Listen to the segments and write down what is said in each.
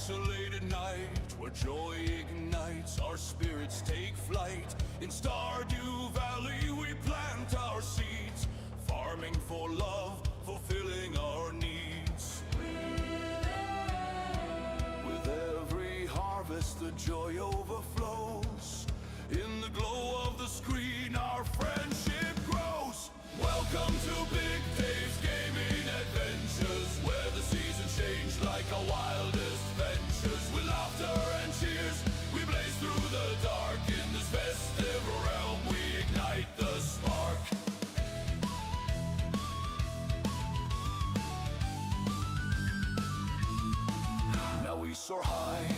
till late at night, where joy ignites, our spirits take flight. In Stardew Valley we plant our seeds, farming for love, fulfilling our needs. With every harvest the joy overflows. In the glow of the screen our friendship grows. Welcome to Big Dave's Gaming Adventures, where the seasons change like our wildest ventures. With laughter and cheers we blaze through the dark. In this festive realm we ignite the spark. Now we soar high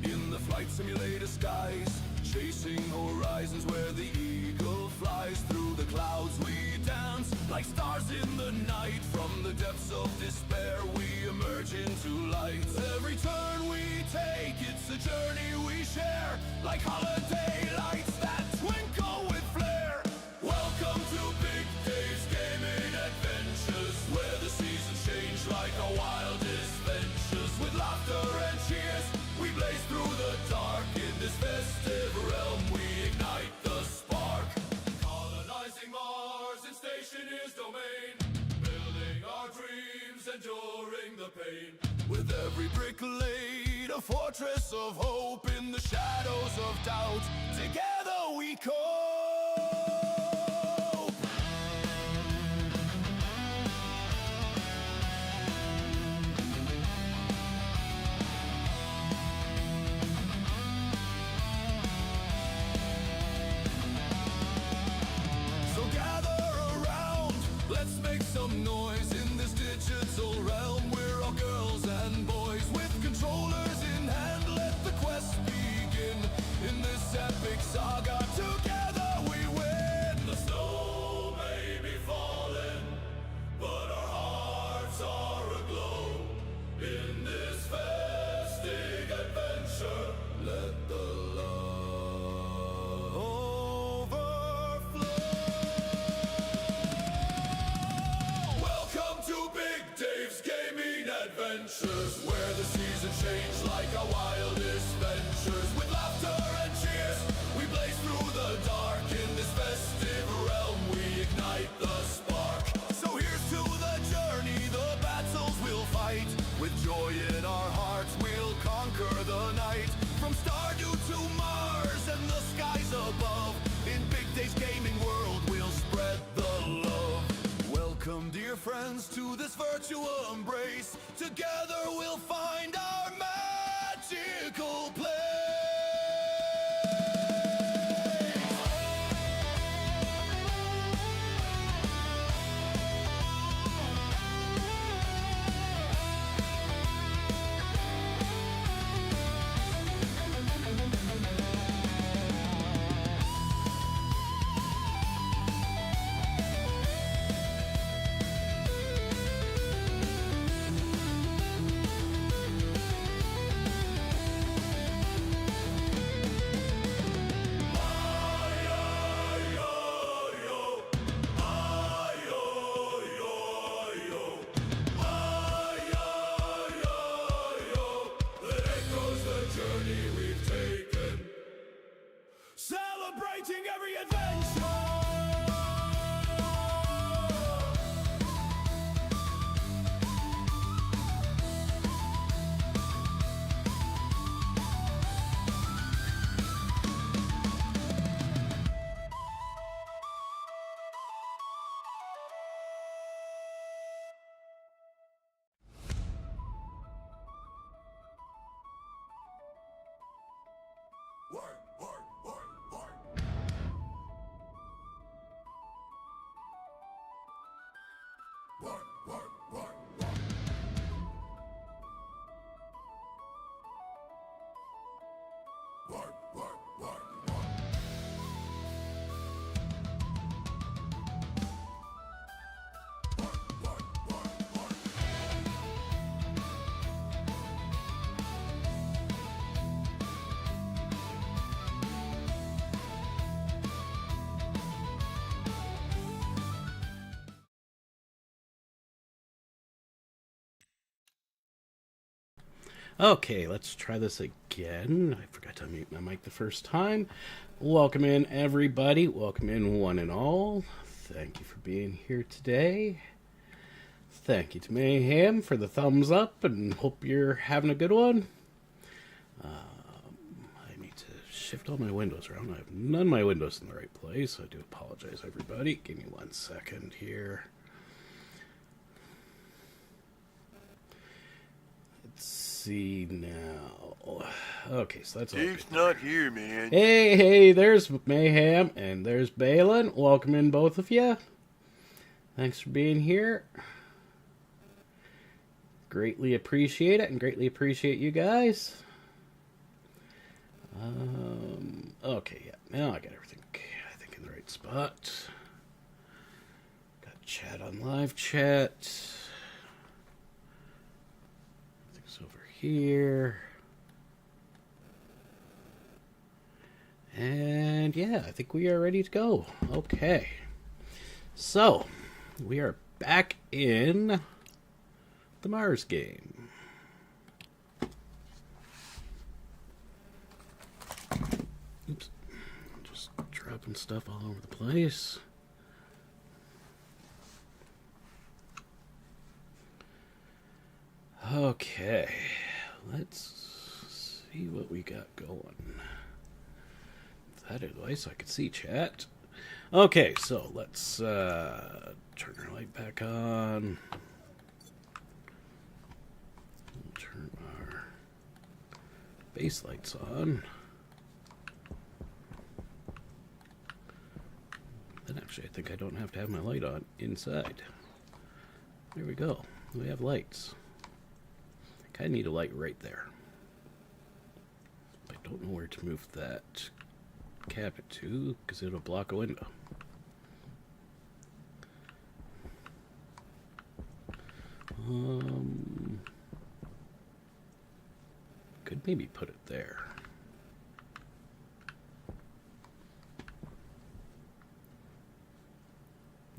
in the flight simulator skies, chasing horizons where the eagle flies. Through the clouds we dance like stars in the night. From the depths of despair we emerge into light. Every turn we take, it's a journey we share, like holiday lights that twinkle with flair. Welcome to Big Dave's Gaming Adventures, where the seasons change like our wildest ventures. With laughter and cheers we blaze through the dark. In this festive realm we ignite the spark. Colonizing Mars in Stationeers domain, building our dreams, enduring the pain. With every brick laid, a fortress of hope. In the shadows of doubt, together we cope. Let's make some noise in this digital realm. We're all girls and boys with controllers in hand. Let the quest begin in this epic saga. Together we win. The snow may be falling, but our hearts are aglow. In this festive adventure, let the where the seasons change like our wildest ventures. With laughter and cheers we blaze through the dark. In this festive realm we ignite the spark. So here's to the journey, the battles we'll fight. With joy in our hearts we'll conquer the night. From Stardew to Mars and the skies above, in Big Dave's gaming world we'll spread the love. Welcome, dear friends, to this virtual embrace. Together we'll find our magical place. Okay, let's try this again. I forgot to mute my mic the first time. Welcome in, everybody. Welcome in, one and all. Thank you for being here today. Thank you to Mayhem for the thumbs up, and hope you're having a good one. I need to shift all my windows around. I have none of my windows in the right place. I do apologize, everybody. Give me 1 second here. Let's see now. Okay, so that's all. Dave's not here, man. Hey, there's Mayhem, and there's Balin. Welcome in, both of you. Thanks for being here. Greatly appreciate it, and greatly appreciate you guys. Okay, yeah, now I got everything, I think, in the right spot. Got chat on live chat. Everything's over here. And yeah, I think we are ready to go. Okay. So, we are back in the Mars game. Oops. Just dropping stuff all over the place. Okay. Let's see what we got going. That advice, I could see chat. Okay, so let's turn our light back on. We'll turn our base lights on. Then actually, I think I don't have to have my light on inside. There we go. We have lights. I kind of need a light right there. I don't know where to move that cabinet to, because it'll block a window. Could maybe put it there.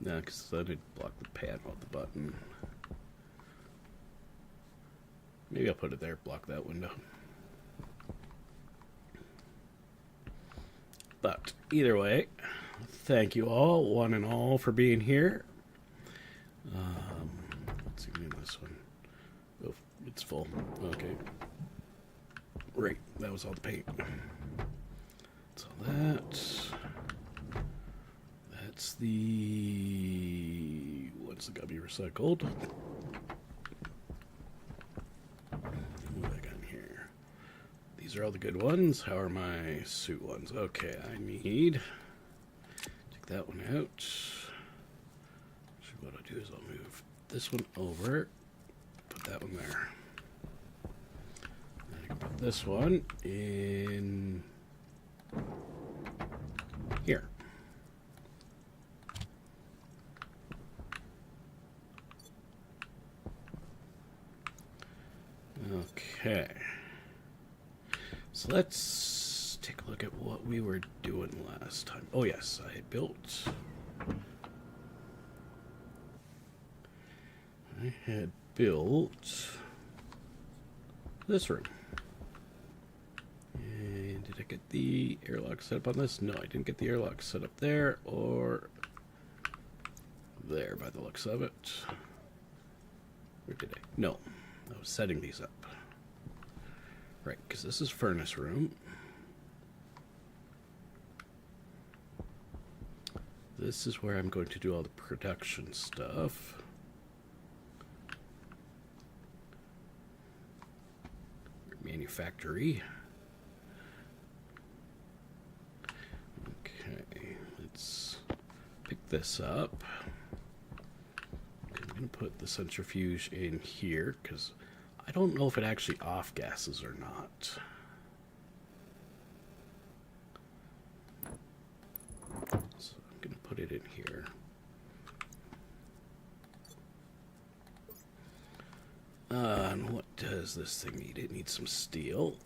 No, because then it'd block the pad with the button. Maybe I'll put it there, block that window. But either way, thank you all, one and all, for being here. Let's see, maybe this one. Oh, it's full. Okay. Right, that was all the paint. That's all that. That's the... What's the gummy recycled? What do I got in here? These are all the good ones. How are my suit ones? Okay, I need... Take that one out. So what I'll do is I'll move this one over. Put that one there. And I can put this one in... here. Okay. So let's take a look at what we were doing last time. Oh yes, I had built this room. And did I get the airlock set up on this? No, I didn't get the airlock set up there or there by the looks of it. Or did I? No, I was setting these up. Right, because this is furnace room. This is where I'm going to do all the production stuff. Manufactory. Okay, let's pick this up. I'm going to put the centrifuge in here because I don't know if it actually off gases or not. So I'm going to put it in here. And what does this thing need? It needs some steel.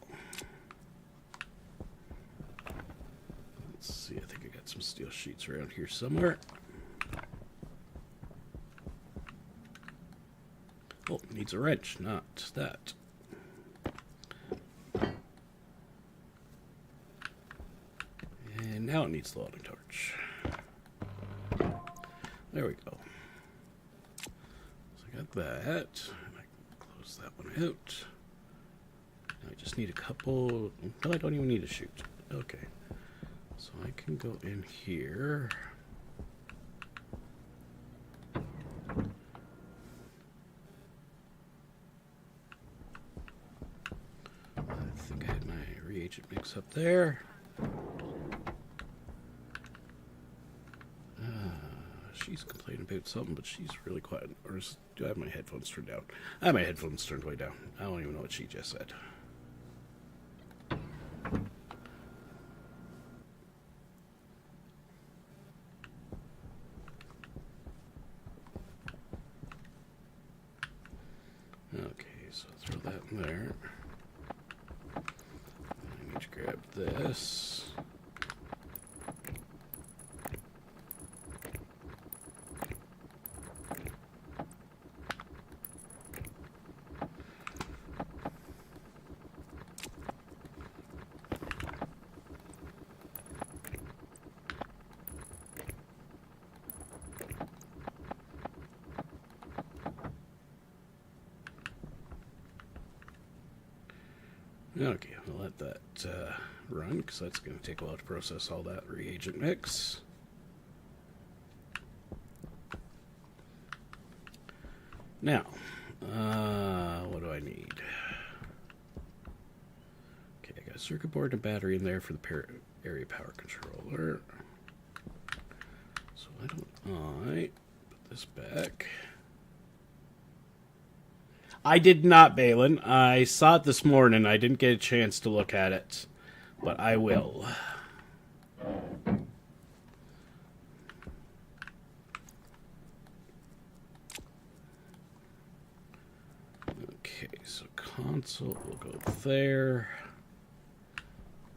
Let's see, I think I got some steel sheets around here somewhere. Oh, needs a wrench, not that. And now it needs the welding torch. There we go. So I got that. And I can close that one out. Now I just need a couple. No, I don't even need a chute. Okay. So I can go in here. I think I had my reagent mix up there. She's complaining about something, but she's really quiet. Or do I have my headphones turned down? I have my headphones turned way down. I don't even know what she just said. Okay, so throw that in there. I need to grab this. Okay, I'll let that run, because that's going to take a while to process all that reagent mix. Now, what do I need? Okay, I got a circuit board and a battery in there for the area power controller. So why don't I put this back? I did not, Balin. I saw it this morning. I didn't get a chance to look at it, but I will. Okay, so console will go there.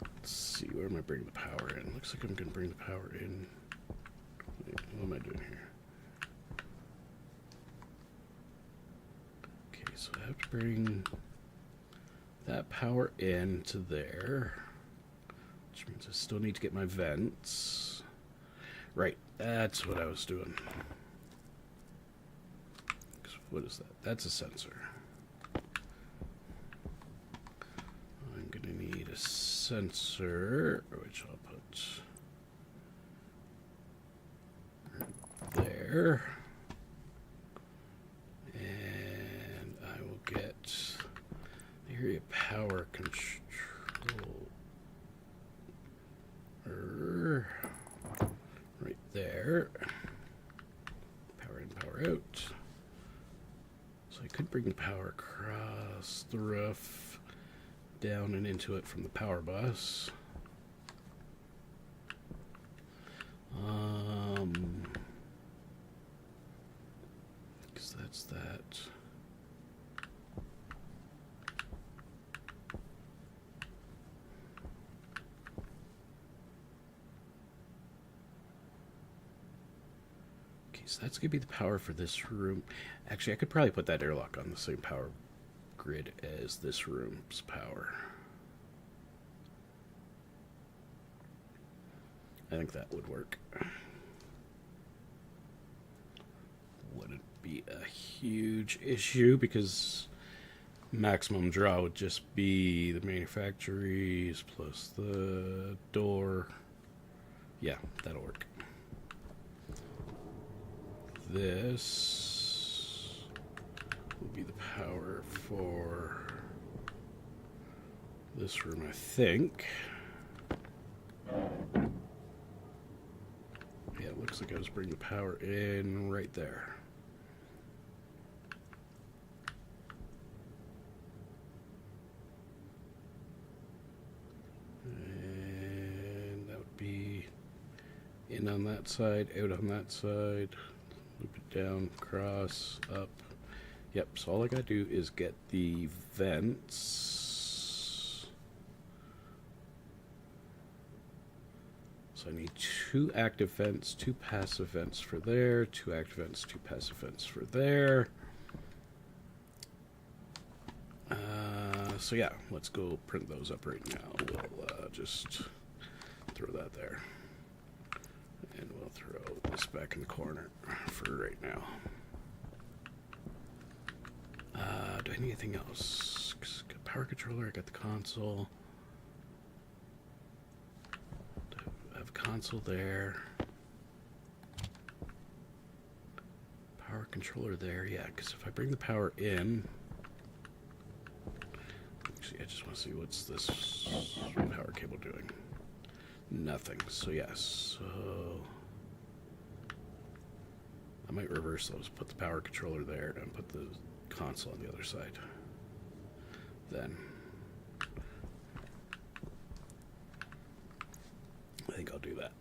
Let's see, where am I bringing the power in? Looks like I'm going to bring the power in. Wait, what am I doing here? So I have to bring that power into there, which means I still need to get my vents. Right, that's what I was doing. What is that? That's a sensor. I'm going to need a sensor, which I'll put right there. Area power control right there. Power in, power out. So I could bring the power across the roof, down and into it from the power bus. Because that's that. So that's going to be the power for this room. Actually, I could probably put that airlock on the same power grid as this room's power. I think that would work. Wouldn't be a huge issue because maximum draw would just be the manufactories plus the door. Yeah, that'll work. This will be the power for this room, I think. Yeah, it looks like I was bringing the power in right there. And that would be in on that side, out on that side. Loop it down, cross, up. Yep, so all I gotta do is get the vents. So I need 2 active vents, 2 passive vents for there, 2 active vents, 2 passive vents for there. So yeah, let's go print those up right now. We'll just throw that there. And we'll throw this back in the corner for right now. Do I need anything else? Got power controller, I got the console. I have a console there. Power controller there, yeah, because if I bring the power in... Actually, I just want to see what's this power cable doing. Nothing, so yes, so... I might reverse those, put the power controller there, and put the console on the other side. Then... I think I'll do that.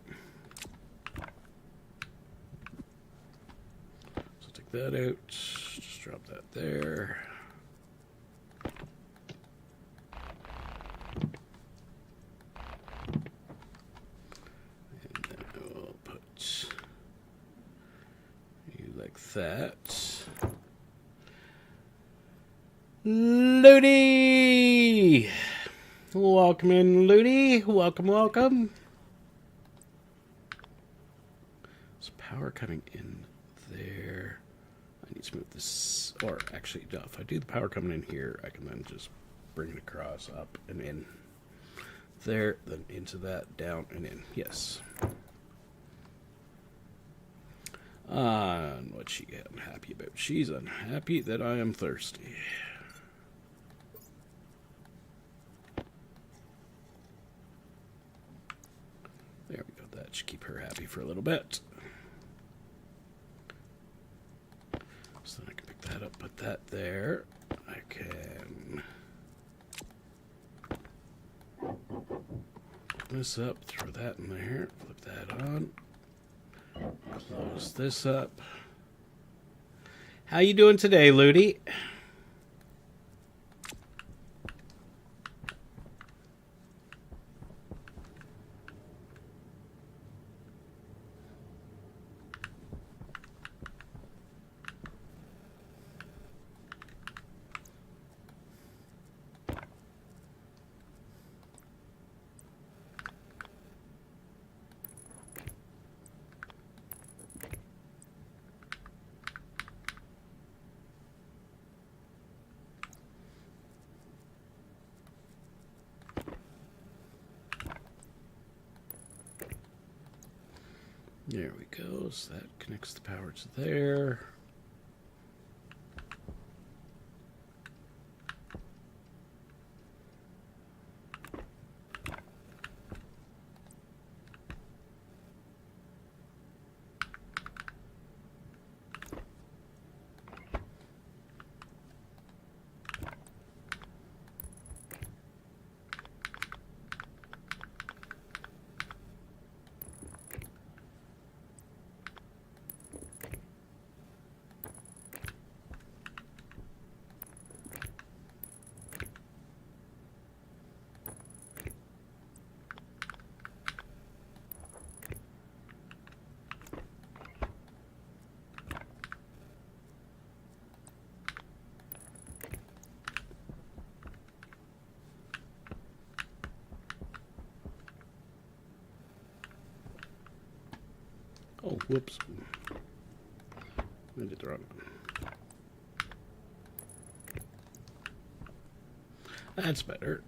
So take that out, just drop that there. And then we'll put you like that. Ludi! Welcome in, Ludi. Welcome, welcome. So power coming in there. I need to move this, or actually, no, if I do the power coming in here, I can then just bring it across, up and in. There, then into that, down and in. Yes. And what's she unhappy about? She's unhappy that I am thirsty. There we go. That should keep her happy for a little bit. So then I can pick that up, put that there. I can pick this up, throw that in there, flip that on, close this up. How you doing today, Ludi? There we go. So that connects the power to there. Oh, whoops. I did the wrong one. That's better.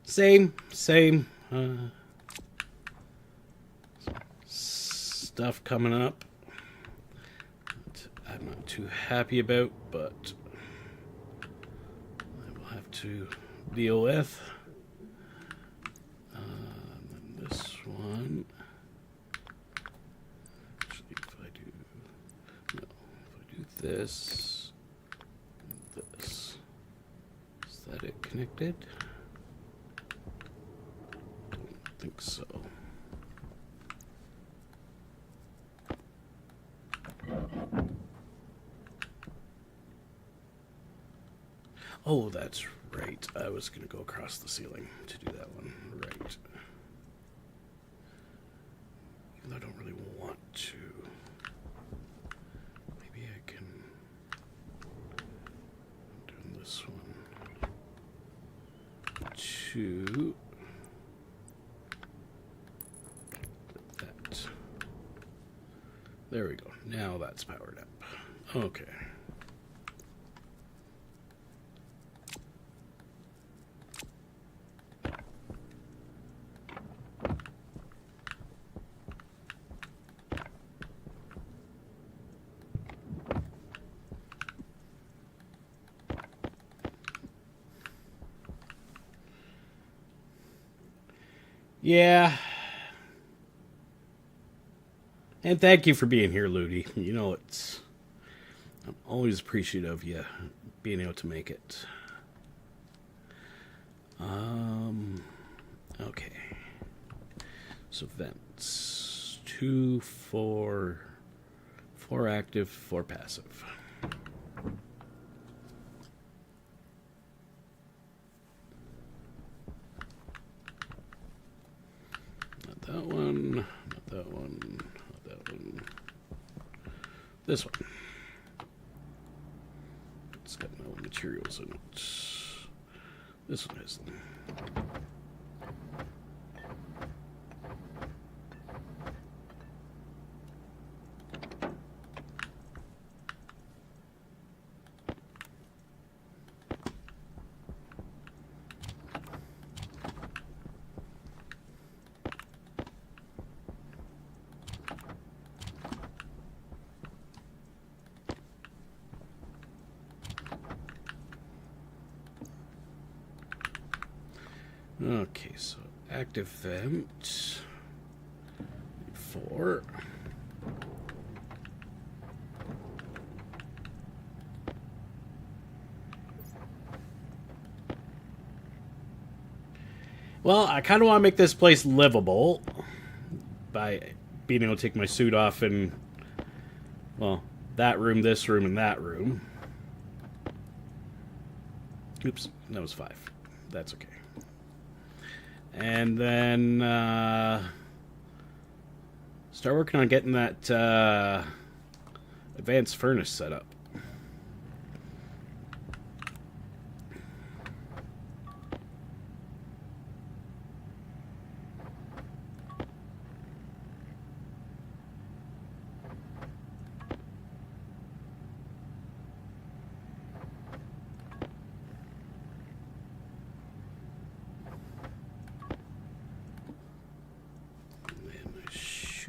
Same. Stuff coming up that I'm not too happy about, but I will have to deal with. This one. Actually, if I do this, and this, is that it connected? Don't think so. Oh, that's right. I was going to go across the ceiling to do that one. Right. Even though I don't really want to. Maybe I can... I'm doing this one. to that. There we go. Now that's powered up. Okay. Yeah. And thank you for being here, Ludi. You know, I'm always appreciative of you being able to make it. Okay. So vents. 2, 4 active, 4 passive. Not that one, not that one, not that one. This one. It's got no materials in it. This one has them. Okay, so active vent 4. Well, I kind of want to make this place livable by being able to take my suit off in, well, that room, this room, and that room. Oops, that was 5. That's okay. And then start working on getting that advanced furnace set up.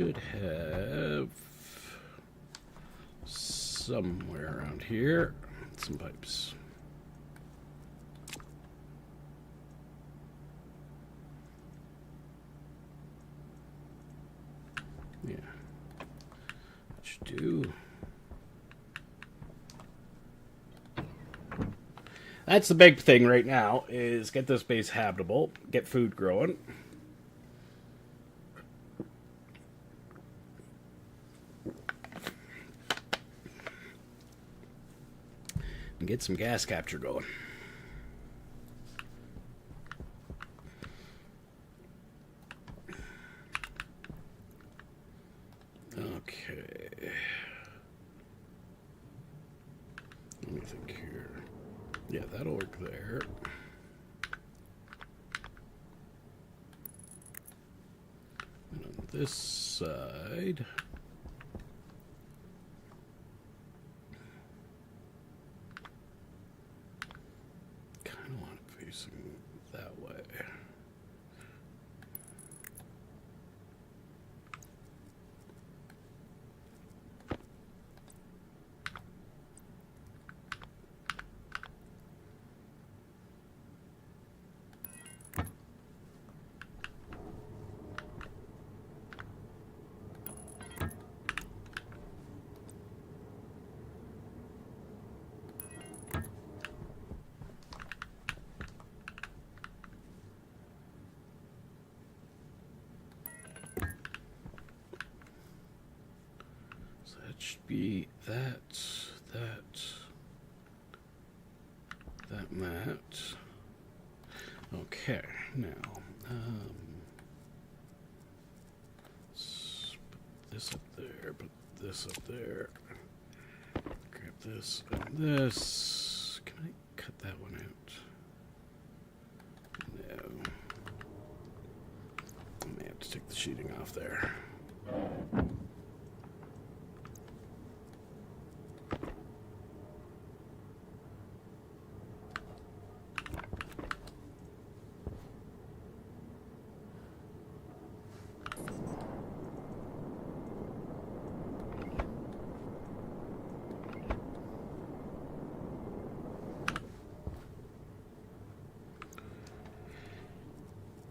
Should have somewhere around here some pipes. Yeah, that should do. That's the big thing right now, is get this base habitable, get food growing. And get some gas capture going. Okay. Let me think here. Yeah, that'll work there. And on this side... that way. Should be that, and that. Okay, now, let's put this up there, put this up there, grab this and this. Can I cut that one out? Let's take the sheeting off there.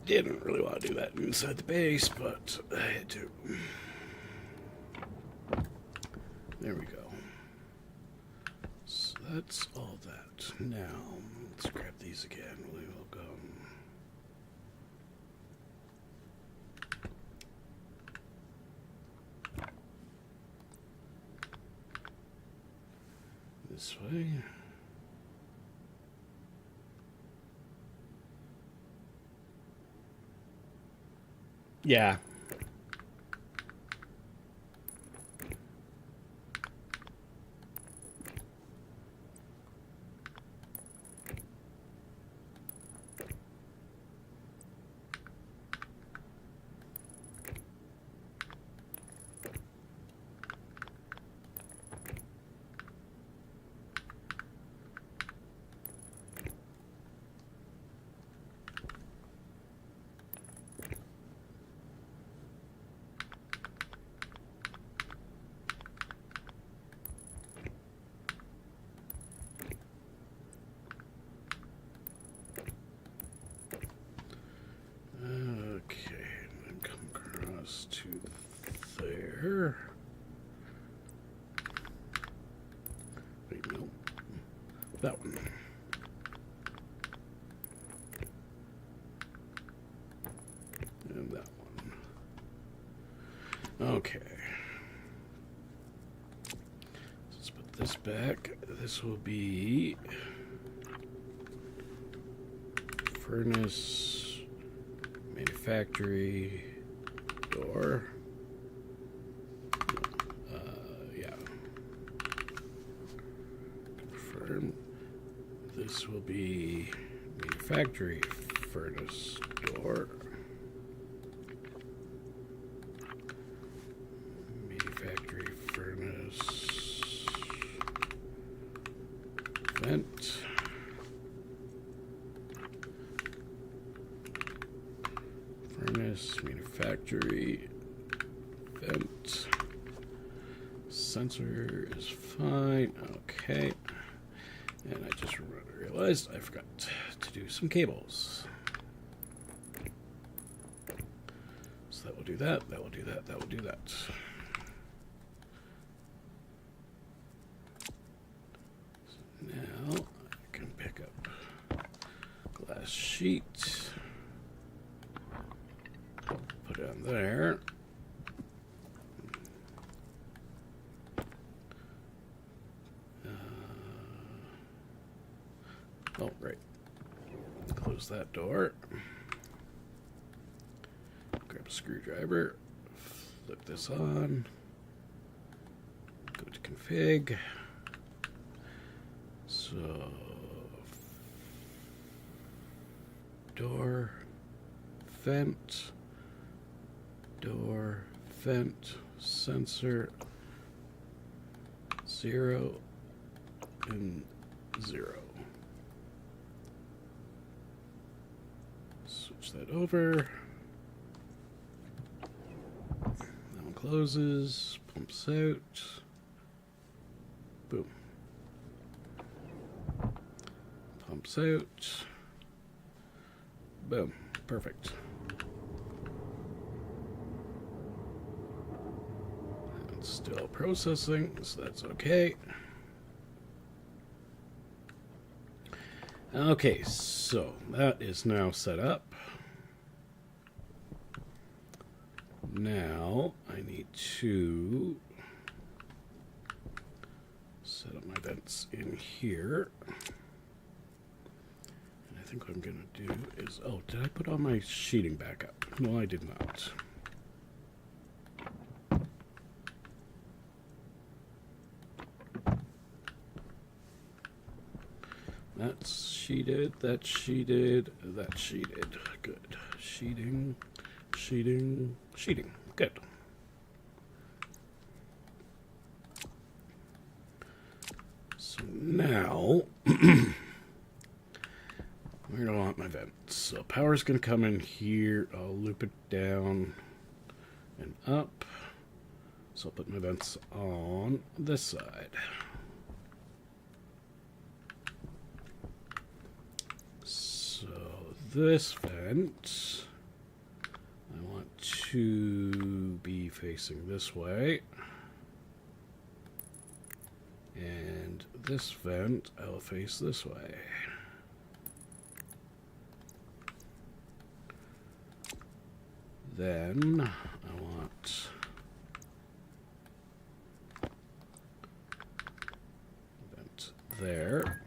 Didn't really want to do that inside the base, but I had to. There we go. So that's all that. Now, let's grab these again. We will go. This way. Yeah. To there. Wait, no. That one. And that one. Okay. Let's put this back. This will be furnace, manufactory, door. Yeah. Confirm. This will be manufactory furnace door. Manufactory furnace vent. Furnace, manufactory, vent, sensor is fine, okay, and I just realized I forgot to do some cables. So that will do that, that will do that, that will do that. So now I can pick up glass sheet. Put it on there. Oh, right. Close that door. Grab a screwdriver. Flip this on. Go to config. So, door, vent. Door, vent, sensor, 0 and 0. Switch that over. That one closes, pumps out. Boom. Pumps out. Boom. Perfect. Still processing, so that's okay. Okay, so that is now set up. Now I need to set up my vents in here. And I think what I'm going to do is, oh, did I put all my sheeting back up? No, I did not. That's sheeted, that's sheeted, that's sheeted. Good. Sheeting, Sheeting. Sheeting. Good. So now, where do I want my vents? So power's going to come in here. I'll loop it down and up. So I'll put my vents on this side. So this vent, I want to be facing this way. And this vent, I'll face this way. Then I want vent there.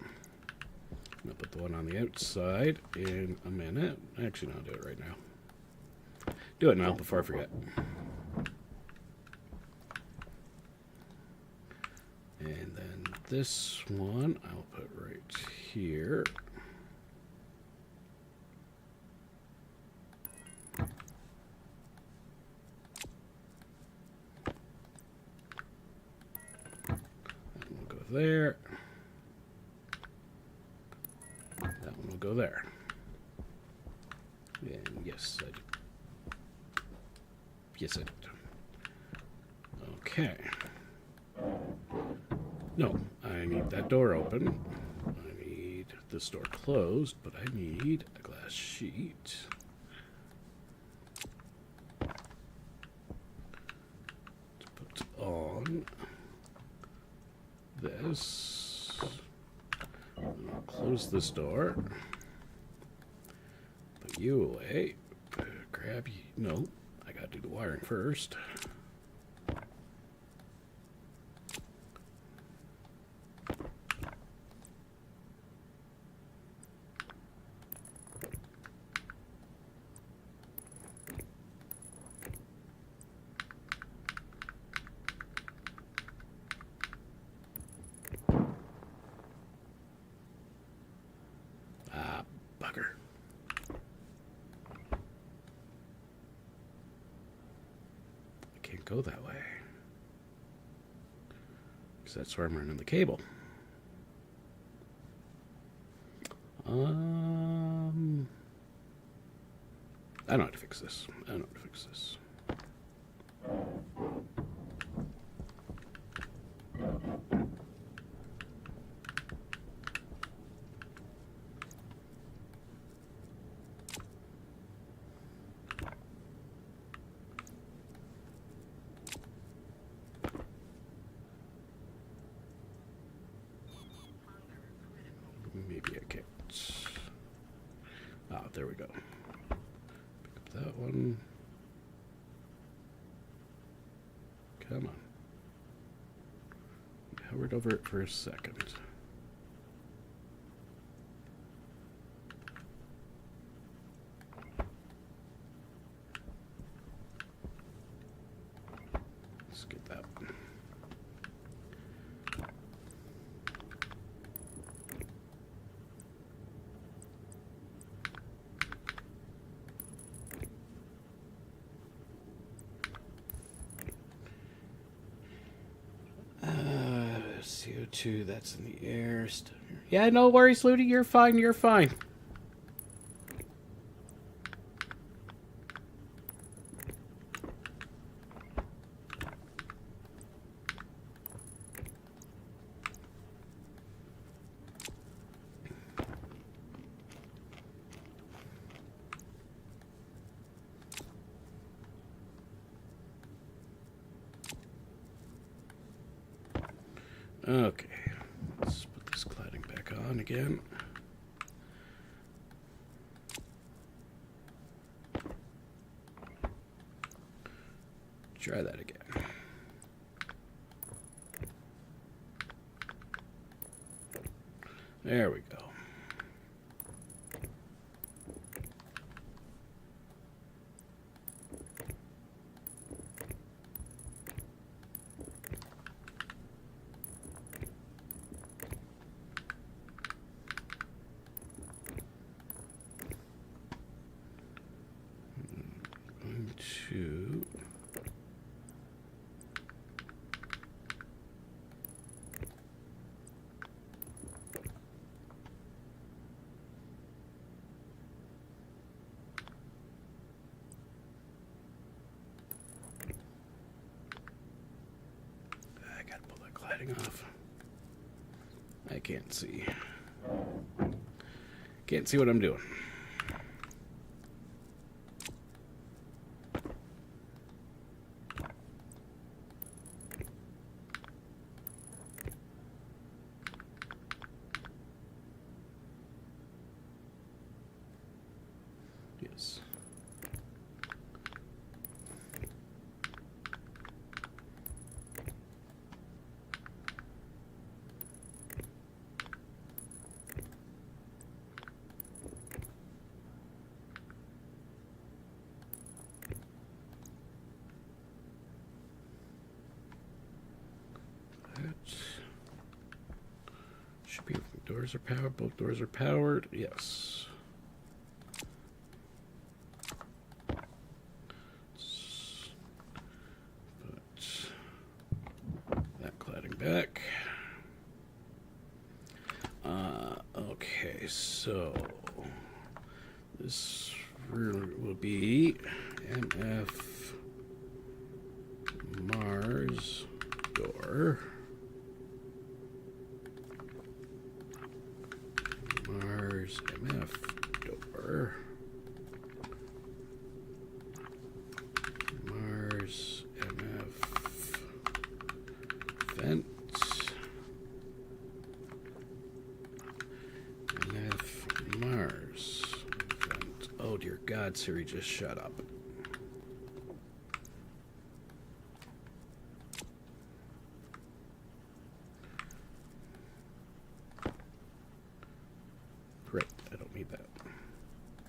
I'm gonna put the one on the outside in a minute. Actually, no, I'll do it right now. Do it now before I forget. And then this one I'll put right here. That one will go there. That one will go there. And yes, I did. Yes, I did. Okay. No, I need that door open. I need this door closed, but I need a glass sheet. To put on this. I'll close this door. Put you away. Grab you. No, I gotta do the wiring first. Bugger. I can't go that way. Because that's where I'm running the cable. I know how to fix this. I know how to fix this. Maybe I can't. Ah, there we go. Pick up that one. Come on. I hovered over it for a second. Let's get that one. CO2, that's in the air. Yeah, no worries, Ludi. You're fine. You're fine. Okay, let's put this cladding back on again. Try that again. There we go. cladding off? I can't see. Can't see what I'm doing. Yes. Should be. Doors are powered. Both doors are powered. Yes. Put that cladding back. Okay, so this will be MF Mars door. Mars MF door. Mars MF vent. MF Mars vent. Oh dear God, Siri, just shut up. Great, I don't need that.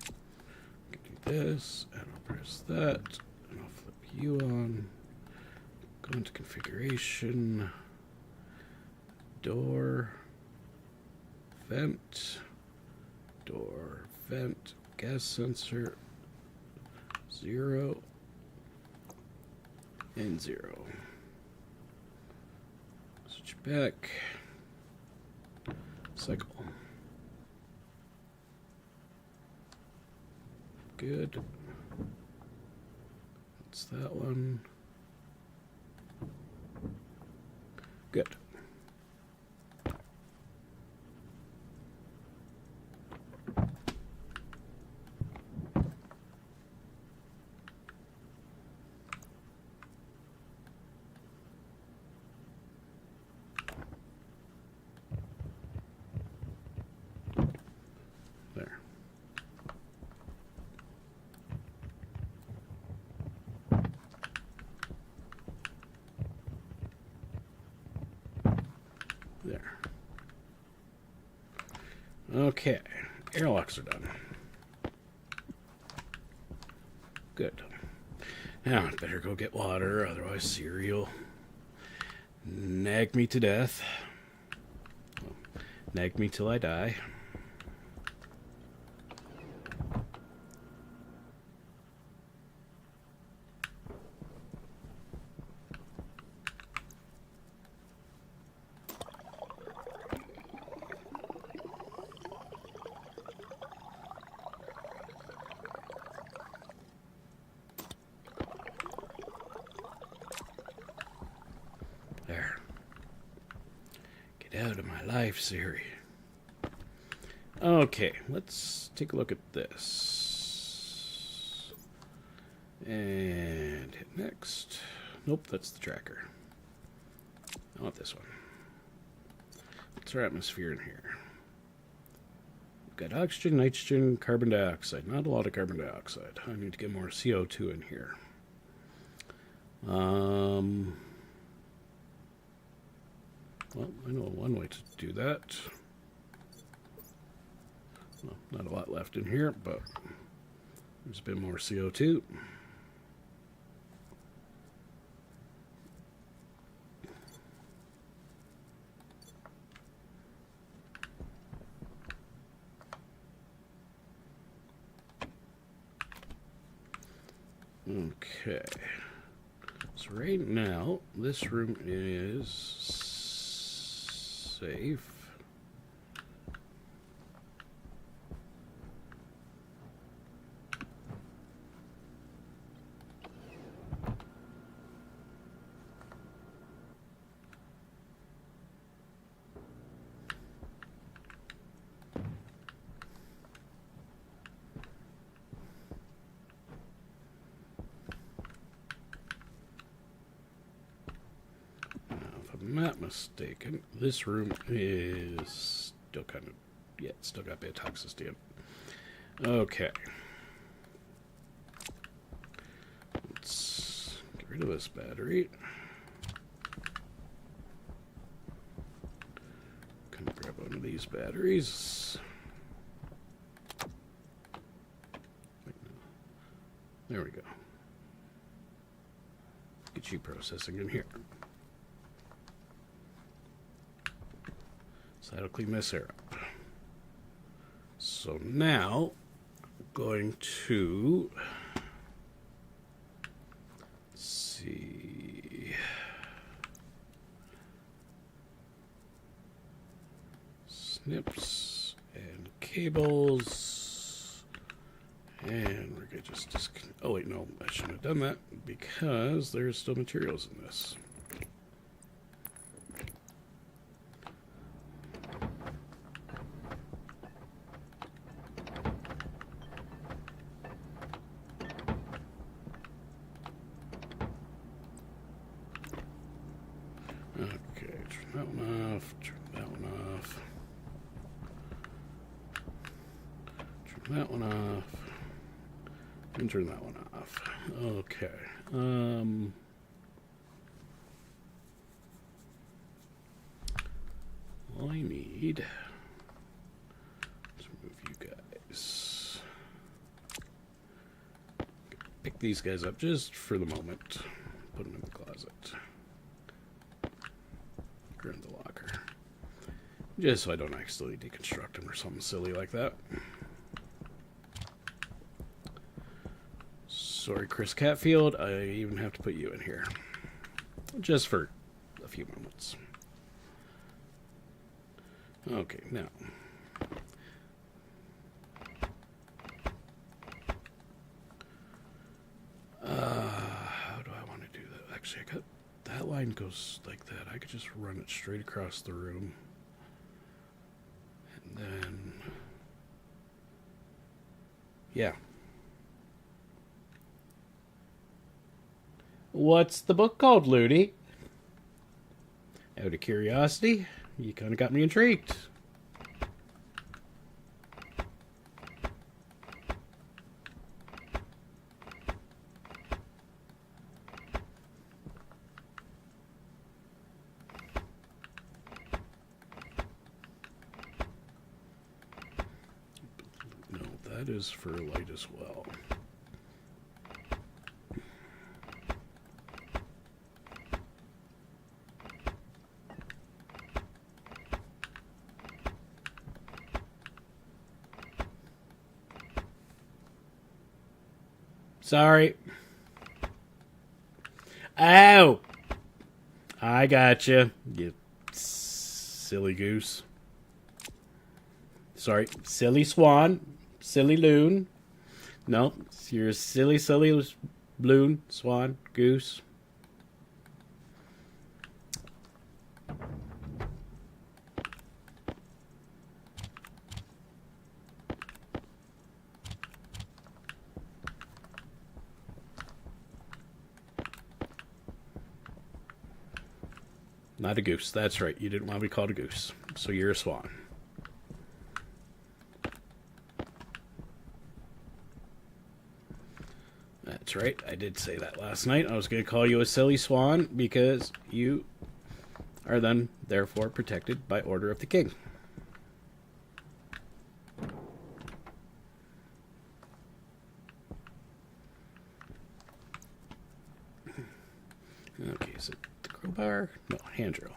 I can do this, and I'll press that, and I'll flip you on. Go into configuration, door, vent, gas sensor, 0, and 0. Switch back, cycle. Good. That's that one. Good. There. There. Okay, airlocks are done. Good. Now I'd better go get water, otherwise Siri will nag me to death. Well, nag me till I die. There. Get out of my life, Siri. Okay, let's take a look at this. And hit next. Nope, that's the tracker. I want this one. What's our atmosphere in here? We've got oxygen, nitrogen, carbon dioxide. Not a lot of carbon dioxide. I need to get more CO2 in here. Well, I know one way to do that. Well, not a lot left in here, but there's a bit more CO2. Okay. So right now, this room is safe. I'm not mistaken, this room is still kind of, yeah, it's still got a bit of toxicity in it. Okay. Let's get rid of this battery. Come grab one of these batteries. There we go. Get you processing in here. So that'll clean this air up. So now, I'm going to see. Snips and cables. And we're going to just disconnect. Oh, wait, no, I shouldn't have done that because there's still materials in this. Okay, turn that one off, turn that one off, turn that one off, and turn that one off. Okay. All I need to move you guys. Pick these guys up just for the moment. Put them in the closet. Grab the locker. Just so I don't accidentally deconstruct them or something silly like that. Sorry, Chris Catfield, I even have to put you in here. Just for a few moments. Okay, now. How do I want to do that? Actually, I got that line goes like that. I could just run it straight across the room. And then... yeah. What's the book called, Ludi? Out of curiosity, you kind of got me intrigued. No, that is for light as well. Sorry. Ow! I gotcha, you silly goose. Sorry, silly swan, silly loon. No, you're a silly loon, swan, goose. Not a goose. That's right. You didn't want to be called a goose. So you're a swan. That's right. I did say that last night. I was going to call you a silly swan because you are then, therefore, protected by order of the king. Okay, is it the crowbar? No, hand drill.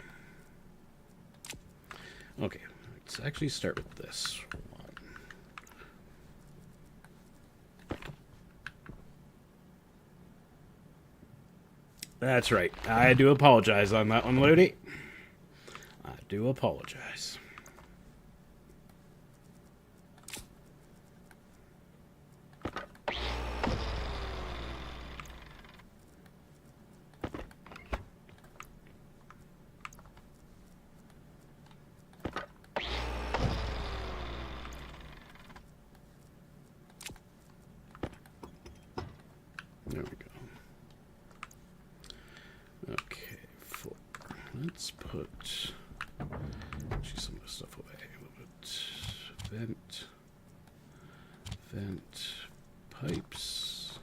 Okay, let's actually start with this one. That's right. I do apologize on that one, Ludi. I do apologize. There we go. Okay, 4. Let's put this stuff away. Vent pipes.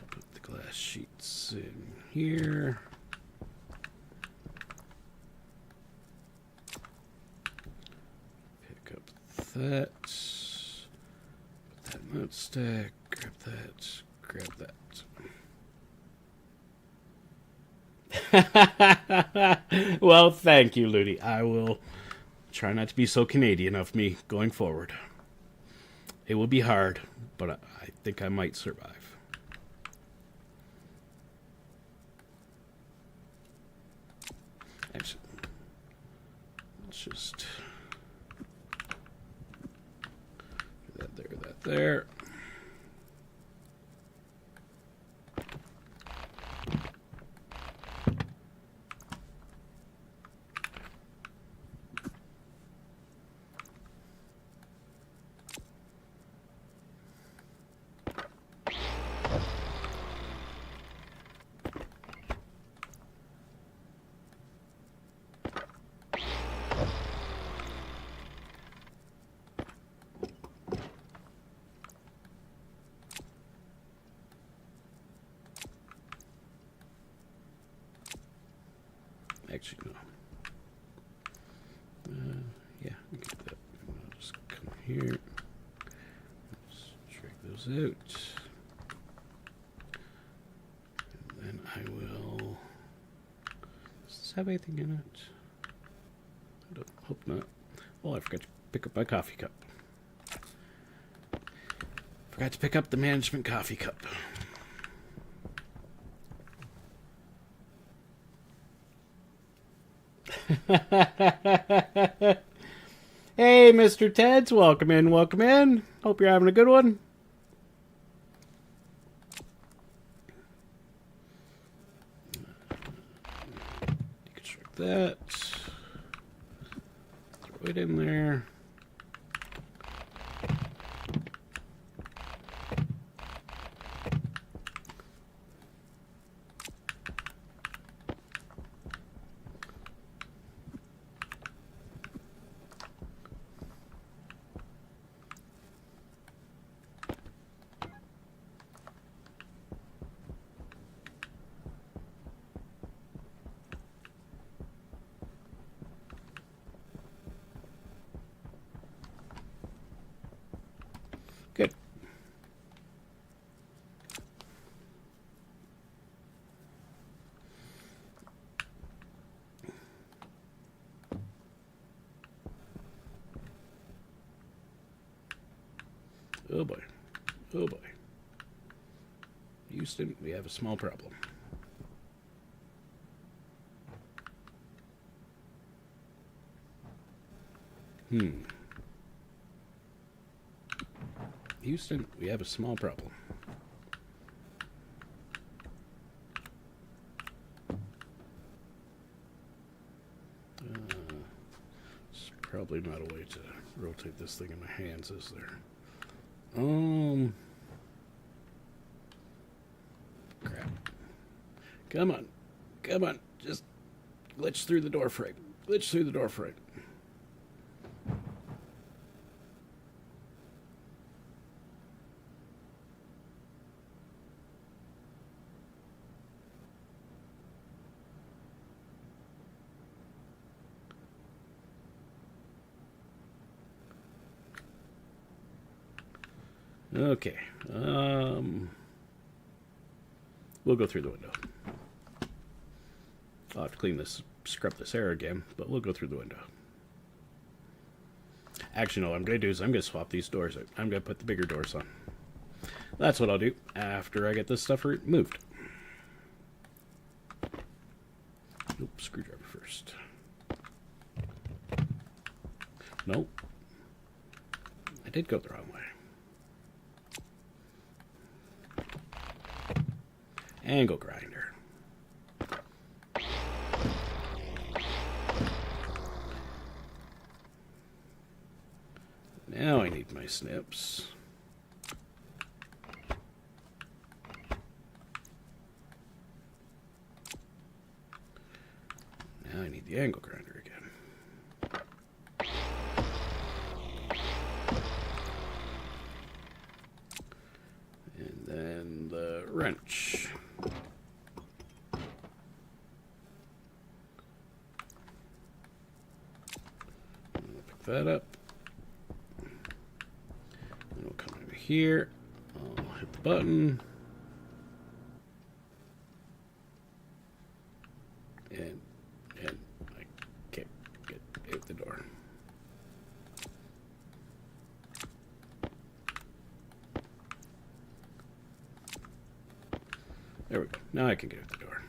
Put the glass sheets in here. Pick up that. Put that in that stack. Grab that. Grab that. Well, thank you, Ludi. I will try not to be so Canadian of me going forward. It will be hard, but I think I might survive. Actually, let's just do that there, that there. Actually, no. Yeah, we get that. I'll just come here. Let's drag those out. And then I will. Does this have anything in it? I don't, hope not. Oh, I forgot to pick up my coffee cup. Forgot to pick up the management coffee cup. Hey, Mr. Teds, welcome in, welcome in. Hope you're having a good one. Deconstruct that. Throw it in there. Good. Oh boy. Oh boy. Houston, we have a small problem. Houston, we have a small problem. It's probably not a way to rotate this thing in my hands, is there? Crap. Come on. Come on. Just glitch through the door frame. Glitch through the door frame. Okay. We'll go through the window. I'll have to clean this, scrub this air again, but we'll go through the window. Actually, no, what I'm going to do is I'm going to swap these doors out. I'm going to put the bigger doors on. That's what I'll do after I get this stuff removed. Nope, screwdriver first. Nope. I did go the wrong way. Angle grinder. Now I need my snips. Now I need the angle grinder again. that up. Then we'll come over here. I'll hit the button. And I can't get out the door. There we go. Now I can get out the door.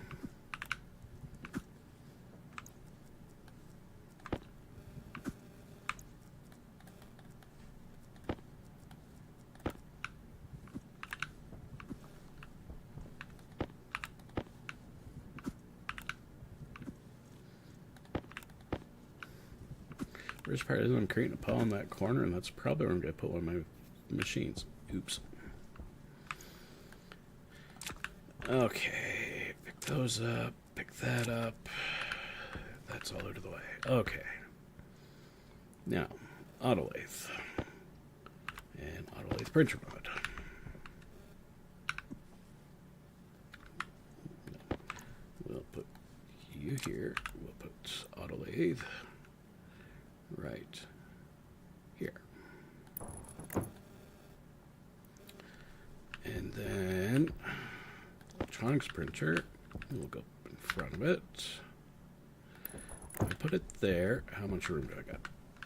Worst part is I'm creating a pile in that corner, and that's probably where I'm going to put one of my machines. Oops. Okay, pick those up, pick that up. That's all out of the way. Okay. Now, autolathe. And autolathe printer mod. We'll put you here. We'll put autolathe right here. And then electronics printer, we'll go in front of it. I put it there. How much room do I got?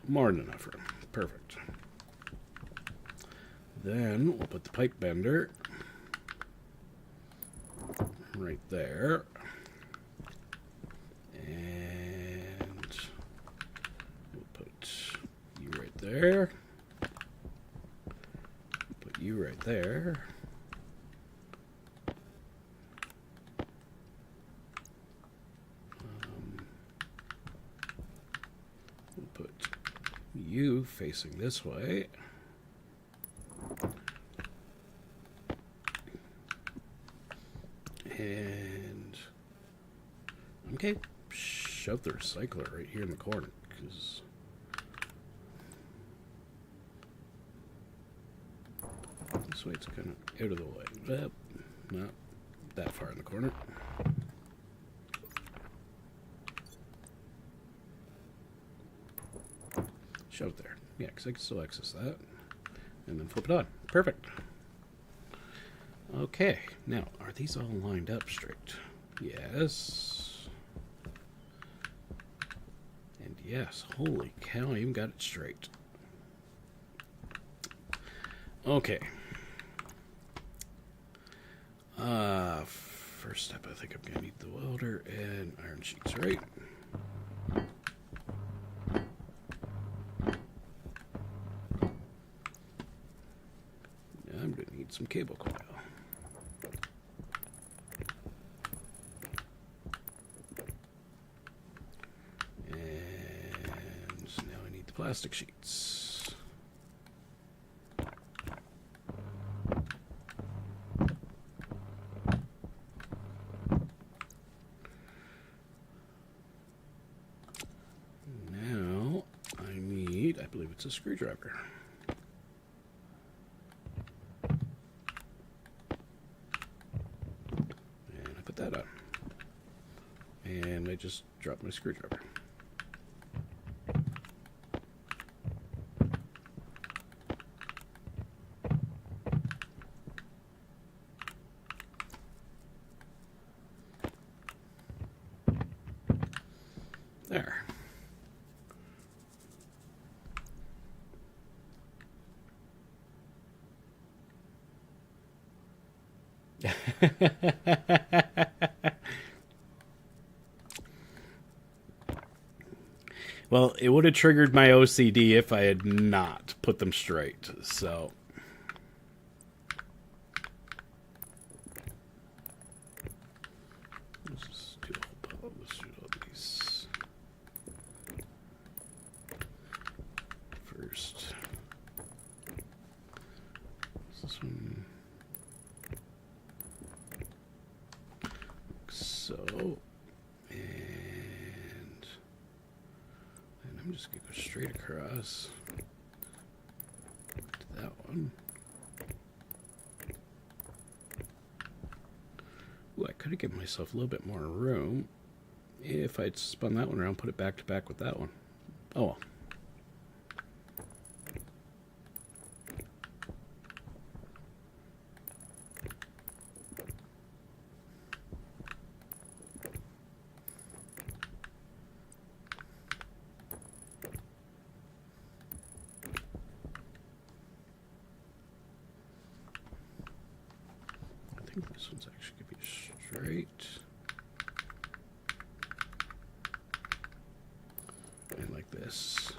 More than enough room. Perfect. Then we'll put the pipe bender right there. And we'll put you right there. Put you right there. We'll put you facing this way. And okay, shove the recycler right here in the corner, because this way it's kind of out of the way. Not that far in the corner. Shove it there. Yeah, because I can still access that. And then flip it on. Perfect. Okay, now, are these all lined up straight? Yes. And yes, holy cow, I even got it straight. Okay. First step, I think I'm going to need the welder and iron sheets, right? I'm going to need some cable coil. Plastic sheets. Now I need, I believe it's a screwdriver. And I put that on. And I just dropped my screwdriver. There. Well, it would have triggered my OCD if I had not put them straight, so... Let's just do all these first. This one. Like so. And I'm just going to go straight across to that one. Ooh, I could have given myself a little bit more room if I'd spun that one around, put it back to back with that one. Oh well. think this one's actually going to be straight. And like this.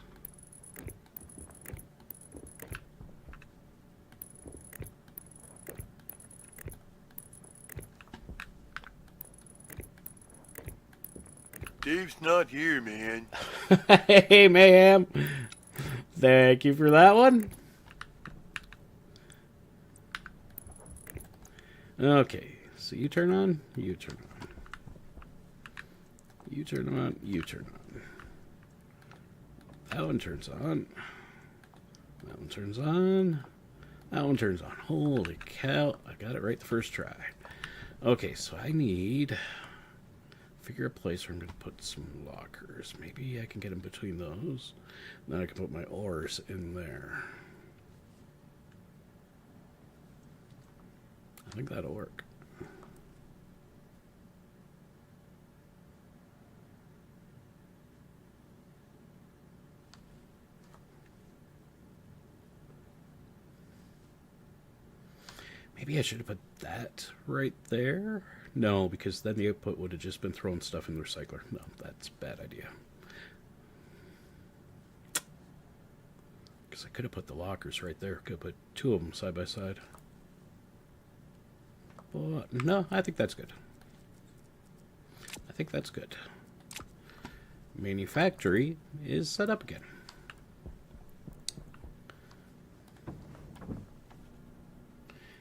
Dave's not here, man. Hey, Mayhem. Thank you for that one. Okay, so you turn on, you turn on. You turn on, you turn on. That one turns on. That one turns on. That one turns on. Holy cow, I got it right the first try. Okay, so I need... figure a place where I'm going to put some lockers. Maybe I can get in between those. Then I can put my ores in there. I think that'll work. Maybe I should have put that right there. No, because then the output would have just been throwing stuff in the recycler. No, that's a bad idea. Because I could have put the lockers right there. Could have put two of them side by side. But no, I think that's good. I think that's good. Manufactory is set up again.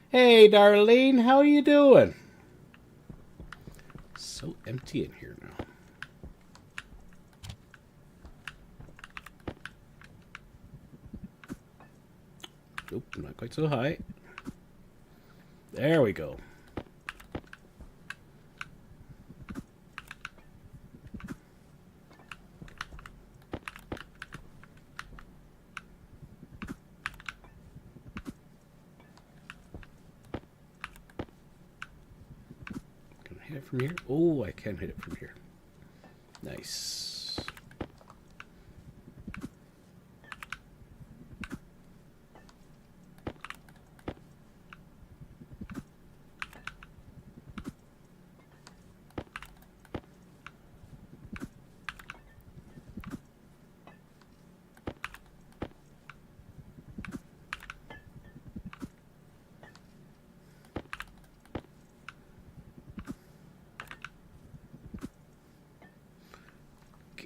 Hey, Darlene, how are you doing? So empty in here now. Nope, not quite so high. There we go. Hit it from here. Oh, I can hit it from here. Nice.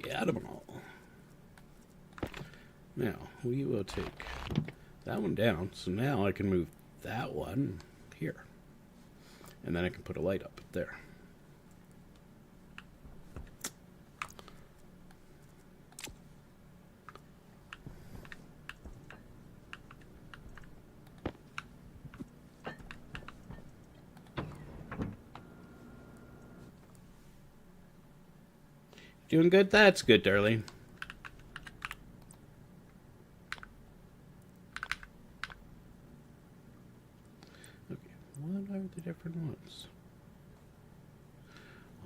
Got them all. Now, we will take that one down. So now I can move that one here. And then I can put a light up there. Doing good? That's good, darling. Okay, what are the different ones?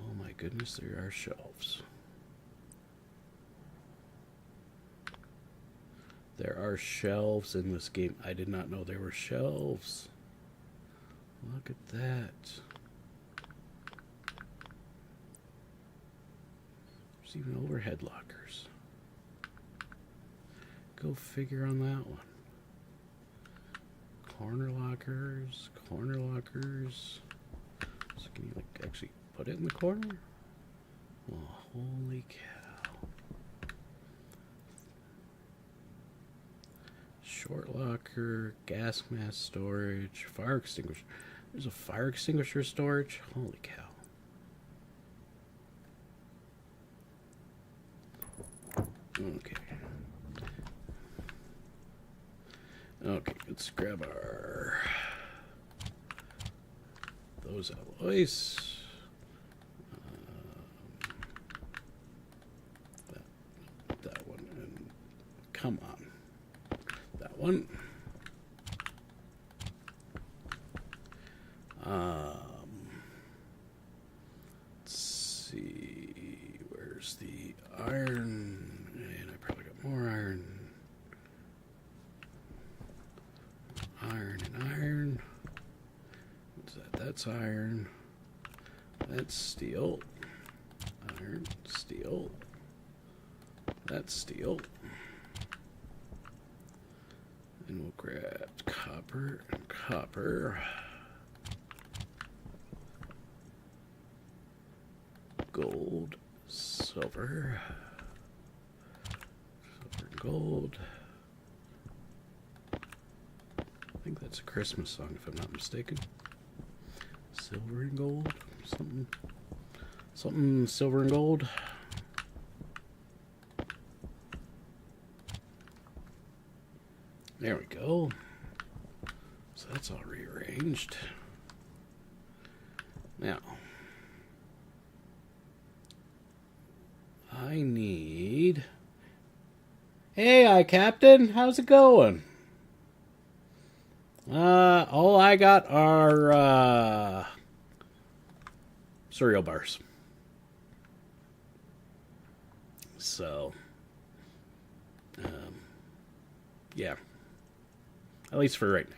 Oh my goodness, there are shelves. There are shelves in this game. I did not know there were shelves. Look at that. There's even overhead lockers. Go figure on that one. Corner lockers, corner lockers. So can you like actually put it in the corner? Oh, holy cow. Short locker, gas mask storage, fire extinguisher. There's a fire extinguisher storage. Holy cow. Okay. Okay, let's grab our those alloys. That one, and come on, that one. Let's see, where's the iron? And I probably got more iron. Iron and iron. What's that? that's iron. That's steel. Iron, steel. That's steel. And we'll grab copper and copper. Gold, silver. Silver and gold. I think that's a Christmas song, if I'm not mistaken. Silver and gold. Something silver and gold. There we go. So that's all rearranged. Now, I need... Hey, Captain, how's it going? All I got are, cereal bars. So, yeah. At least for right now.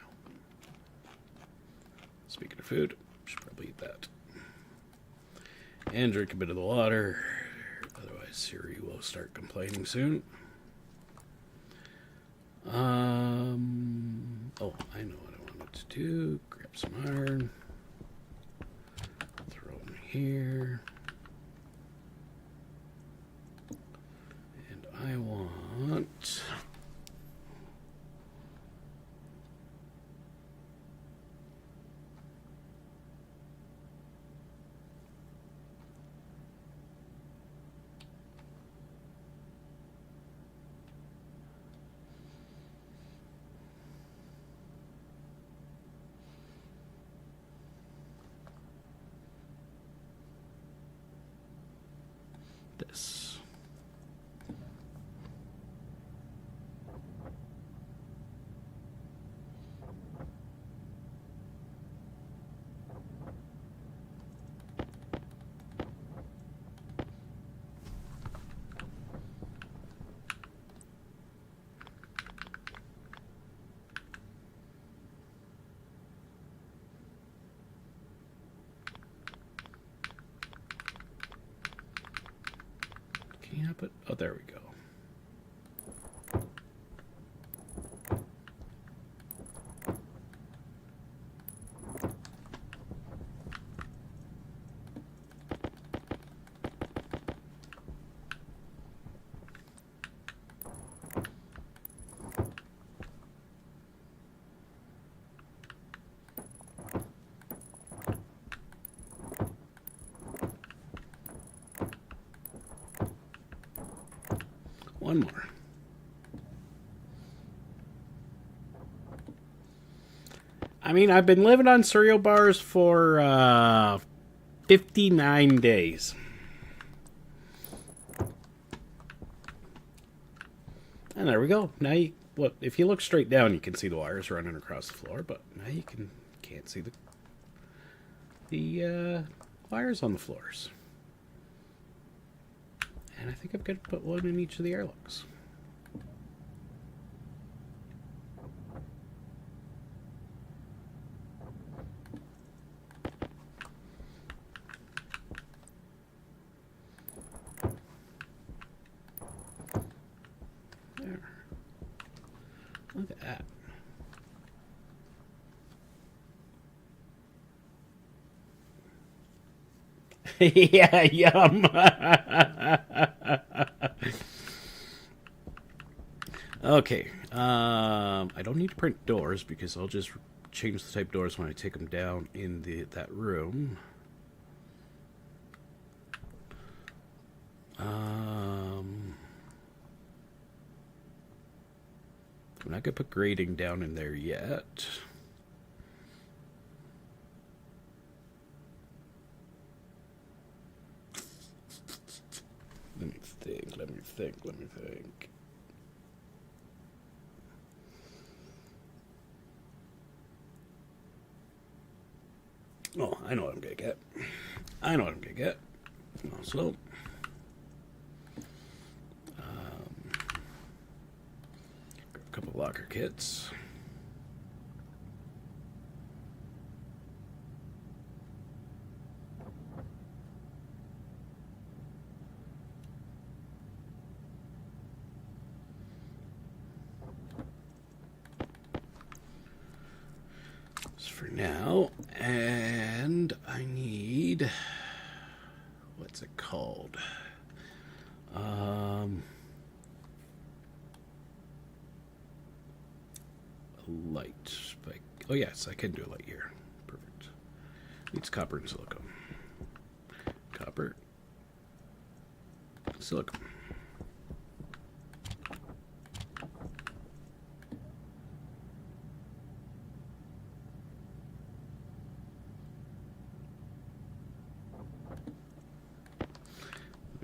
Speaking of food, should probably eat that. And drink a bit of the water. Otherwise, Siri will start complaining soon. Oh, I know what I wanted to do. Grab some iron. Throw them here. And I want... this. Can I put... Oh, there we go. One more. I mean, I've been living on cereal bars for 59 days. And there we go. Now you, what? If you look straight down, you can see the wires running across the floor, but now you can't see the wires on the floors. And I think I'm going to put one in each of the airlocks. There. Look at that. Yeah, yum. Okay. I don't need to print doors because I'll just change the type doors when I take them down in that room. I'm not gonna put grading down in there yet. Let me think. Oh, I know what I'm gonna get. Also, grab a couple of locker kits. for now. And I need, what's it called? Light spike. Oh yes, I can do a light here. Perfect. Needs copper and silicone. Copper. Silicone.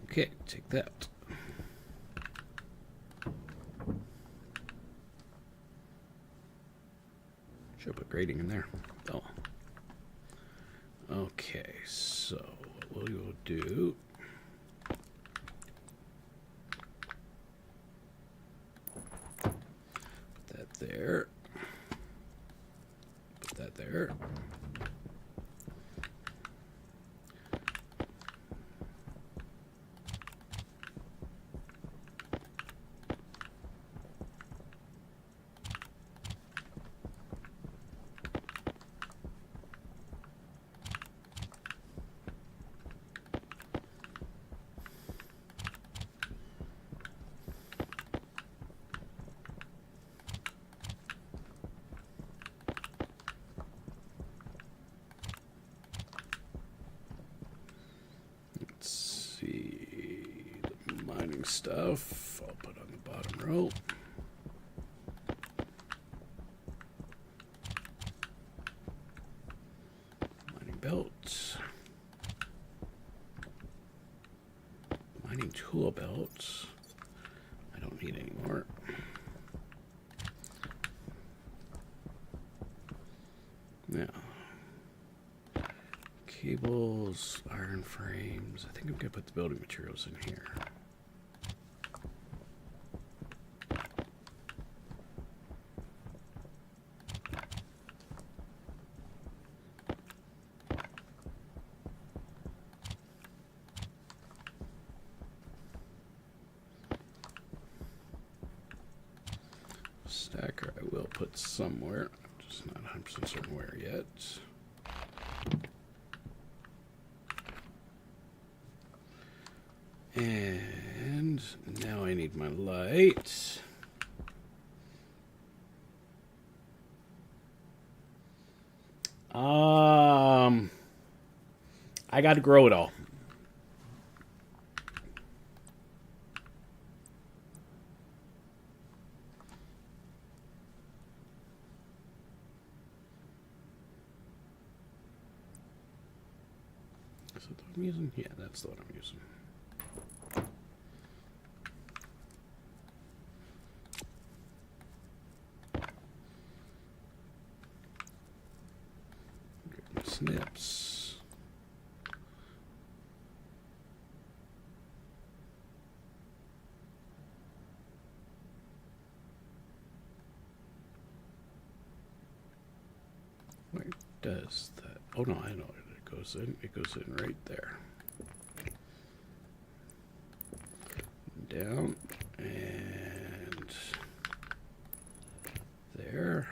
Okay, take that. Should put grading in there. Oh. Okay, so what we will do. Put that there. Put that there. Stuff I'll put on the bottom row. Mining belts. Mining tool belts. I don't need any more. Now, cables, iron frames. I think I'm gonna put the building materials in here. Stacker I will put somewhere, just not 100% certain where yet. And now I need my light. I got to grow it all. Is that what I'm using? Yeah, that's the one I'm using. Snips. Where does that? Oh no, I know it goes in. It goes in right there. Down and there.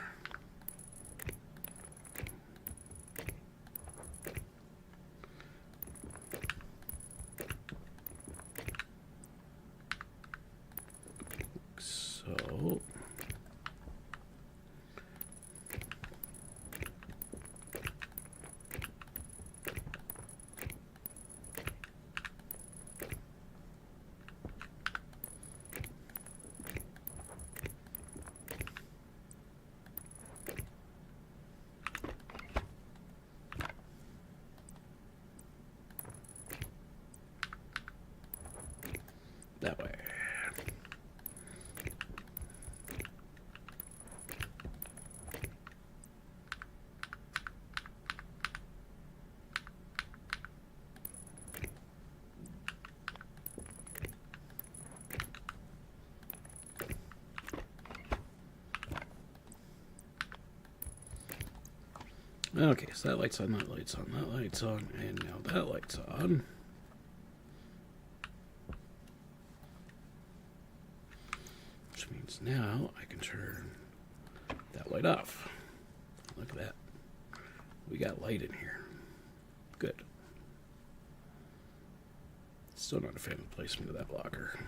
So that way. Okay, so that light's on, that light's on, that light's on, and now that light's on. Which means now I can turn that light off. Look at that. We got light in here. Good. Still not a fan of the placement of that blocker.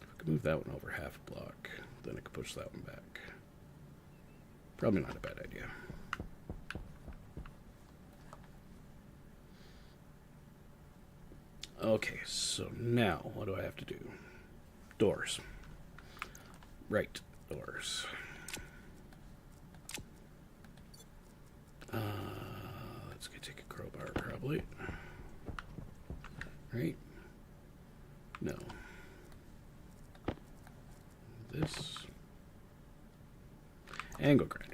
If I could move that one over half a block, then I could push that one back. Probably not a bad idea. Okay, so now what do I have to do? Doors. Right, doors. Let's go take a crowbar, probably. Right? No. This. Angle grinder.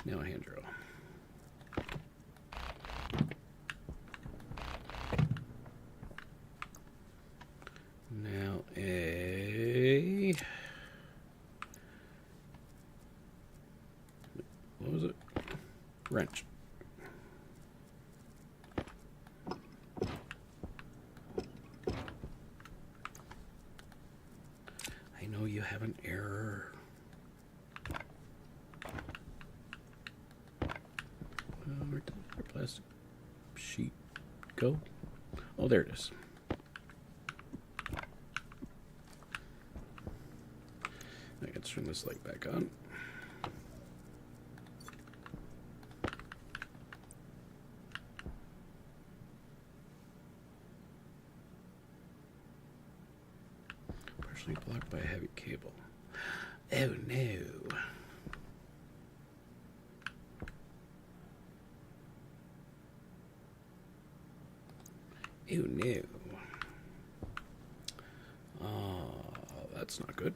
Now a hand drill. Now a... What was it? Wrench. I know you have an error. Where did our plastic sheet go? Oh, there it is. Let's turn this light back on. Partially blocked by a heavy cable. Oh no. Oh no. That's not good.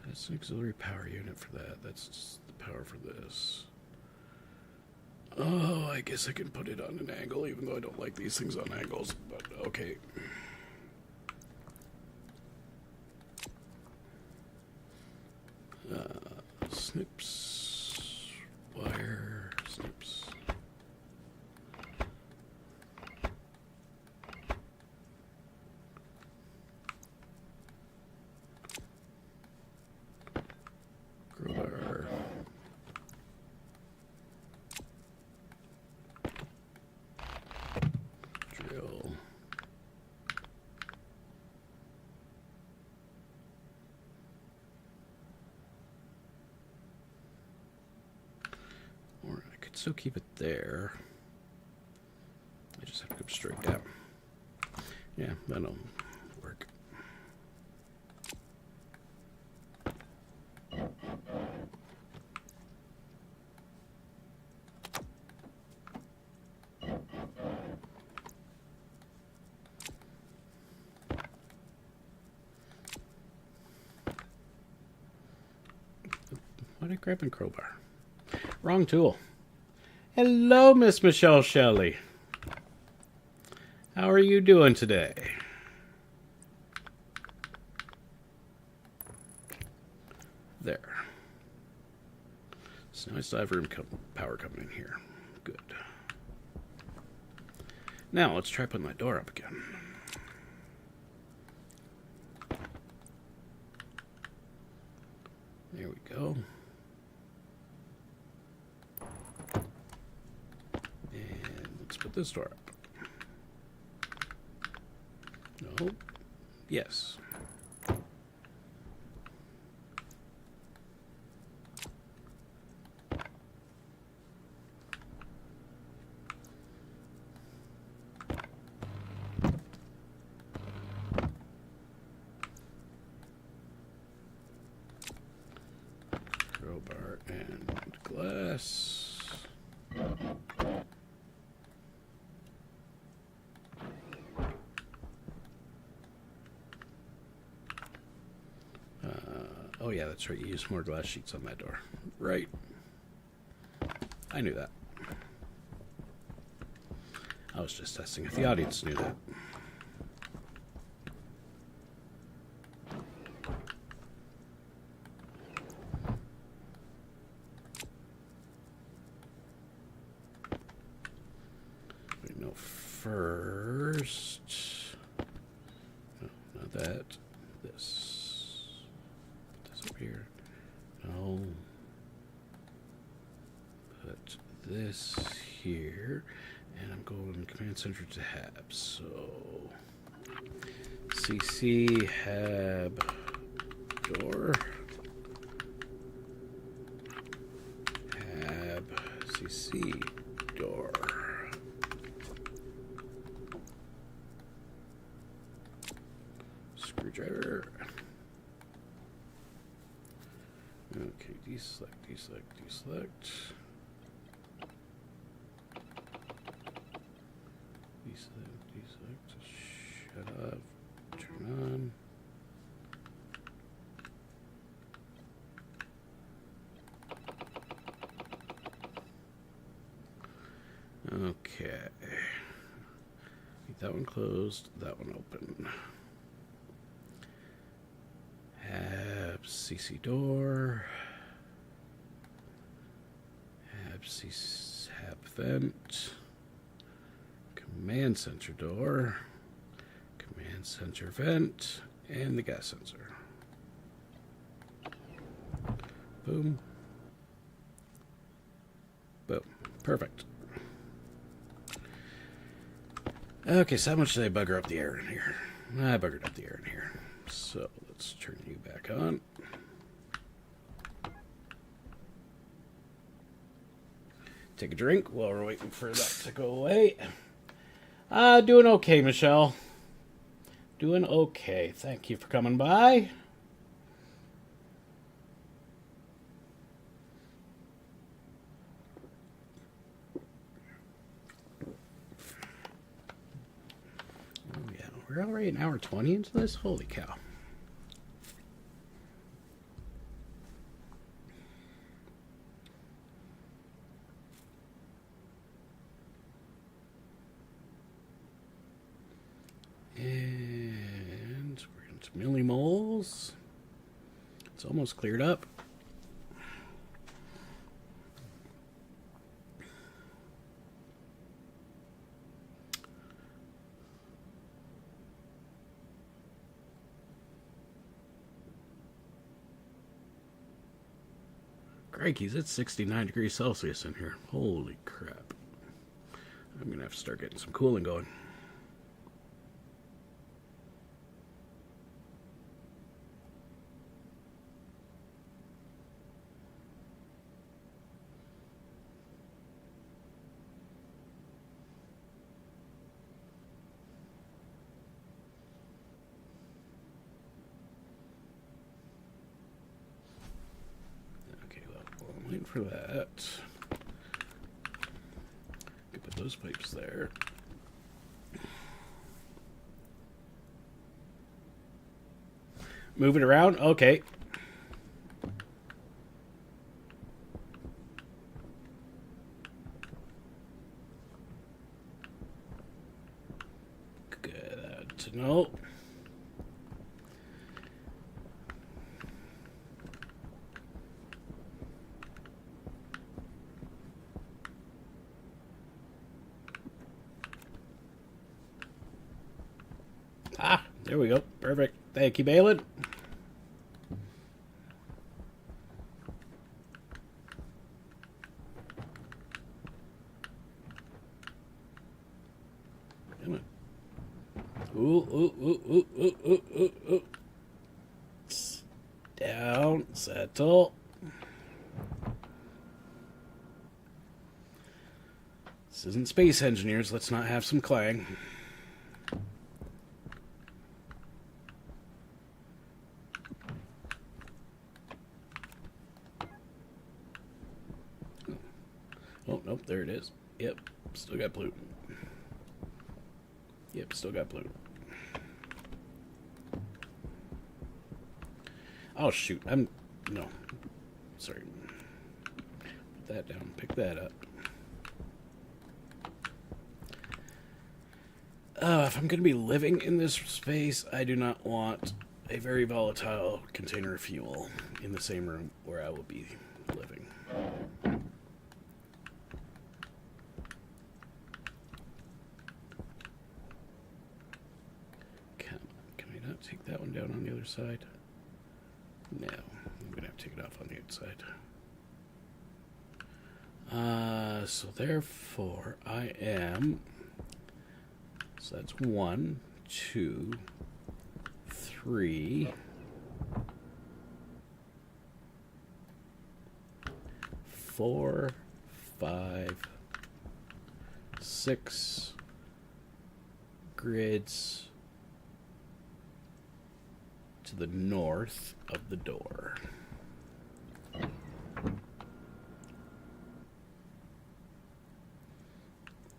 That's an auxiliary power unit for that. That's just the power for this. Oh, I guess I can put it on an angle, even though I don't like these things on angles, but okay. Snips. Wire. Snips. Crowbar. Drill. Or I could still keep it there. I just have to go straight down. Yeah, that'll work. Why did I grab a crowbar? Wrong tool. Hello, Miss Michelle Shelley. How are you doing today? There. So now I still have power coming in here. Good. Now let's try putting that door up again. There we go. And let's put this door up. No. Yes. Crowbar and glass. Oh yeah, that's right. You use more glass sheets on that door. Right. I knew that. I was just testing if the audience knew that. We know first. No, not that. This. Put this over here. No. Put this here. And I'm going command center to hab. So cc hab door. Hab cc door. Screwdriver. Okay, deselect, deselect, deselect. Deselect. Shut up. Turn on. Okay. Keep that one closed, that one open. Hab CC door. Hab vent. Command center door, command center vent, and the gas sensor. Boom. Boom. Perfect. Okay, so how much did I bugger up the air in here? I buggered up the air in here. So let's turn you back on. Take a drink while we're waiting for that to go away. Doing okay, Michelle. Doing okay. Thank you for coming by. Oh, yeah. We're already an hour 20 into this? Holy cow. And we're into millimoles. It's almost cleared up. Crikey's, it's 69 degrees Celsius in here. Holy crap. I'm going to have to start getting some cooling going. Waiting for that. Could put those pipes there. Move it around? Okay. Good to know. Ah, there we go. Perfect. Thank you, Balin. Come on. Ooh. Down. Settle. This isn't Space Engineers. Let's not have some clang. Oh, nope, there it is. Yep, still got blue. Yep, still got blue. Oh, shoot. I'm No. Sorry. Put that down. Pick that up. If I'm going to be living in this space, I do not want a very volatile container of fuel in the same room where I will be living. Can I not take that one down on the other side? No, I'm going to have to take it off on the outside. So therefore, I am... So that's 1, 2, 3, 4, 5, 6 grids to the north of the door.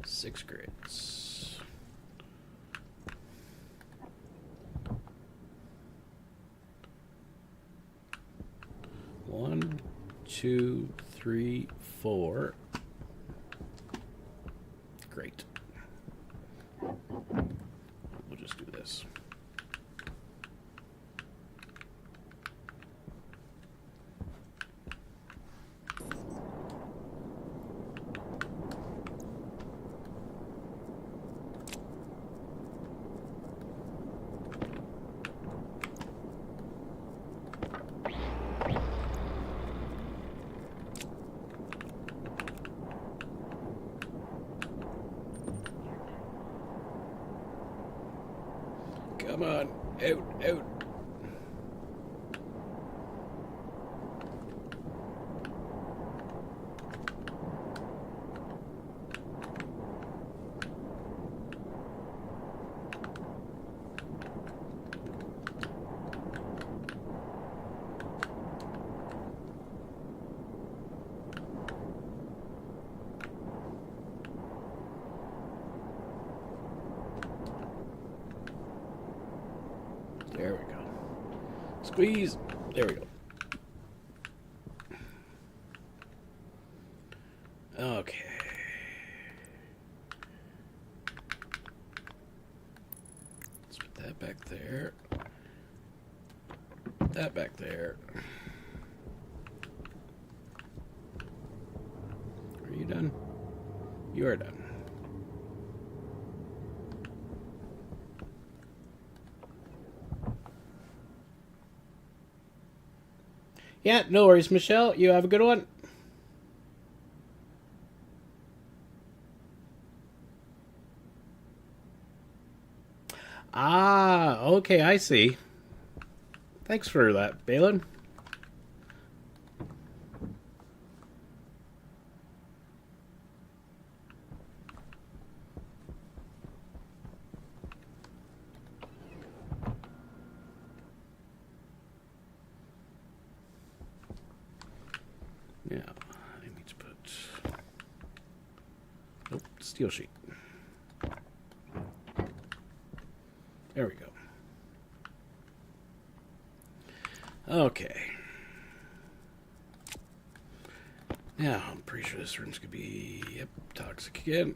Six grids. 1, 2, 3, 4. Great. We'll just do this. Come on, out. There we go. Squeeze. There we go. Okay. Let's put that back there. Put that back there. Are you done? You are done. Yeah, no worries, Michelle. You have a good one. Ah, okay, I see. Thanks for that, Balin. Now, I need to put... Nope, steel sheet. There we go. Okay. Now, I'm pretty sure this room's gonna be, yep, toxic again.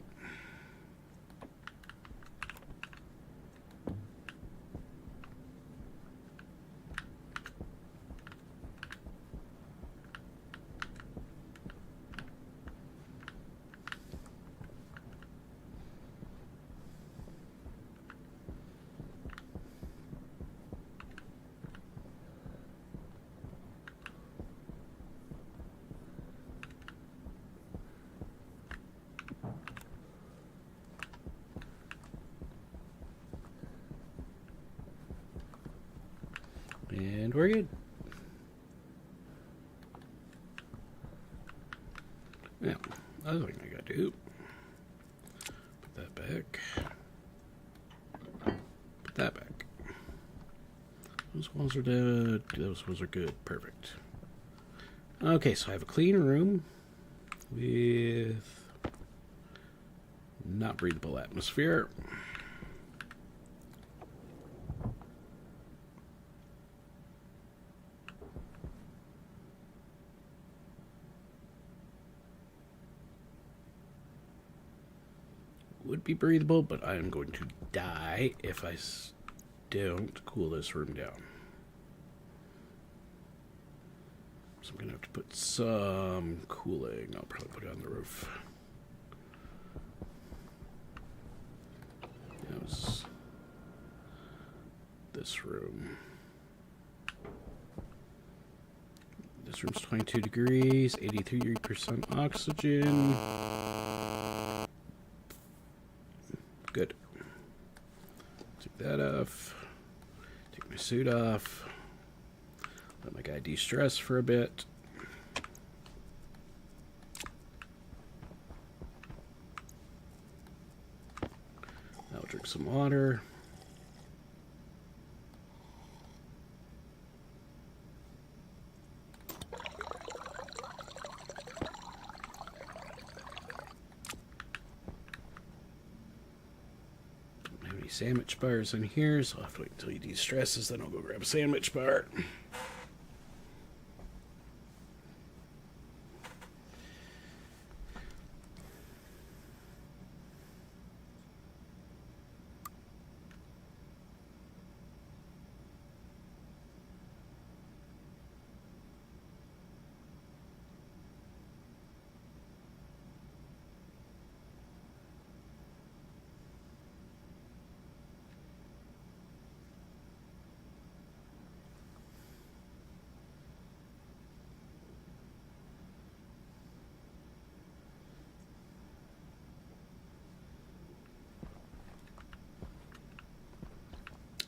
And we're good. Now, other thing I gotta do, put that back. Put that back. Those walls are dead. Those walls are good. Perfect. Okay, so I have a clean room with not breathable atmosphere. would be breathable, but I am going to die if I don't cool this room down. So I'm going to have to put some cooling. I'll probably put it on the roof. That was this room. This room's 22 degrees, 83% oxygen. Good. Take that off. Take my suit off. Let my guy de-stress for a bit. I'll drink some water. Don't have any sandwich bars in here, so I'll have to wait until he de-stresses, then I'll go grab a sandwich bar.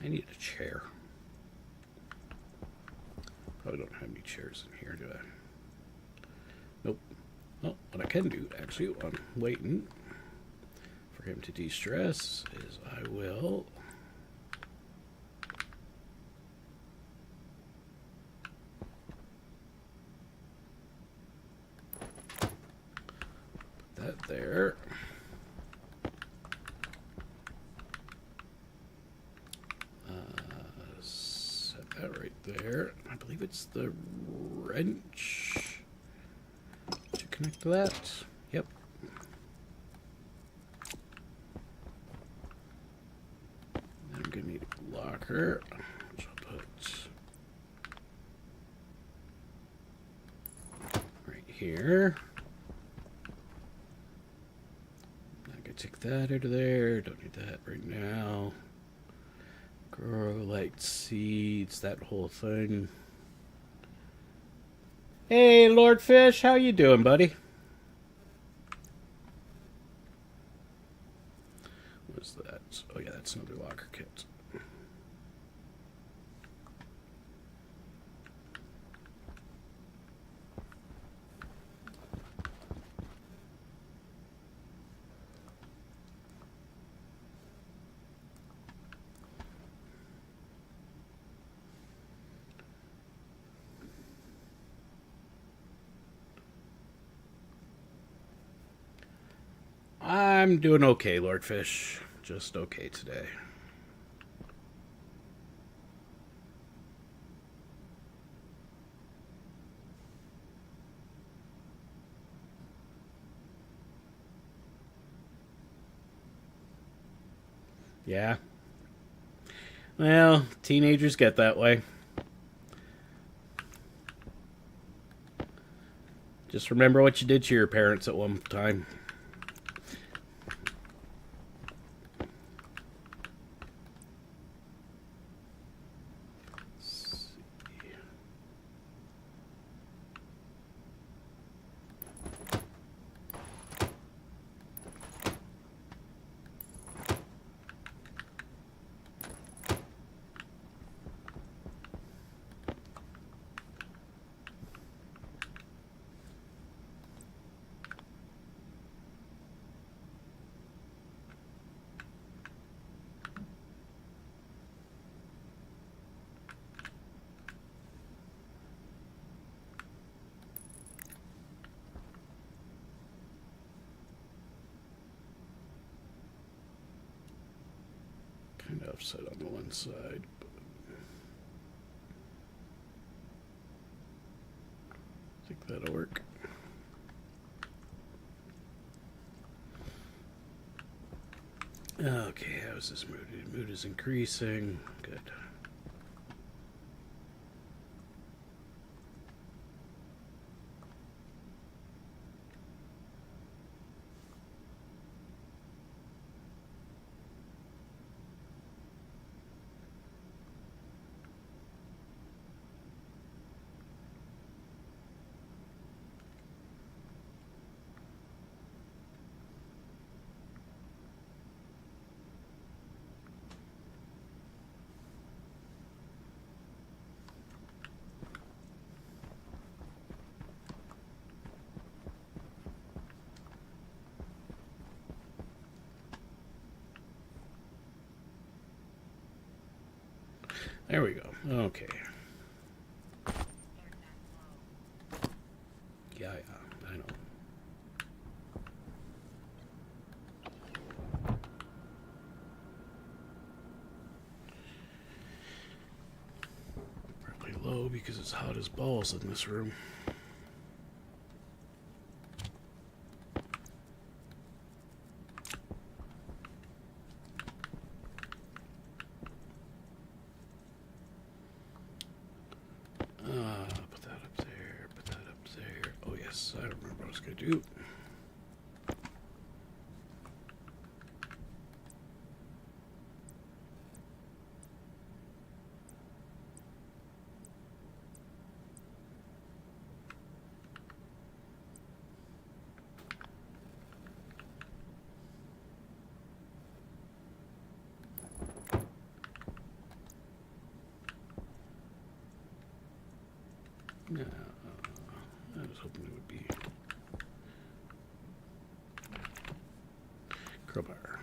I need a chair. Probably don't have any chairs in here, do I? Nope. Oh, what I can do, actually, while I'm waiting for him to de-stress, is I will put that there. That right there. I believe it's the wrench to connect to that. Yep. Then I'm gonna need a locker, which I'll put right here. I'm gonna take that out of there. Don't need that right now. Grow light seeds, that whole thing. Hey, Lord Fish, how you doing, buddy? What's that? Oh yeah, that's another locker kit. I'm doing okay, Lord Fish. Just okay today. Yeah. Well, teenagers get that way. Just remember what you did to your parents at one time. Kind of offset on the one side. But I think that'll work. Okay, how's this mood? Mood is increasing. Good. There we go. Okay. Yeah, I know. Probably low because it's hot as balls in this room. Put that up there, put that up there. Oh yes, I remember what I was going to do. No, I was hoping it would be crowbar.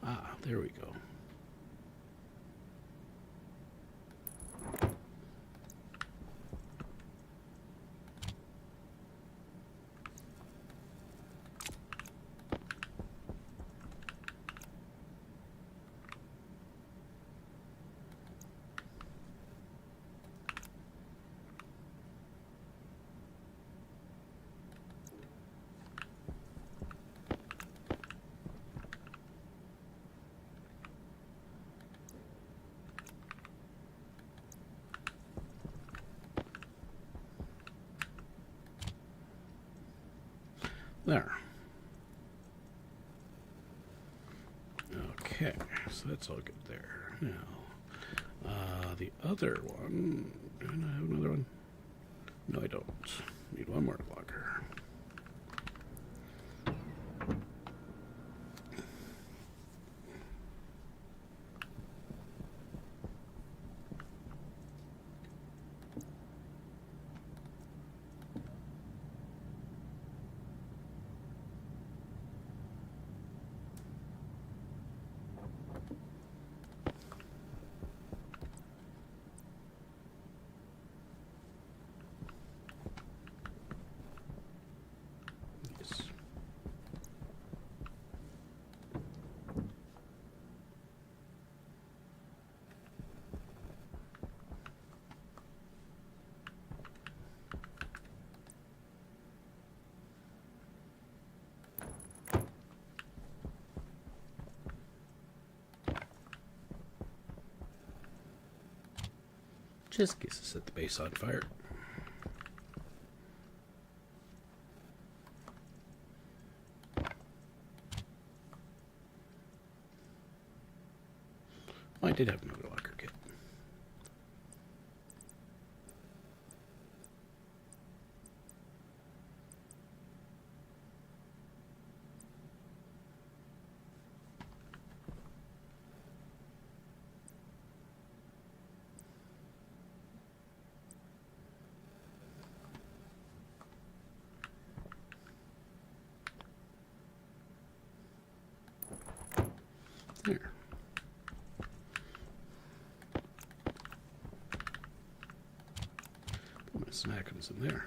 Ah, there we go. There. Okay, so that's all good there. Now, the other one. Do I not have another one? No, I don't. Need one more blocker. Just gets to set the base on fire. Oh, I did have another locker kit. There. Put my snackums in there.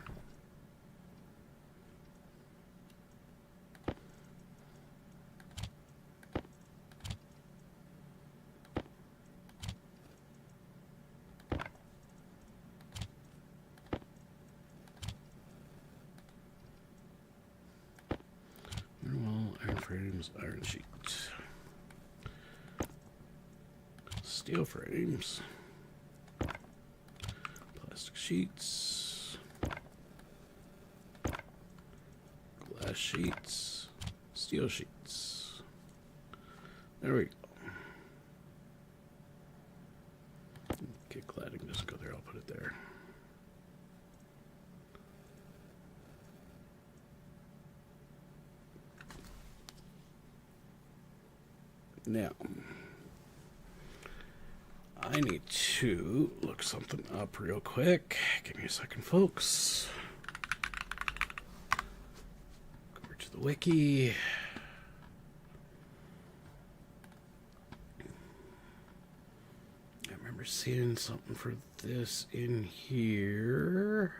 frames, iron sheet. Steel frames. Plastic sheets. Glass sheets. Steel sheets. There we go. Okay, cladding doesn't go there, I'll put it there. Now, I need to look something up real quick. Give me a second, folks. Go over to the wiki. I remember seeing something for this in here.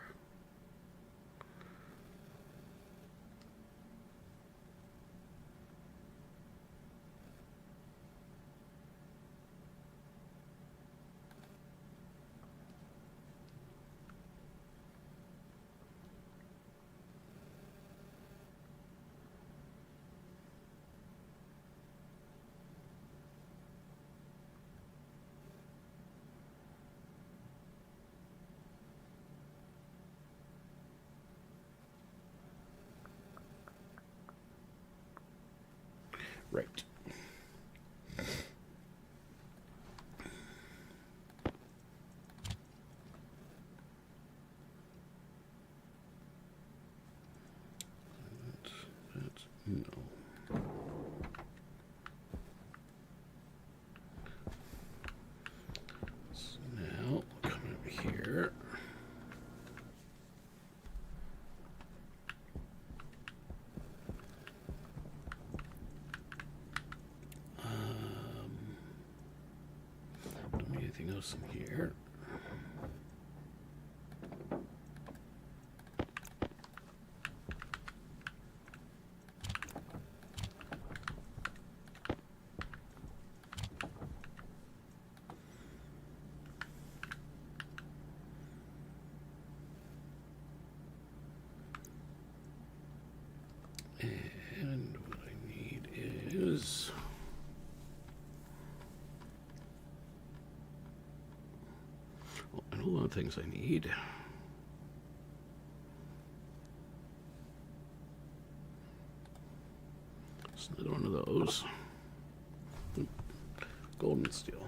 Right. That's no. So now, come over here. Don't need anything else in here. And what I need is a whole lot of things I need. It's another one of those. Golden steel.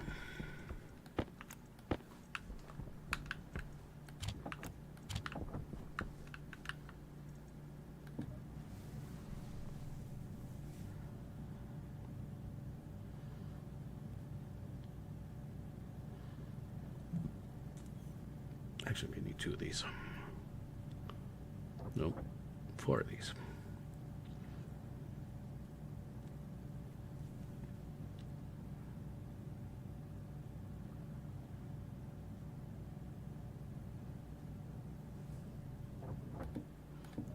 Actually, we need 2 of these. Nope, 4 of these.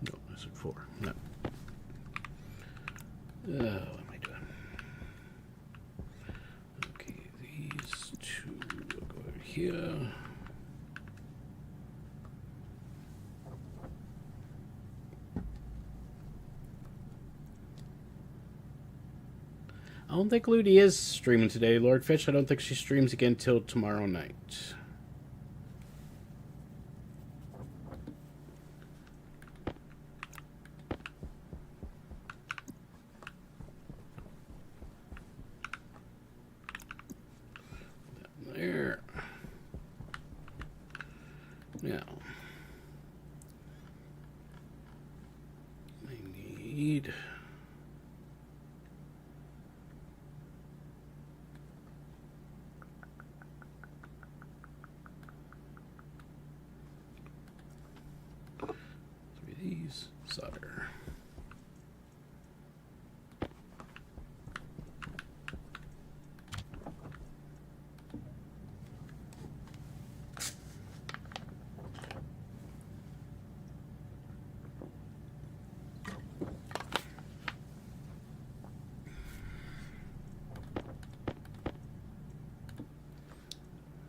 No, I said 4. No. What am I doing? Okay, these 2 will go over here. I don't think Ludi is streaming today, Lord Fish. I don't think she streams again till tomorrow night. There. Now, I need... these solder.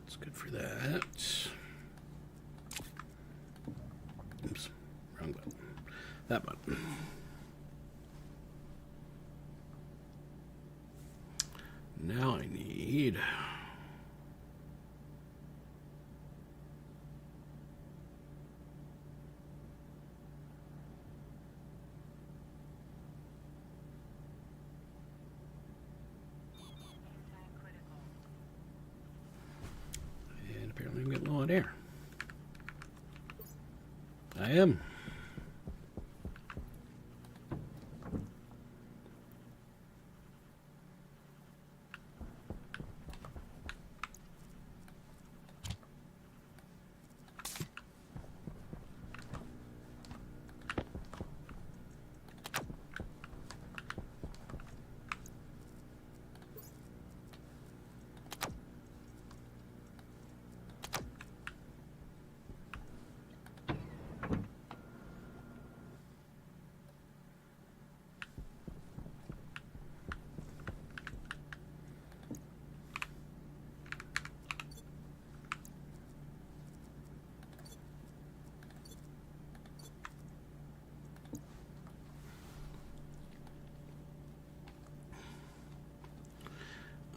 That's good for that. Oops, wrong button. That button. Now I need... And apparently I'm getting low on air. I am.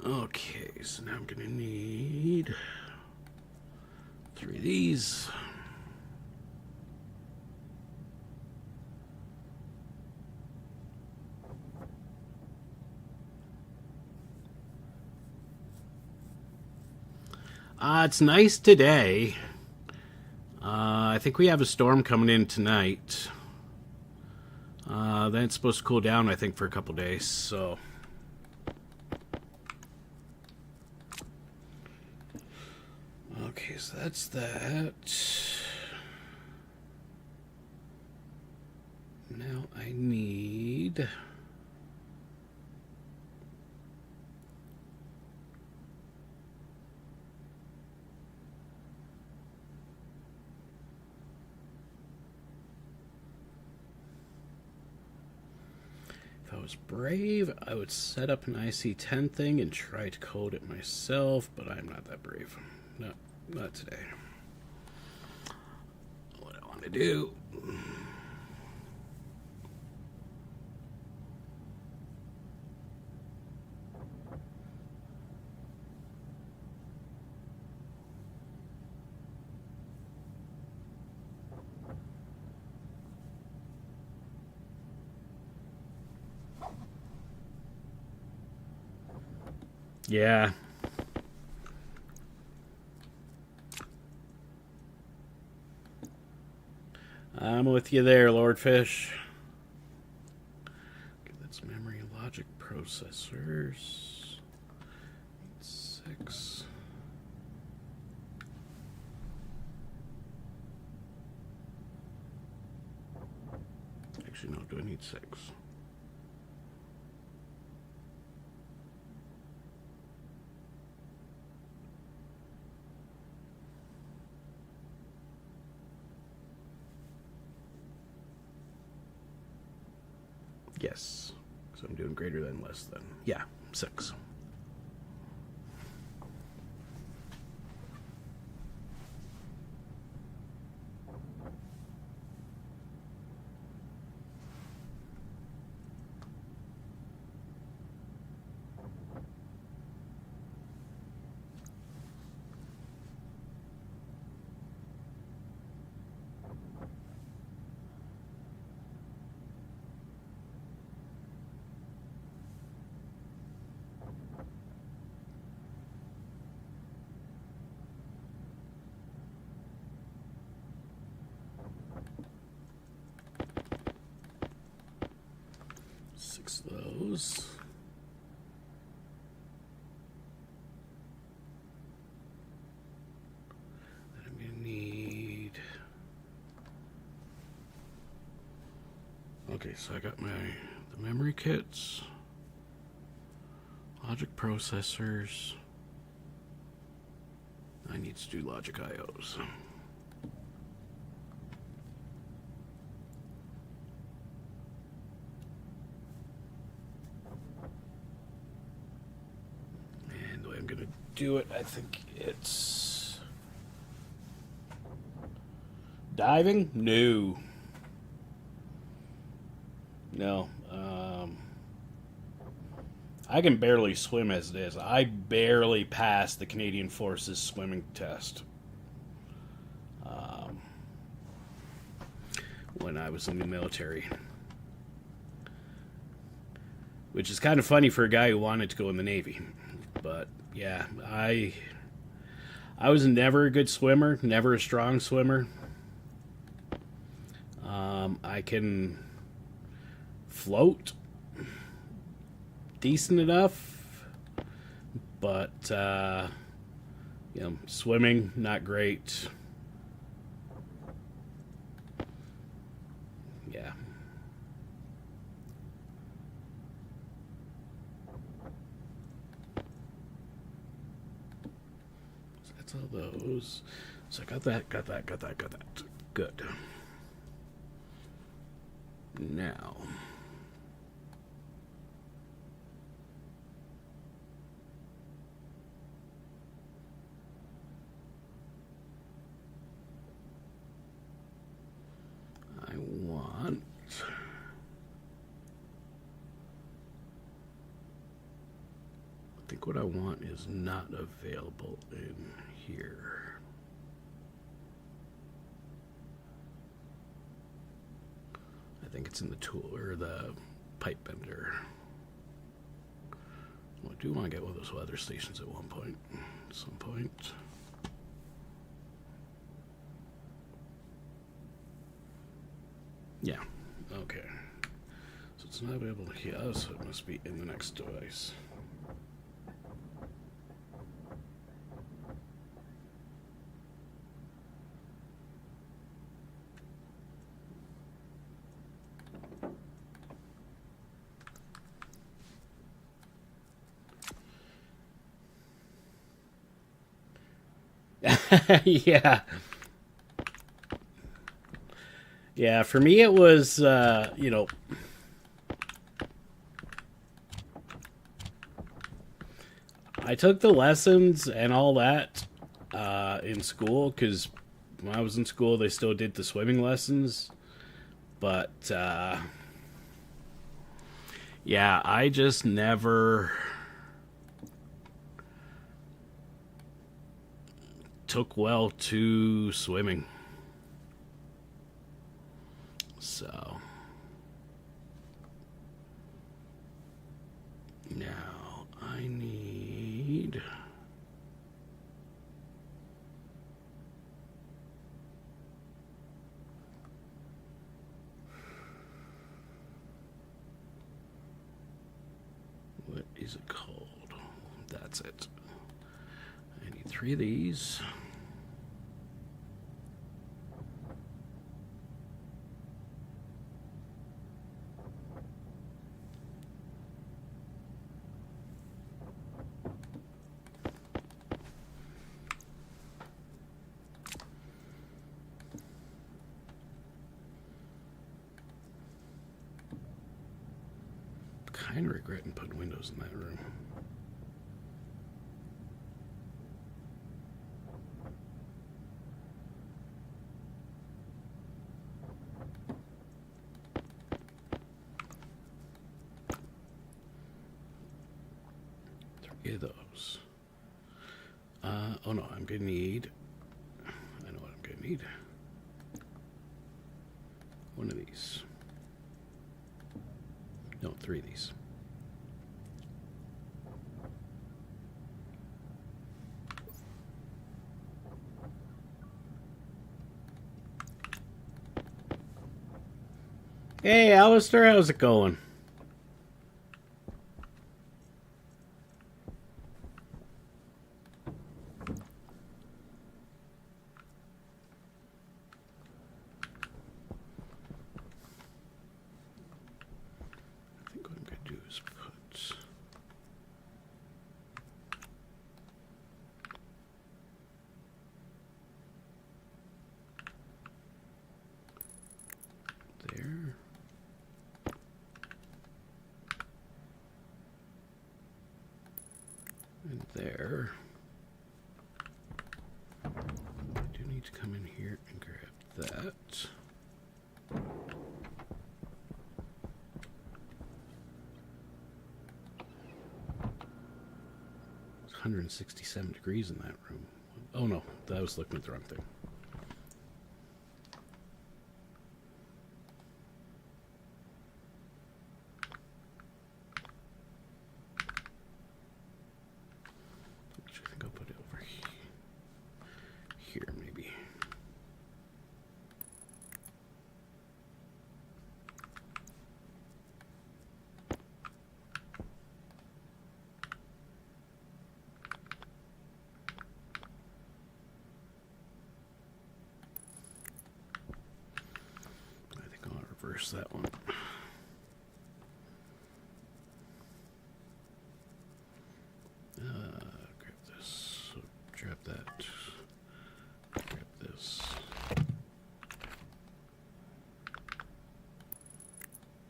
Okay, so now I'm going to need 3 of these. It's nice today. I think we have a storm coming in tonight. Then it's supposed to cool down, I think, for a couple days, so... Okay, so that's that. Now I need... If I was brave, I would set up an IC10 thing and try to code it myself, but I'm not that brave. No, not today. What I want to do... Yeah. I'm with you there, Lordfish. Okay, that's memory and logic processors. 6. Actually, no, do I need 6? Yes. So I'm doing greater than, less than. Yeah, 6. Of those. Then I'm going to need... Okay, so I got the memory kits, logic processors. I need to do logic IOs. Do it. I think it's diving. No. I can barely swim as it is. I barely passed the Canadian Forces swimming test when I was in the military. Which is kind of funny for a guy who wanted to go in the Navy. But, yeah, I was never a good swimmer, never a strong swimmer. I can float decent enough, but, swimming, not great. Yeah. So that's all those. So I got that. Good. Now. I think what I want is not available in here. I think it's in the tool or the pipe bender. Well, I do want to get one of those weather stations at some point. Yeah, okay. So it's not available here, so it must be in the next device. Yeah. Yeah, for me it was, I took the lessons and all that in school, because when I was in school they still did the swimming lessons. But, yeah, I just never took well to swimming. So now I need what is it called? That's it. I need 3 of these. Kind of regretting putting windows in that room. Three of those. Oh no, I'm gonna need. I know what I'm gonna need. One of these. No, 3 of these. Hey, Alistair, how's it going? I think what I'm going to do is put... there. And there. I do need to come in here and grab that. 167 degrees in that room. Oh no, I was looking at the wrong thing. Actually, I think I'll put it over here maybe. Reverse that one. Grab this. So grab that. Grab this.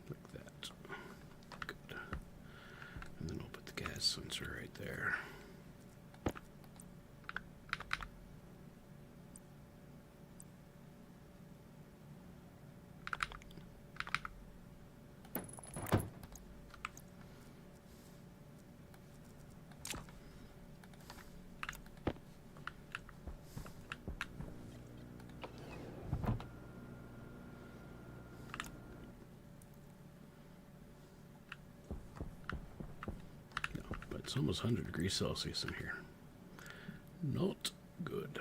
Like that. Good. And then we'll put the gas sensor right there. It's almost 100 degrees Celsius in here. Not good.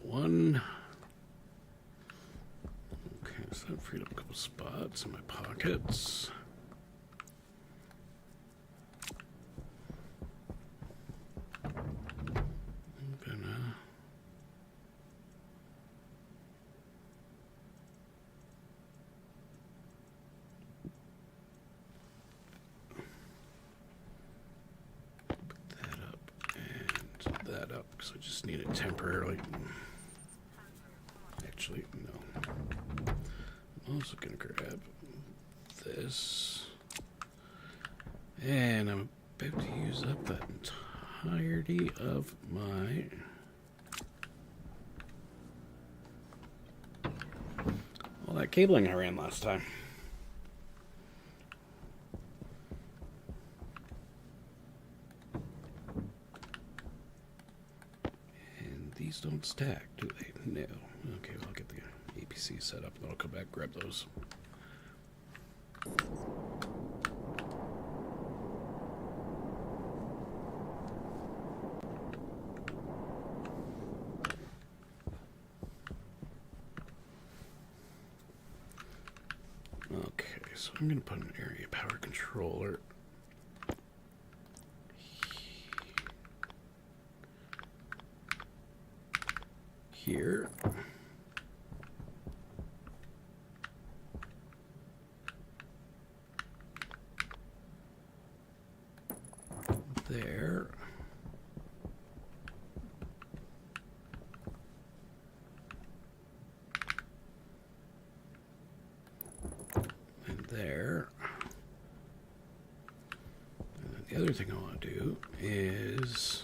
One. Okay, so I've freed up a couple spots in my pockets. I'm gonna put that up and that up because I just need it temporarily. Actually, no. I'm also going to grab this. And I'm about to use up that entirety of my... all that cabling I ran last time. And these don't stack, do they? No. Okay, well, I'll get the APC set up, and I'll come back and grab those. Okay, so I'm going to put an area power controller here. There. And there. And then the other thing I want to do is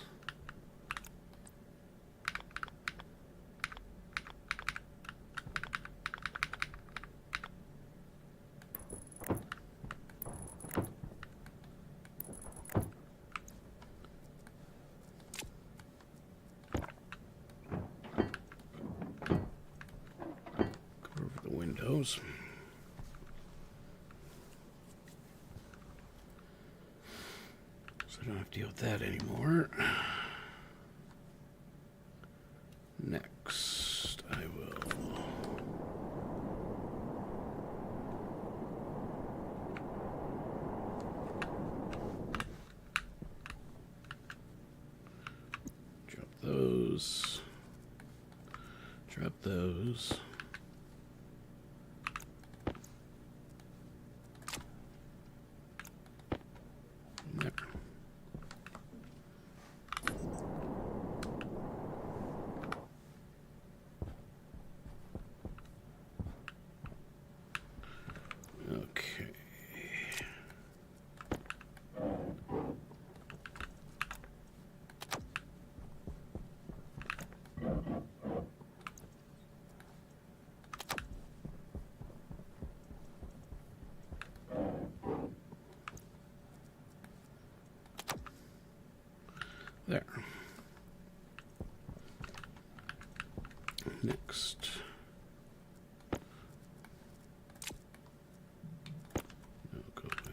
windows. So I don't have to deal with that anymore. Next, I will drop those. next? I'll go with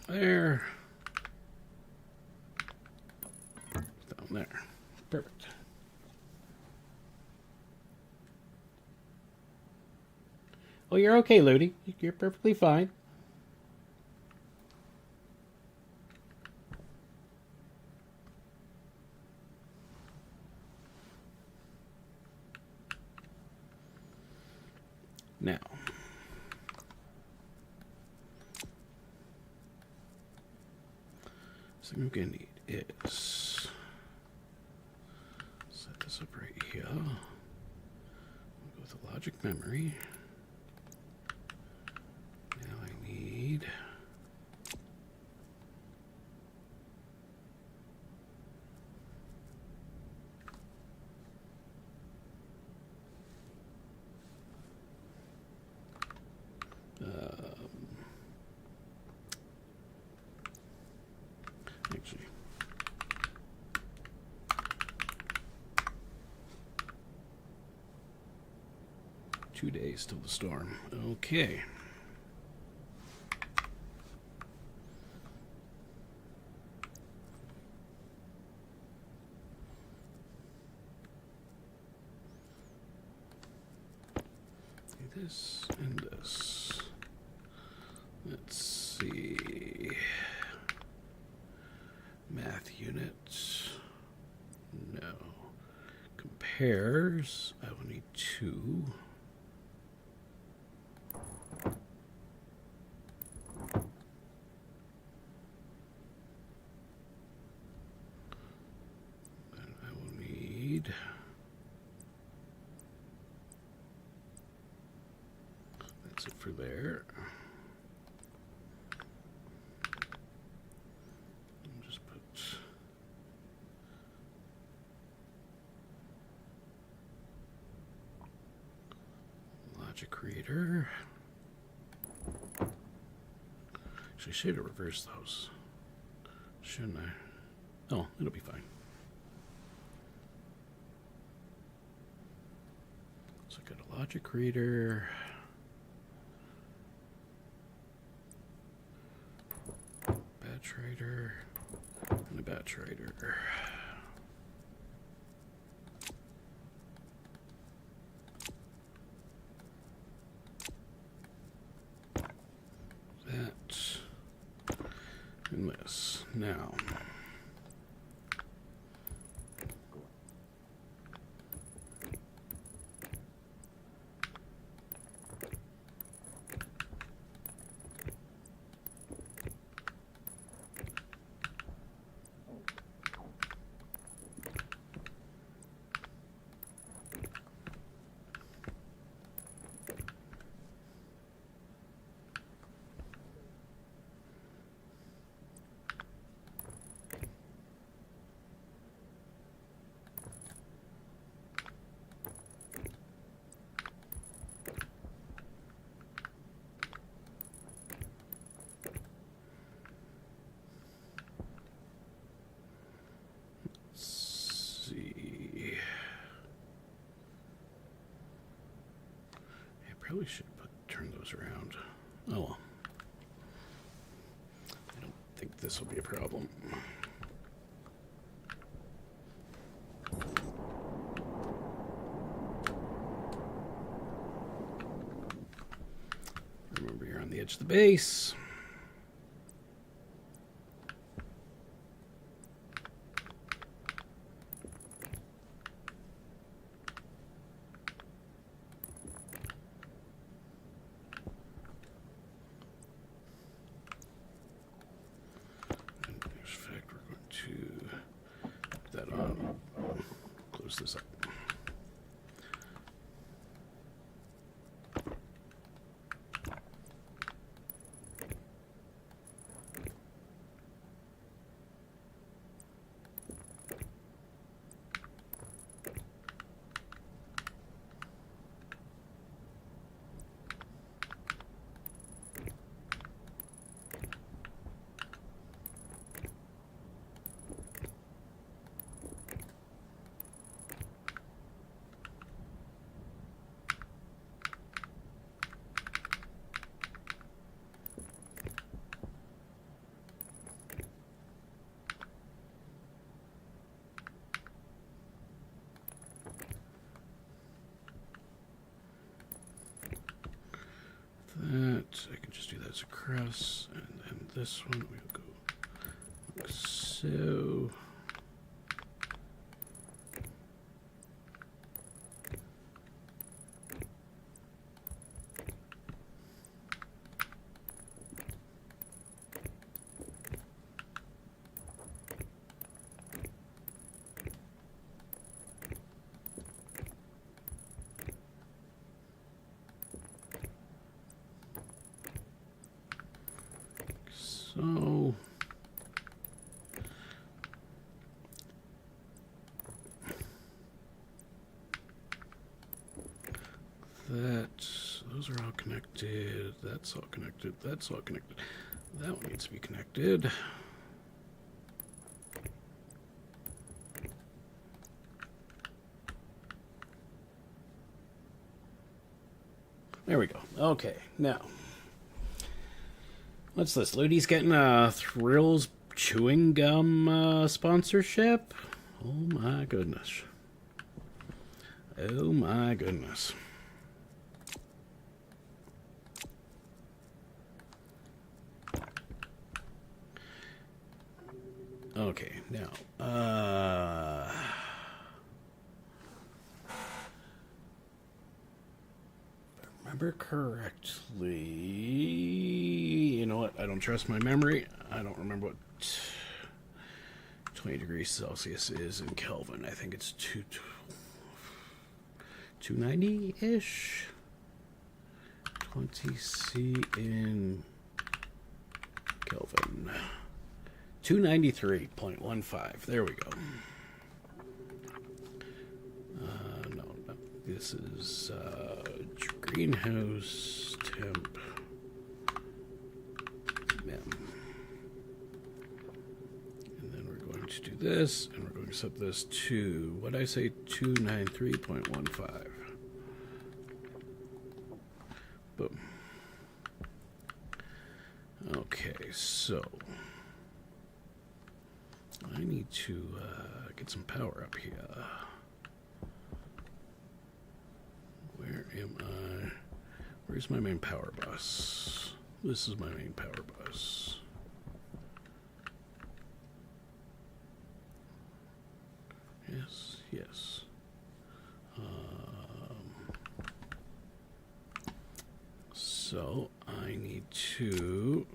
there. Down there. Perfect. Oh, you're okay, Ludi. You're perfectly fine. Now, so what we're going to need is set this up right here. We'll go with the logic memory. Now I need actually 2 days till the storm. Okay. This and this. Let's see. Math units. No. Compares. I will need 2. And I will need. That's it for there. I'll just put logic creator. Actually, I should have reversed those, shouldn't I? Oh, it'll be fine. So I got a logic creator. Batch writer and a batch writer. That and this. Now, probably should turn those around. Oh well. I don't think this will be a problem. Remember, you're on the edge of the base. This up. I can just do that as a cross, and then this one we'll go like so. So those are all connected. That's all connected. That's all connected. That one needs to be connected. There we go. Okay, now. What's this? Ludi's getting a Thrills chewing gum sponsorship? Oh my goodness. Oh my goodness. Okay, now, if I remember correctly, you know what? I don't trust my memory. I don't remember what 20 degrees Celsius is in Kelvin. I think it's 290-ish. 20 C in Kelvin. 293.15. There we go. No, this is greenhouse temp. And then we're going to do this, and we're going to set this to, what did I say, 293.15. Boom. Okay, so I need to get some power up here. Where am I? Where's my main power bus? This is my main power bus. Yes, yes. So I need to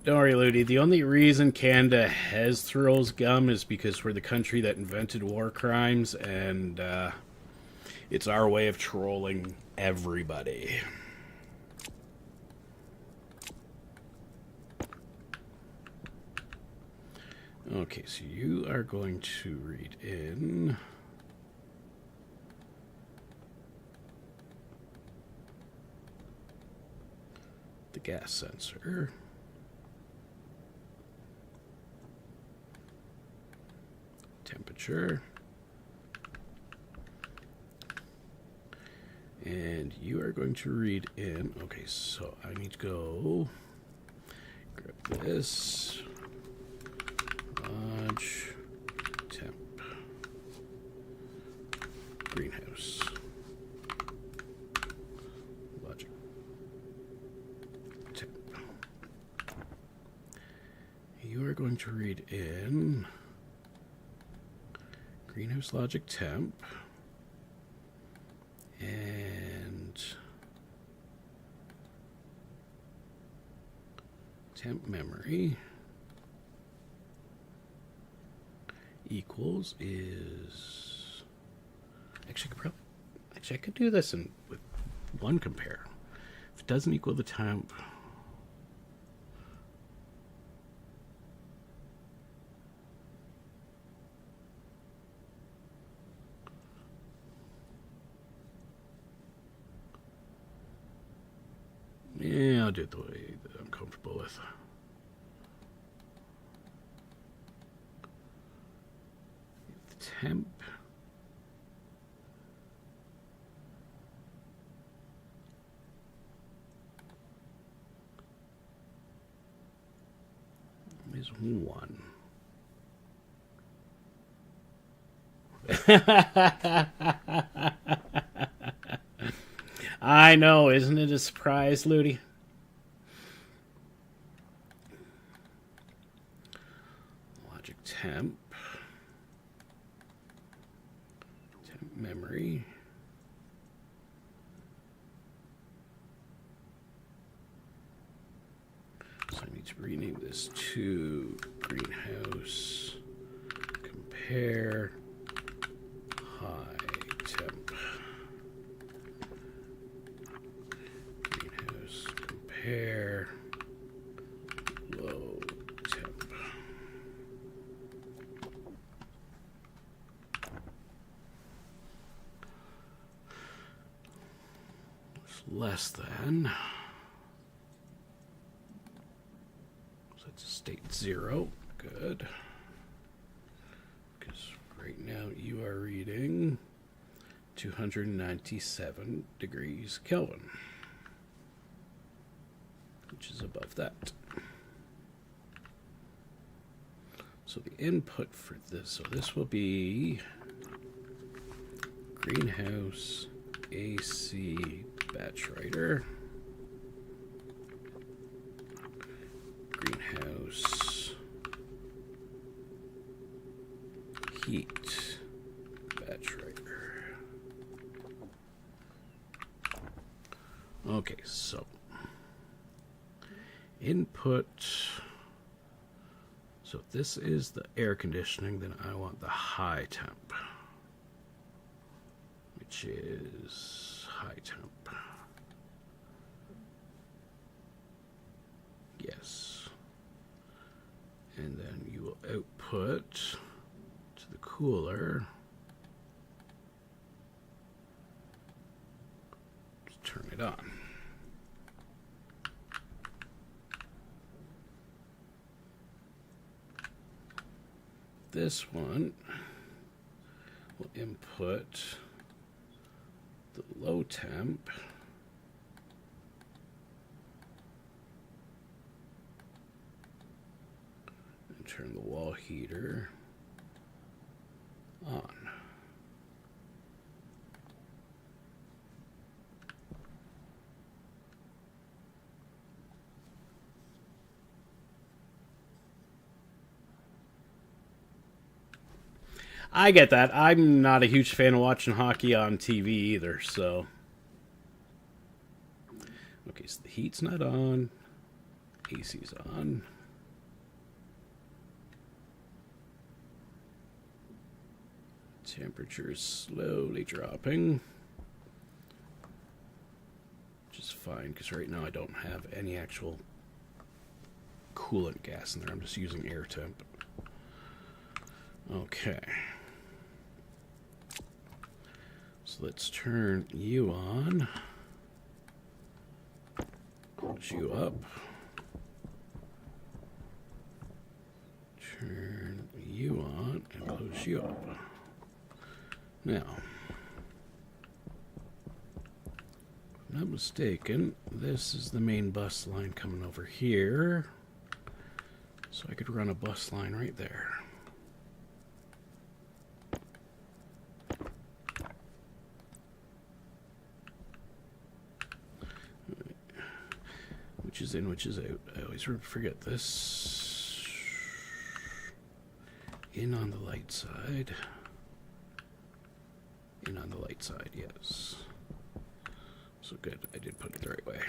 Don't worry, Ludi. The only reason Canada has Thrills gum is because we're the country that invented war crimes, and it's our way of trolling everybody. Okay, so you are going to read in the gas sensor. Temperature, and you are going to read in. Okay, so I need to go grab this lodge temp greenhouse logic temp. You are going to read in greenhouse logic temp, and temp memory equals is actually I could do this with one compare. If it doesn't equal the temp, yeah, I'll do it the way that I'm comfortable with. The temp is 1. I know, isn't it a surprise, Ludi? Logic temp memory. So I need to rename this to greenhouse compare high temp. Greenhouse compare low temp. It's less than. So it's state 0. Good. Because right now you are reading 297 degrees Kelvin, which is above that. So the input for this, so this will be greenhouse AC batch writer, greenhouse heat batch writer. Okay, so input. So if this is the air conditioning, then I want the high temp, which is high temp. Yes. And then you will output to the cooler. Just turn it on. This one will input the low temp and turn the wall heater on. I get that. I'm not a huge fan of watching hockey on TV either, so. Okay, so the heat's not on. AC's on. Temperature is slowly dropping, which is fine because right now I don't have any actual coolant gas in there. I'm just using air temp. Okay. So let's turn you on, close you up, turn you on, and close you up. Now, if I'm not mistaken, this is the main bus line coming over here, so I could run a bus line right there. Which is in, which is out. I always forget this. In on the light side. In on the light side, yes. So good, I did put it the right way.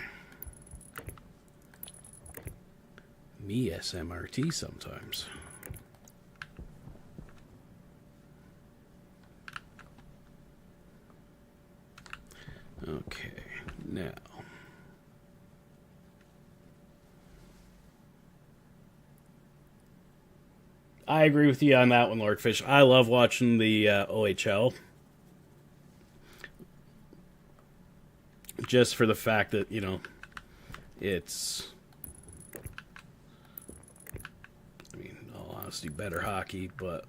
me SMRT sometimes. Okay, now. I agree with you on that one, Lord Fish. I love watching the OHL. Just for the fact that, you know, it's, I mean, in all honesty, better hockey, but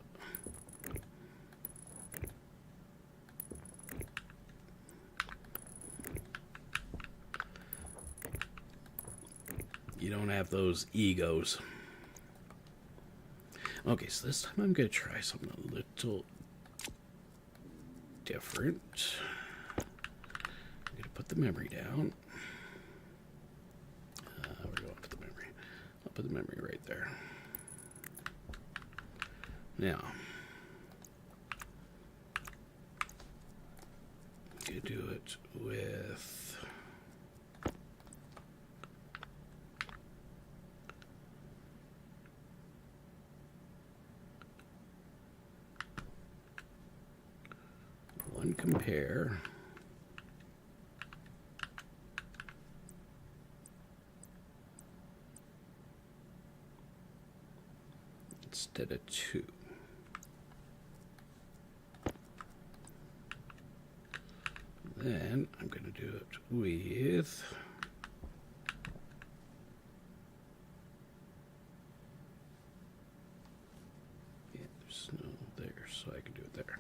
you don't have those egos. Okay, so this time I'm going to try something a little different. I'm going to put the memory down. Where do I put the memory? I'll put the memory right there. Now, I'm going to do it with one compare. Instead of two. Then I'm going to do it with there's no there, so I can do it there.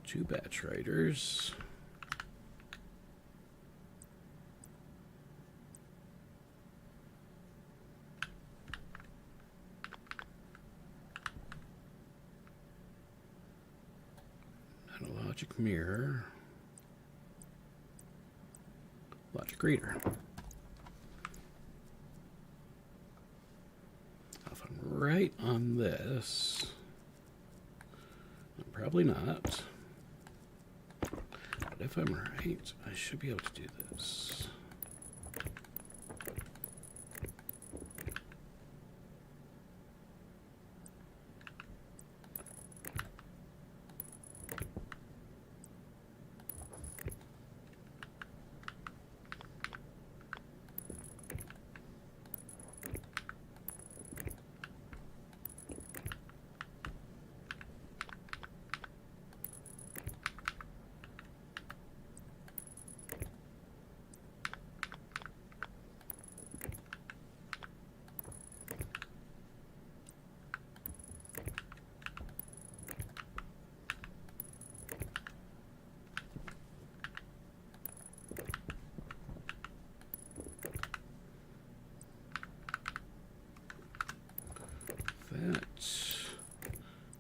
Two batch writers. And a logic mirror. Logic reader. If I'm right on this, I'm probably not. But if I'm right, I should be able to do this.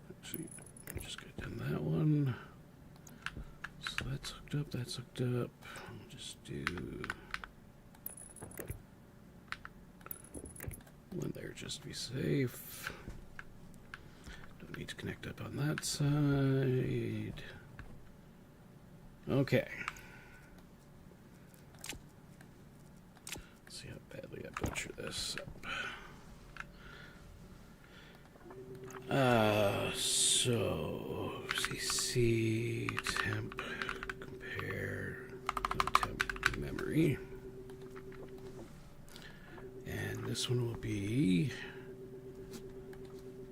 Actually, I'm just going to done that one. So that's hooked up, that's hooked up. I'll just do one there just to be safe. Don't need to connect up on that side. Okay. Let's see how badly I butcher this up. So CC temp compare temp memory, and this one will be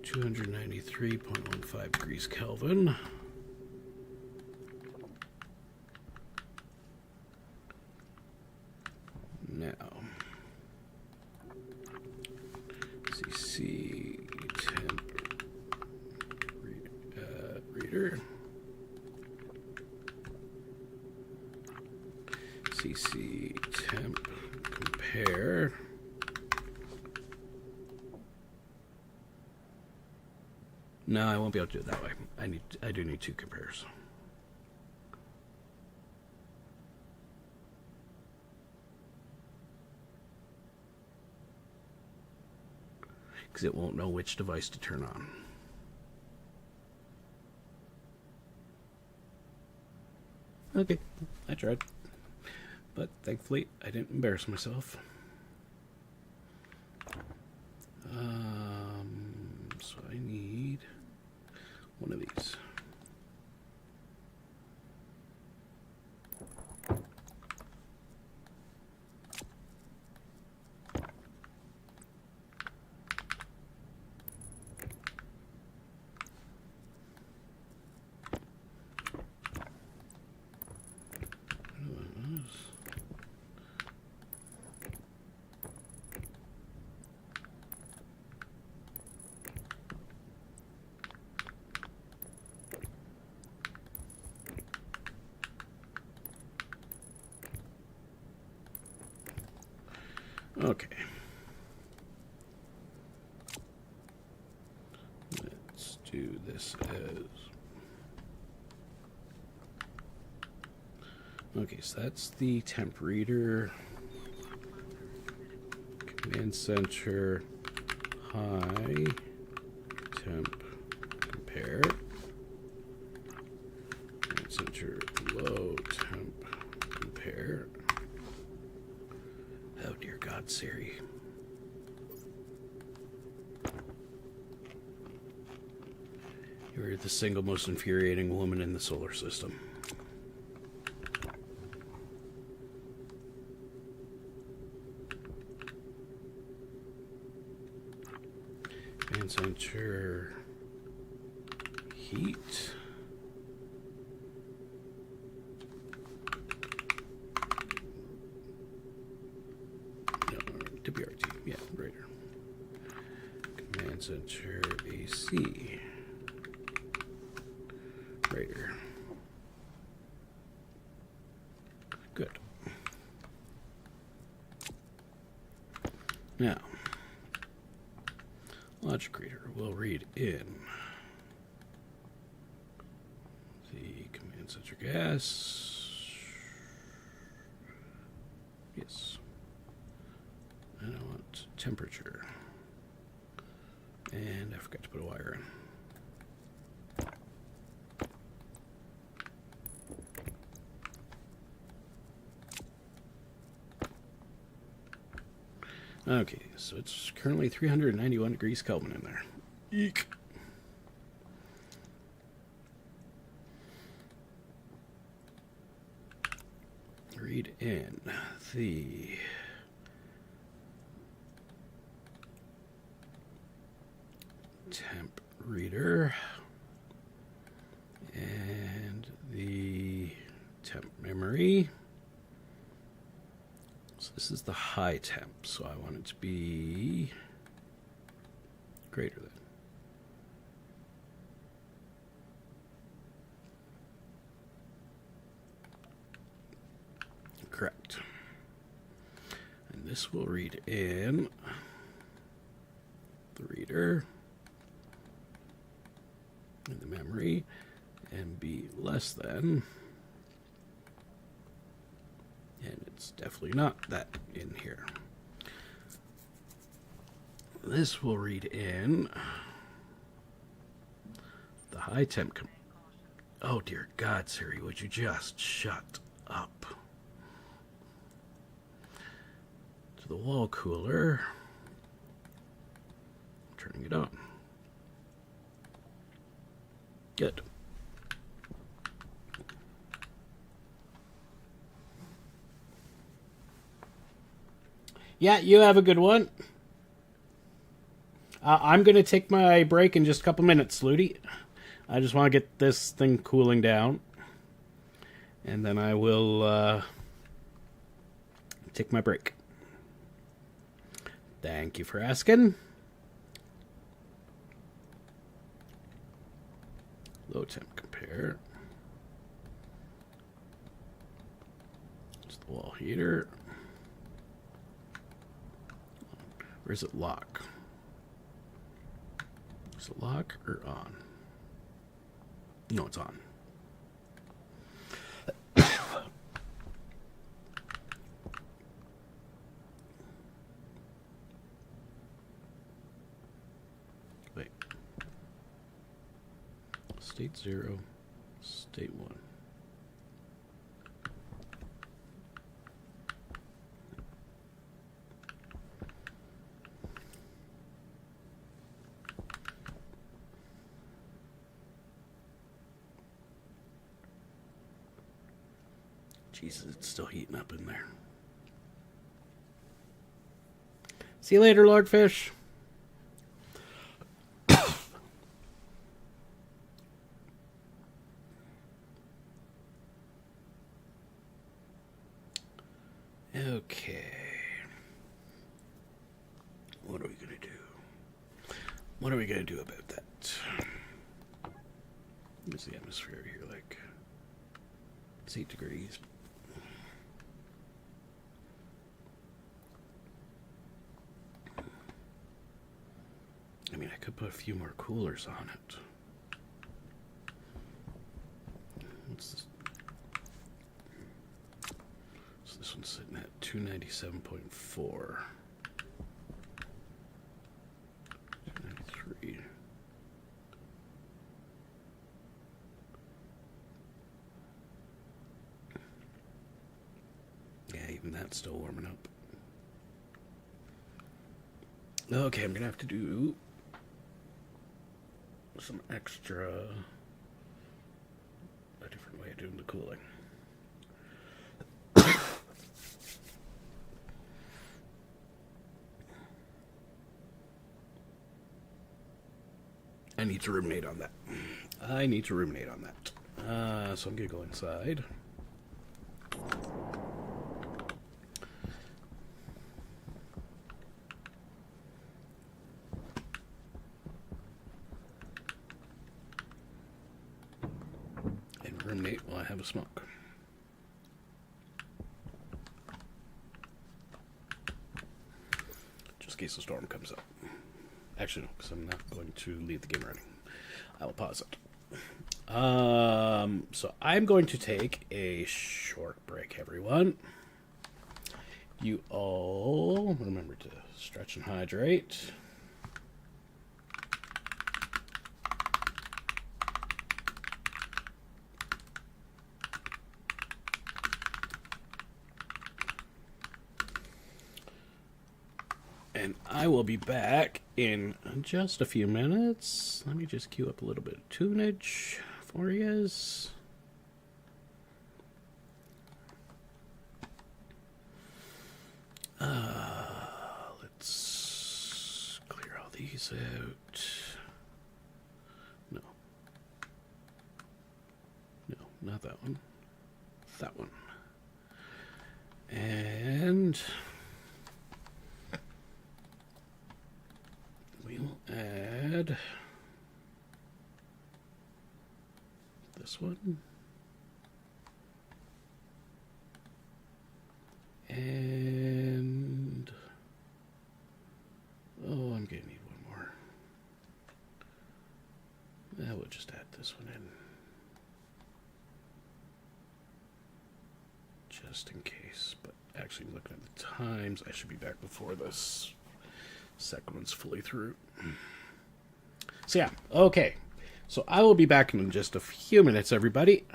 293.15 degrees Kelvin. Now CC temp reader, CC temp compare, no, I won't be able to do it that way. I do need two compares. Because it won't know which device to turn on. Okay, I tried. But thankfully, I didn't embarrass myself. So I need one of these. Okay. Let's do this as... Okay, so that's the temp reader. Command center, high temp compare. Command center, low temp compare. Oh dear God, Siri. You're the single most infuriating woman in the solar system. Command center, heat. WRT, yeah, greater. Command center AC. Greater. Good. Now, logic reader will read in the command center gas. Yes. And I want temperature. And I forgot to put a wire in. Okay, so it's currently 391 degrees Kelvin in there. Eek. Read in the temp reader and the temp memory. So this is the high temp, so I want it to be greater than. Correct. And this will read in the reader and the memory and be less than. And it's definitely not that in here. This will read in the high temp. Oh dear God, Siri, would you just shut up? To the wall cooler. Turning it on. Good. Yeah, you have a good one. I'm going to take my break in just a couple minutes, Ludi. I just want to get this thing cooling down. And then I will take my break. Thank you for asking. Low temp compare. It's the wall heater. Or is it lock? Is it lock or on? No, it's on. Wait. State 0, state 1. Jesus, it's still heating up in there. See you later, Lord Fish. Okay. What are we going to do? What are we going to do about that? What's the atmosphere here like? It's 8 degrees. I mean, I could put a few more coolers on it. What's this? So this one's sitting at 297.4. 293. Yeah, even that's still warming up. Okay, I'm gonna have to do some extra, a different way of doing the cooling. I need to ruminate on that. So I'm gonna go inside. Ruminate while I have a smoke. Just in case the storm comes up. Actually, no, because I'm not going to leave the game running. I will pause it. So I'm going to take a short break, everyone. You all remember to stretch and hydrate. And I will be back in just a few minutes. Let me just cue up a little bit of tunage for you. Let's clear all these out. No. No, not that one. That one. And we'll add this one. And oh, I'm gonna need one more. We'll just add this one in. Just in case. But actually looking at the times, I should be back before this second one's fully through. So yeah, okay. So I will be back in just a few minutes, everybody.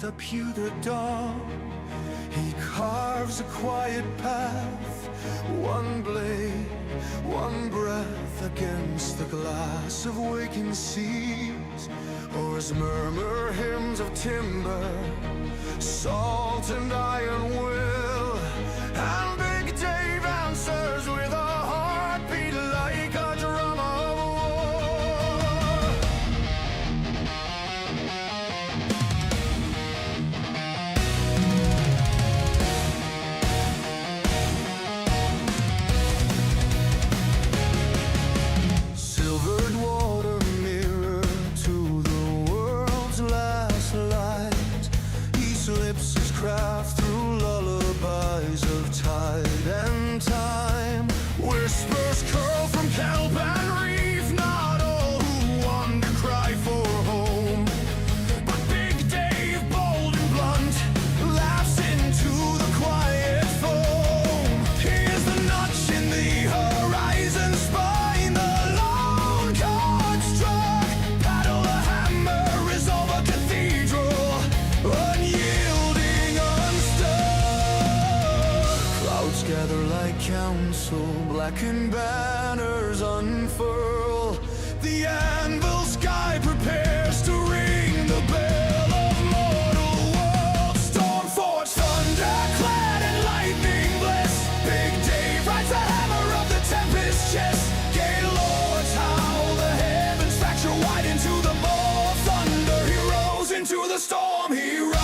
beneath a pewter dawn. He carves a quiet path, one blade, one breath against the glass of waking seas. Oars murmur hymns of timber, salt and iron will, and Big Dave answers with a heartbeat like a drum of war. Silvered water mirror to the world's last light. He slips his craft through lullabies of tide and time. Whispers curl from kelp and reef, not all who wander cry for home. But Big Dave, bold and blunt, laughs into the quiet foam. He is the notch in the horizon spine, the lone card struck, paddle a hammer, resolve a cathedral, unyielding, unstuck. Clouds gather like council, blackened banners unfurl. The anvil sky prepares to ring the bell of mortal worlds. Storm forged, thunderclad and lightning bliss. Big Dave rides the hammer of the tempest chest. Gay lords howl, the heavens fracture wide into the maw of thunder. He rose into the storm, he rides.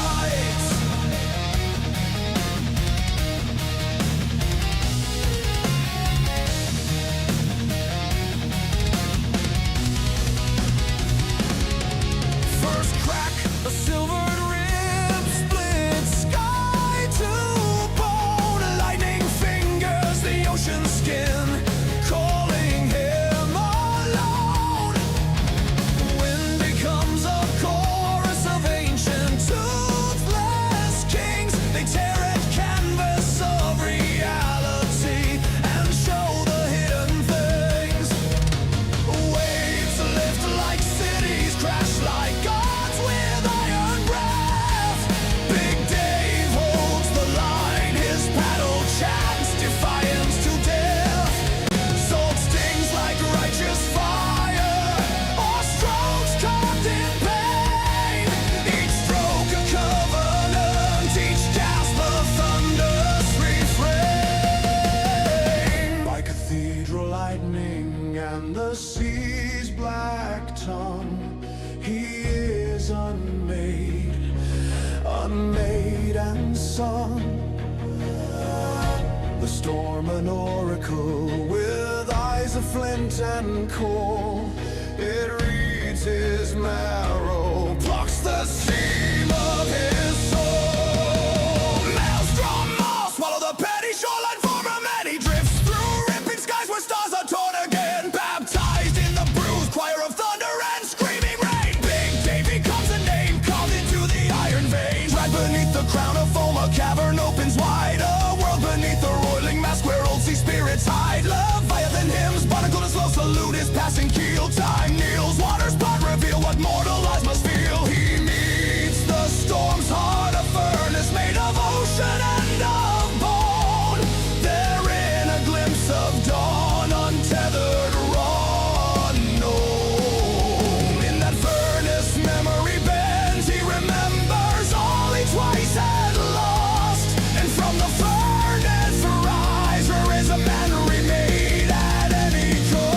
First crack, a silvered rib split sky to bone. Lightning fingers the ocean skin, calling him alone. Wind becomes a chorus of ancient toothless kings. They tear at canvas of reality and show the hidden things. Waves lift like cities, crash like gods with iron breath. Big Dave holds the line, his paddle chants defiance to death. Salt stings like righteous fire, or strokes carved in pain. Each stroke a covenant, each gasp a thunderous refrain. By cathedral lightning and the sea's black tongue, he is unmade, unmade and sung. The storm an oracle with eyes of flint and coal. It reads his marrow, plucks the seam of his soul. Maelstrom moss, swallow the petty shoreline form of many drifts through ripping skies where stars are torn again. Baptized in the bruised choir of thunder and screaming rain. Big Dave becomes a name carved into the iron veins. Right beneath the crown of foam, a cavern opens wide. A world beneath the roiling mask where old sea spirits hide. Leviathan hymns, barnacle and slow salute his passing keel. Time kneels, waters part reveal what mortal eyes must feel. He meets the storm's heart, a furnace made of ocean and of bone. Therein a glimpse of dawn, untethered, raw, unknown. In that furnace memory bends, he remembers all he twice had lost. And from the furnace rise, where is a man remade at any cost.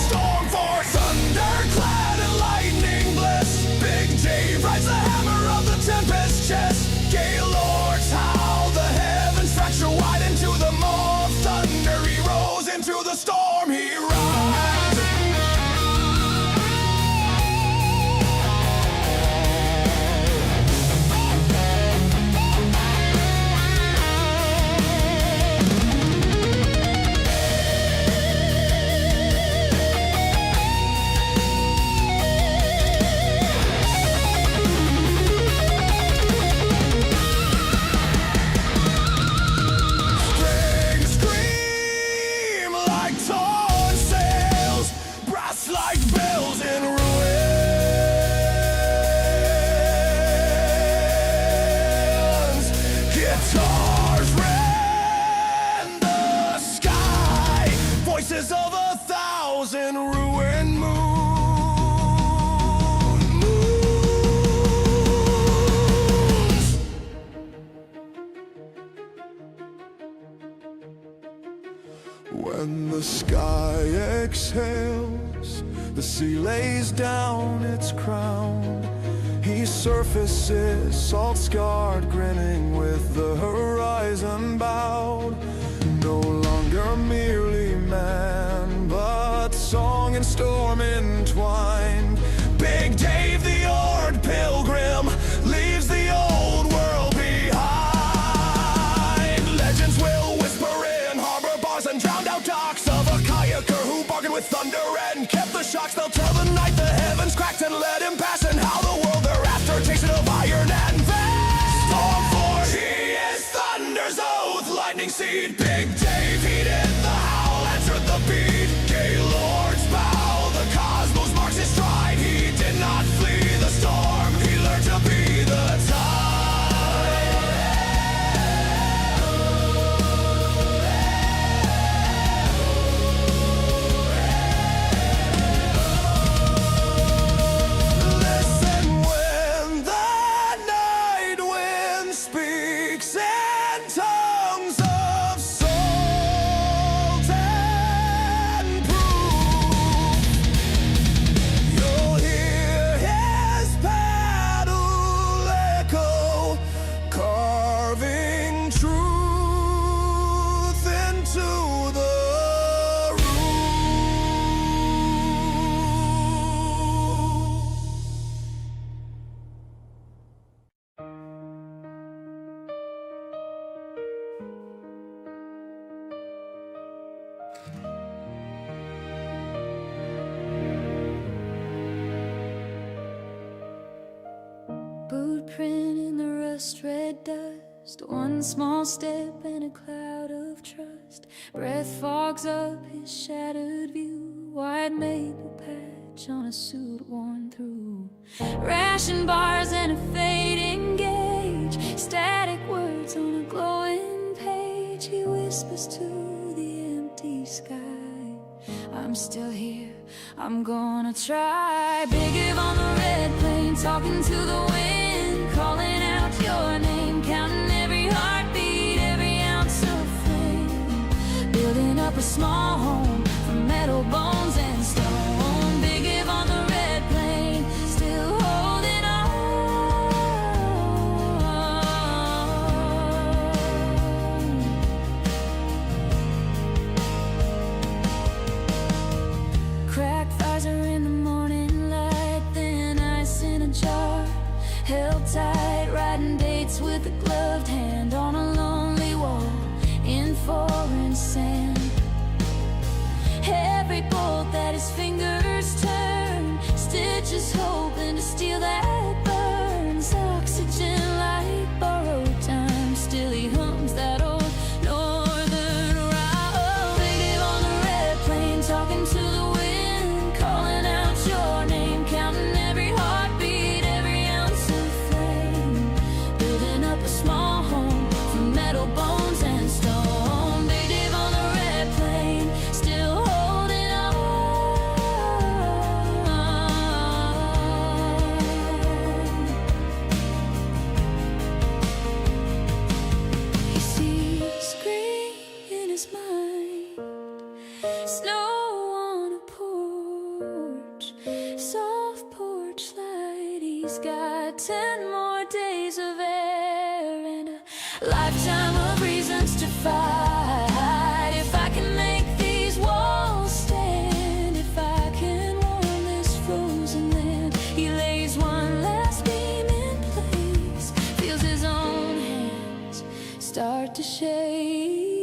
Storm force, thunderclad and lightning bliss. Big Dave rides the hammer of the tempest chest. Gay lords howl, the heavens fracture wide into the maw of thunder. He rose into the storm, he rides. Guitars rend the sky, voices of 1,000 ruined moons. When the sky exhales, the sea lays down its crown. He surfaces, salt-scarred, grinning with the horizon bowed. No longer merely man, but song and storm entwined. Big Dave, the oared pilgrim, leaves the old world behind. Legends will whisper in harbor bars and drowned out docks of a kayaker who bargained with thunder and kept the shocks. They'll tell the night the heavens cracked and let him pass, and how the world thereafter tasted of iron and vein. Storm force, he is thunder's oath, lightning seed. Big Dave heeded the howl, answered the beat. Gaylord's bow, the cosmos marks his stride. He did not flee the storm, he learned to be the tide. Boot print in the rust-red dust, one small step and a cloud of trust. Breath fogs up his shattered view, white maple patch on a suit worn through. Ration bars and a fading gauge, static words on a glowing page. He whispers to the empty sky, I'm still here, I'm gonna try. Big Eve on the red plane, talking to the wind, calling out your name, counting every heartbeat, every ounce of flame. Building up a small home from metal bones and stone. Big Eve on the red plane, still holding on. Cracked fires are in the morning light, thin ice in a jar, held tight, writing dates with a gloved hand on a lonely wall in foreign sand. Every bolt that his fingers turn, stitches hoping to steal that burns. Oxygen like borrowed time, still he hums that old northern route. Big Dave on the red plane, talking to the wind, calling out your name, counting every heartbeat, every ounce of flame. Building up a small home from metal bones and stone. Big Dave on the red plane, still holding on. He sees green in his mind, snow on a porch, soft porch light. He's got 10 more days of air and a lifetime of reasons to fight. If I can make these walls stand, if I can warm this frozen land. He lays one last beam in place, feels his own hands start to shake.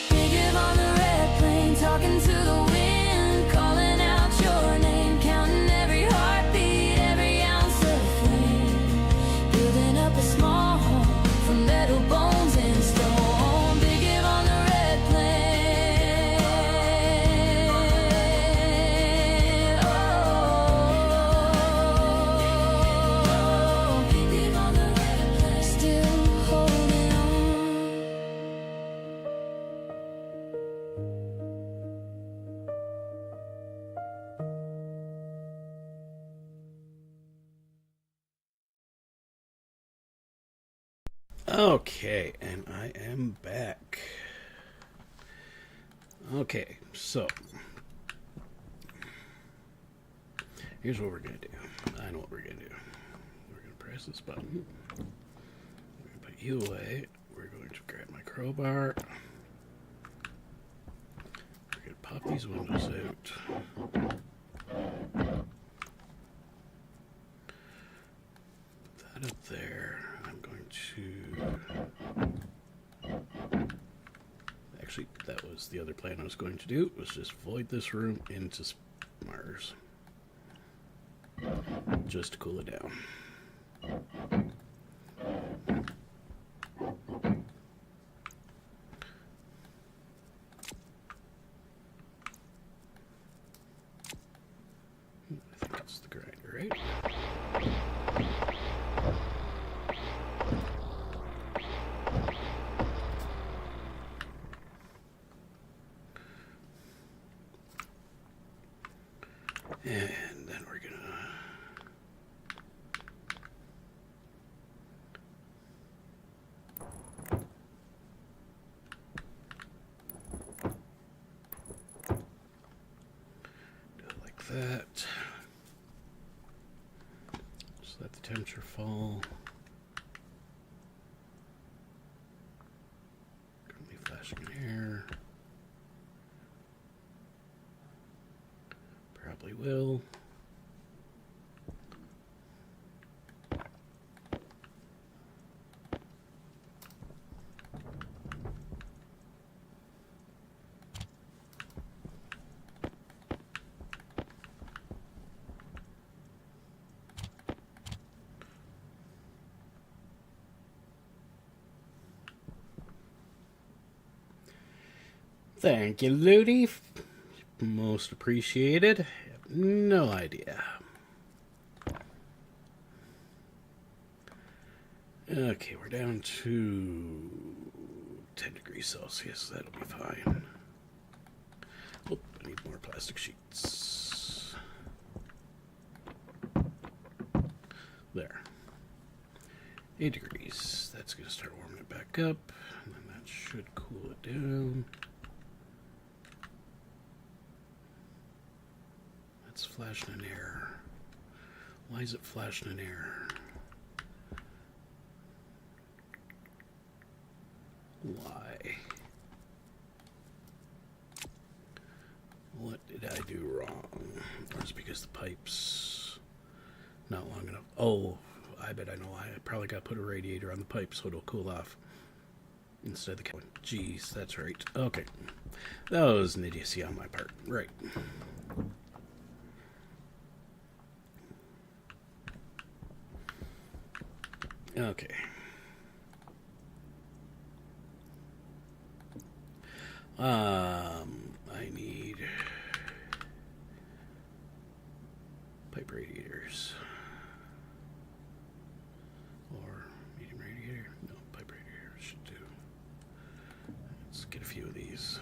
Big Eve on the red plane, talking to the wind, calling out your name, counting every heartbeat, every ounce of flame. Building up a small home from metal bones and stone. Big Eve on the red plane. Oh, Big Eve on the Okay, and I am back. Okay, so here's what we're going to do. I know what we're going to do. We're going to press this button. We're going to put you away. We're going to grab my crowbar. We're going to pop these windows out. Put that up there. I'm going to... Actually, that was the other plan I was going to do, was just void this room into Mars. Just to cool it down. I think it's the grinder, right? And then we're gonna do it like that. Just let the temperature fall. Currently flashing here. Probably will. Thank you, Ludi. Most appreciated. No idea. Okay, we're down to 10 degrees Celsius. That'll be fine. Oh, I need more plastic sheets. There. 8 degrees. That's going to start warming it back up. And then that should cool it down. It's flashing an error. Why is it flashing an error? Why? What did I do wrong? Or is it because the pipe's not long enough? Oh, I bet I know why. I probably got to put a radiator on the pipe so it'll cool off instead of the cabin. Jeez, that's right. Okay. That was an idiocy on my part. Right. Okay. I need pipe radiators. Or medium radiator. No, pipe radiator should do. Let's get a few of these.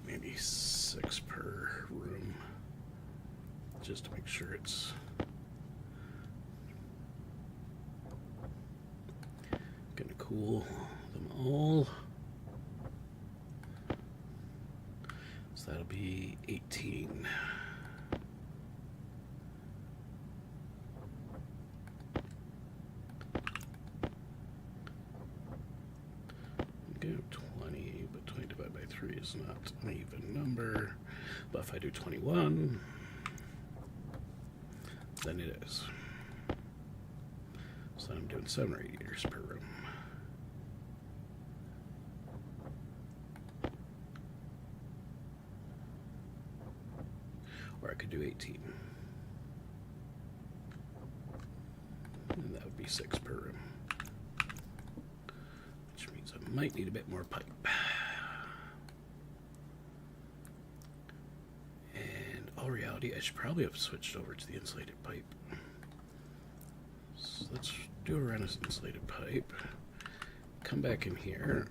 Maybe 6 per room, just to make sure it's gonna cool them all. So that'll be 18. Go 20, but 20 divided by 3 is not an even number. But if I do 21, then it is. So I'm doing 7 radiators per room. Or I could do 18. And that would be 6 per room. Which means I might need a bit more pipe. cloudy. I should probably have switched over to the insulated pipe. So let's do a run as insulated pipe. Come back in here.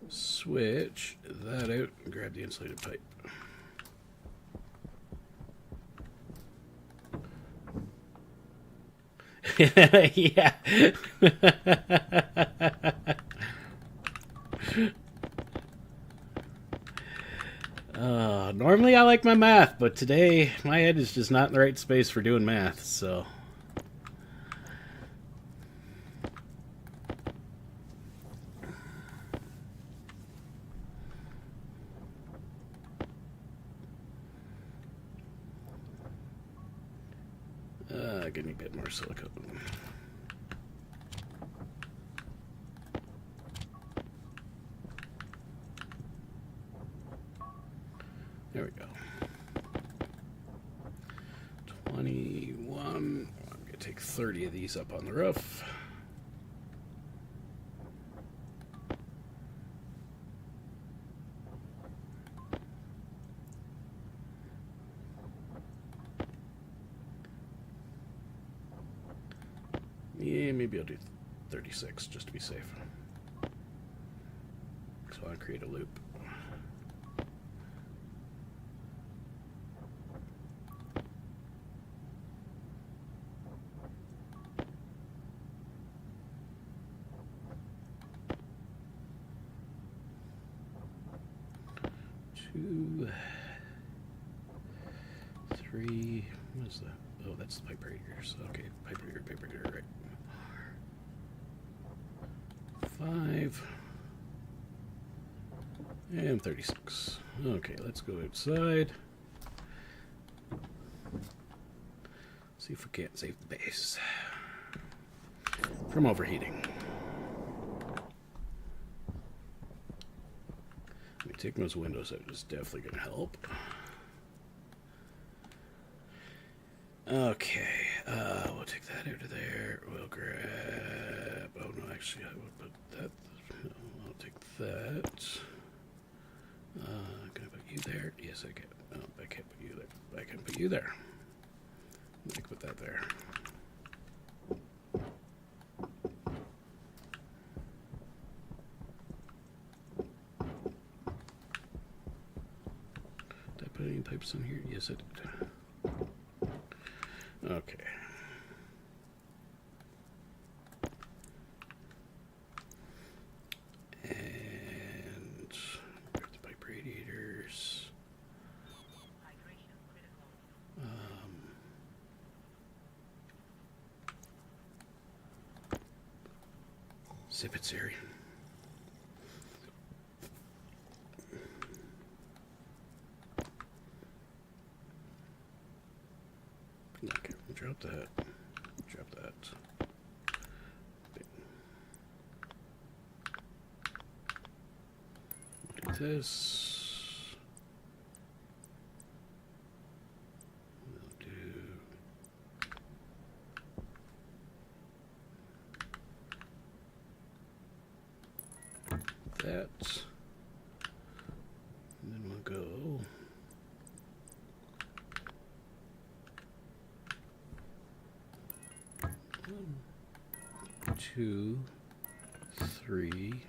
Switch that out and grab the insulated pipe. Yeah. Normally I like my math, but today my head is just not in the right space for doing math, so. Give me a bit more silicone. There we go. 21. I'm going to take 30 of these up on the roof. Yeah, maybe I'll do 36 just to be safe. So I'll create a loop. Two, three, what is that? Oh, that's the pipe radiators. Okay, pipe radiator, right. 5 and 36. Okay, let's go outside. See if we can't save the base from overheating. Let me take those windows out. It's definitely going to help. Okay, we'll take that out of there. We'll grab. Oh no, actually, I will put that. No, I'll take that. Can I put you there? Yes, I can. Oh, I can't put you there. I can put you there. I can put that there. Did I put any pipes in here? Yes, I did. Okay. And grab the pipe radiators. Zip it, Siri. Okay, drop that. Drop that. Do this. We'll do that. And then we'll go. 1, 2, 3.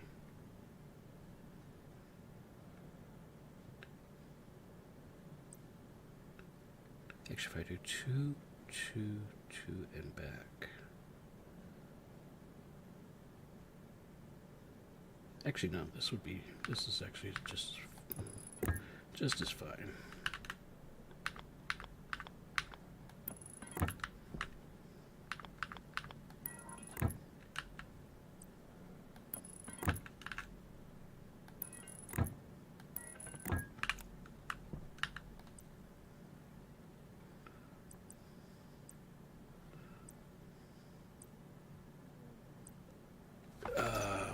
Actually, if I do 2, 2, 2, and back. Actually, no. This is actually just as fine.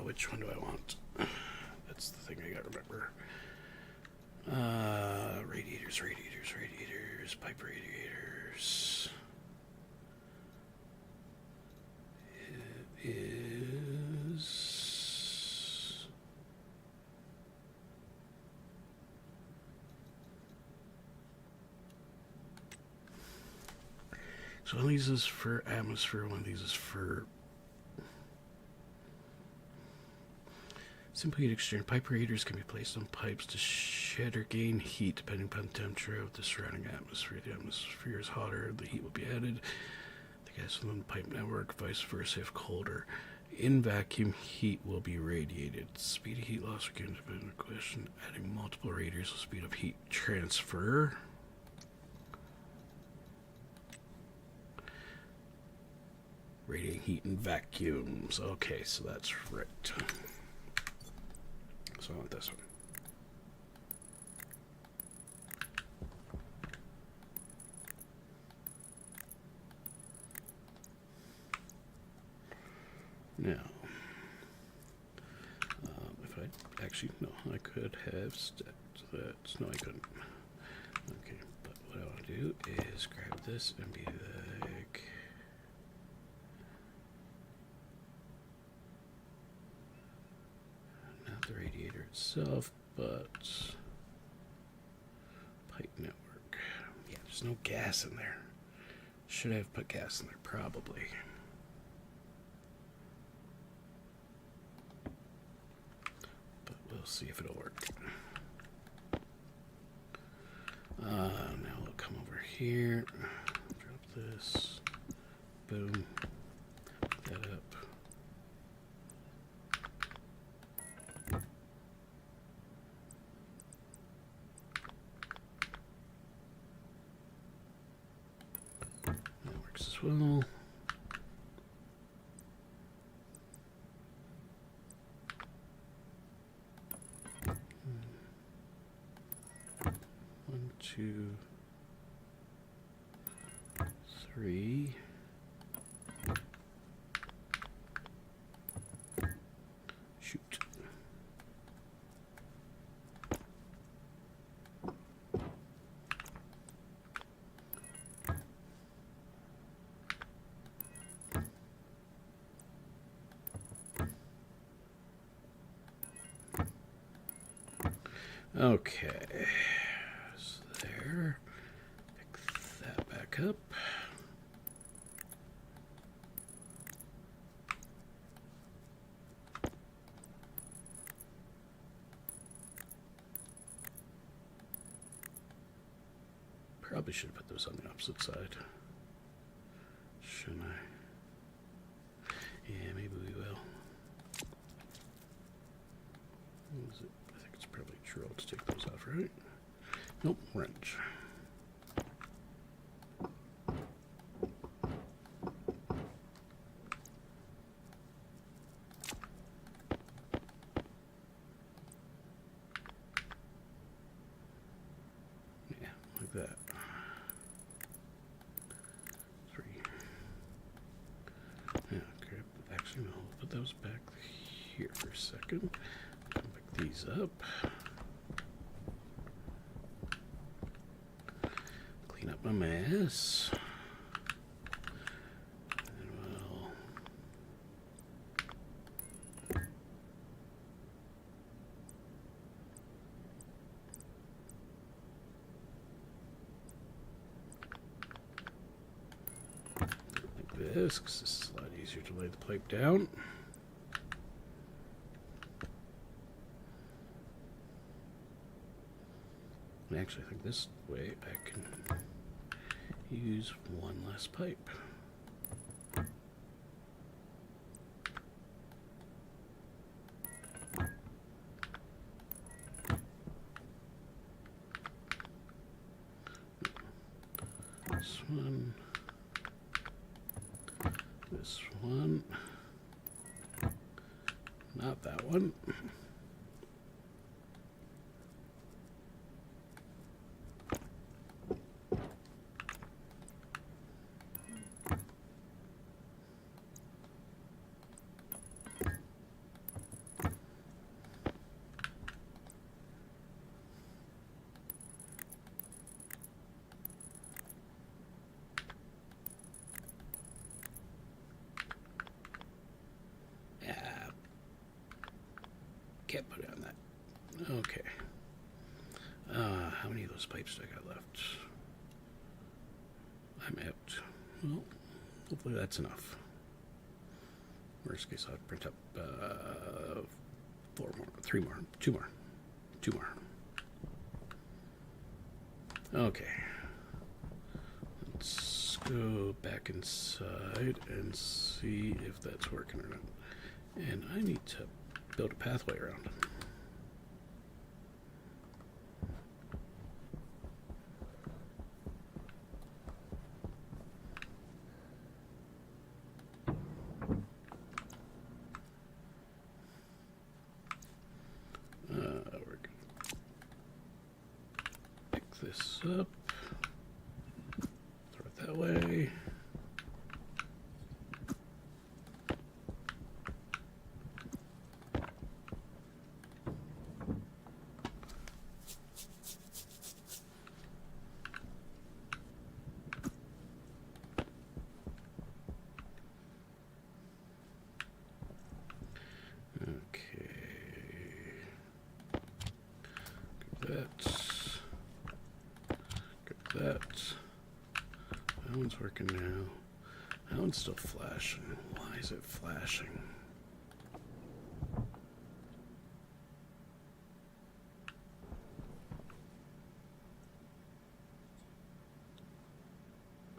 Which one do I want? That's the thing I gotta remember. Radiators, pipe radiators. It is So one of these is for atmosphere, one of these is for simple heat exchanger. Pipe radiators can be placed on pipes to shed or gain heat depending upon the temperature of the surrounding atmosphere. If the atmosphere is hotter, the heat will be added. The gas within the pipe network, vice versa if colder. In vacuum, heat will be radiated. Speed of heat loss can depend on the question. Adding multiple radiators will speed up heat transfer. Radiating heat in vacuums. Okay, so that's right. So I want this one. Now, if I actually, no, I could have stacked that. No, I couldn't. Okay, but what I want to do is grab this and be like, not the radiator itself, but pipe network. Yeah, there's no gas in there. Should have put gas in there, probably. We'll see if it'll work. Now we'll come over here, drop this, boom, pick that up. That works as well. Two, three. Shoot. Okay. There. Pick that back up. Probably should have put those on the opposite side. Shouldn't I? Yeah, maybe we will. What is it? I think it's probably drill to take those off, right? Nope, wrench. Yeah, like that. Three. Yeah, okay. Actually, no, we'll put those back here for a second. Come pick these up. Clean up my mess. And we'll like this, because this is a lot easier to lay the pipe down. And actually, I think this way I can use one less pipe. This one. This one. Not that one. Can't put it on that. Okay. How many of those pipes do I got left? I'm out. Well, hopefully that's enough. Worst case, I'll print up 4 more, 3 more, 2 more, 2 more. Okay. Let's go back inside and see if that's working or not. And I need to build a pathway around them. We're gonna pick this up, throw it that way. That one's working now. That one's still flashing. Why is it flashing?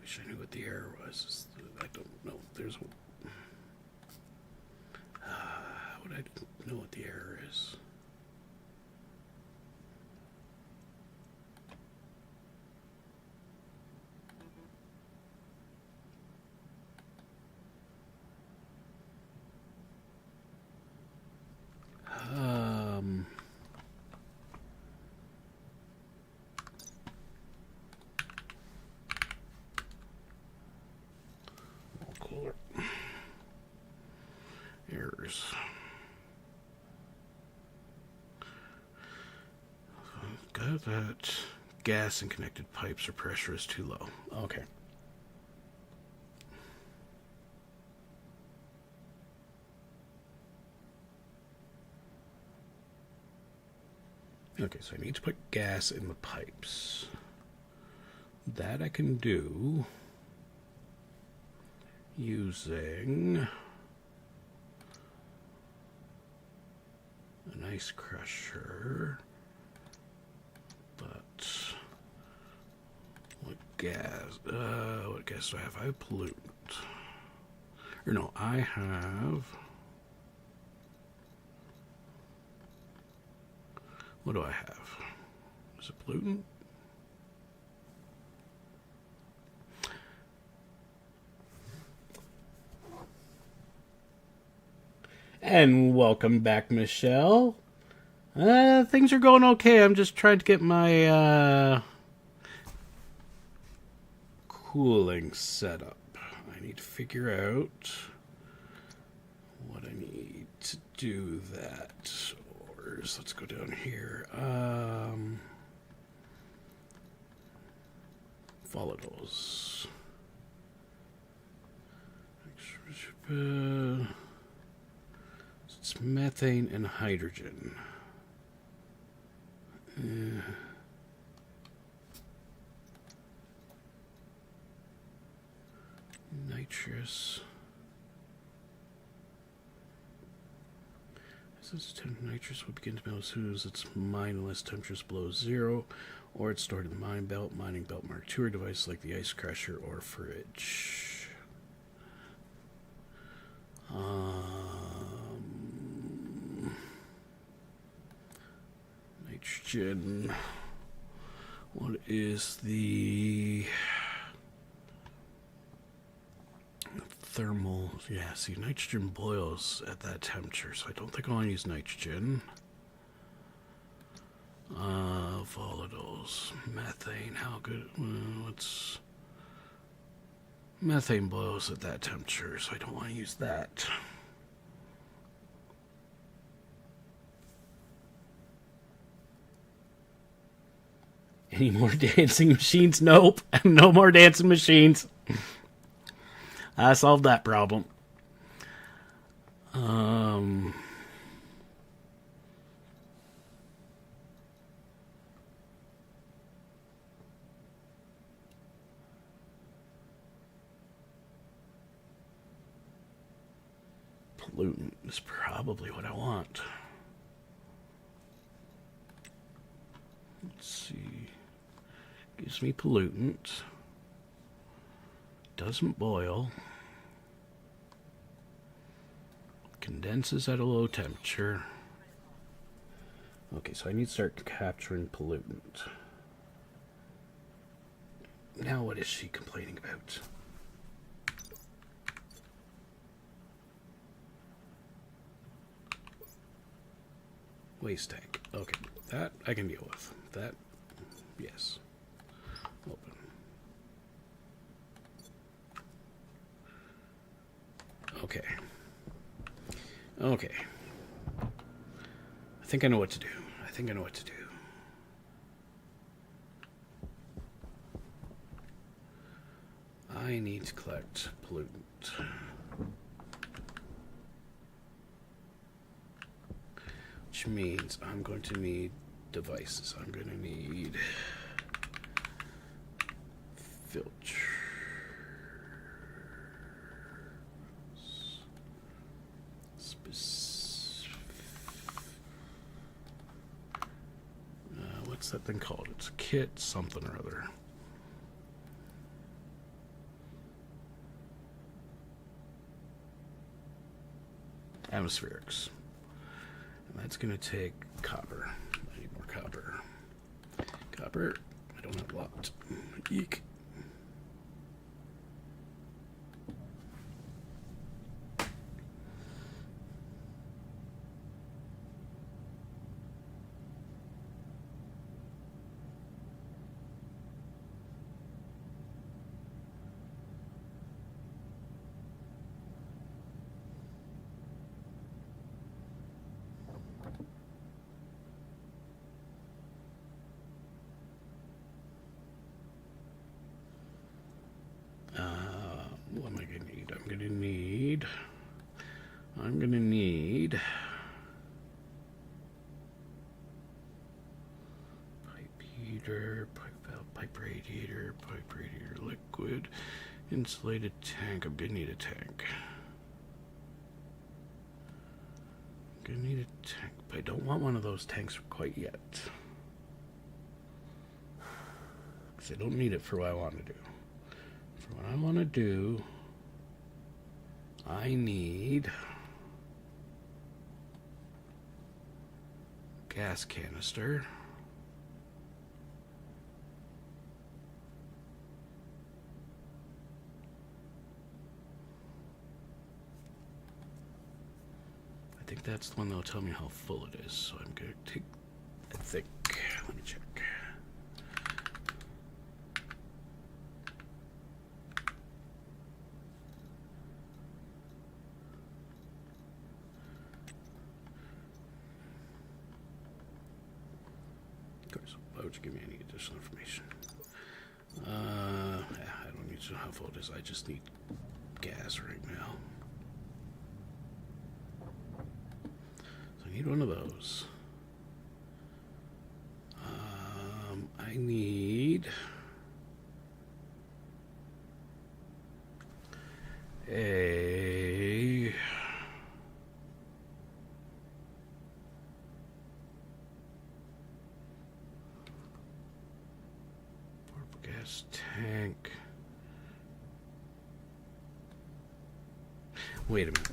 Wish I knew what the error was. I don't know. There's a... how would I know what the error is? Cooler. Errors. Got that. Gas and connected pipes or pressure is too low. Okay. Okay, so I need to put gas in the pipes. That I can do using an ice crusher. But what gas do I have? I have pollutant. Or no, I have... What do I have? Is it pollutant? And welcome back, Michelle. Things are going okay. I'm just trying to get my cooling set up. I need to figure out what I need to do that. Let's go down here. Volatiles. It's methane and hydrogen. Nitrous. Nitrous will begin to melt as soon as it's mined unless temperatures below 0, or it's stored in the mining belt Mark II, or devices like the ice crusher or fridge. Nitrogen. What is the thermal? Yeah, see, nitrogen boils at that temperature, so I don't think I want to use nitrogen. Volatiles. Methane. How good? What's... Methane boils at that temperature, so I don't want to use that. Any more dancing machines? Nope. No more dancing machines. I solved that problem. pollutant is probably what I want. Let's see. Gives me pollutant. Doesn't boil. Condenses at a low temperature. Okay, so I need to start capturing pollutant. Now what is she complaining about? Waste tank. Okay, that I can deal with. That, yes. Open. Okay. Okay. I think I know what to do. I think I know what to do. I need to collect pollutant. Which means I'm going to need devices. I'm going to need filters. What's that thing called? It's a kit something or other. Atmospherics. And that's going to take copper. I need more copper. Copper. I don't have a lot. Eek. What am I going to need? I'm going to need pipe heater, pipe valve, pipe radiator liquid, insulated tank. I'm going to need a tank. I'm going to need a tank, but I don't want one of those tanks quite yet. Because I don't need it for what I want to do. For what I want to do, I need gas canister. I think that's the one that'll tell me how full it is. So I'm going to take, I think, let me check. Why would you give me any additional information? I don't need to know how full it is. I just need gas right now. So I need one of those. I need a gas tank. Wait a minute.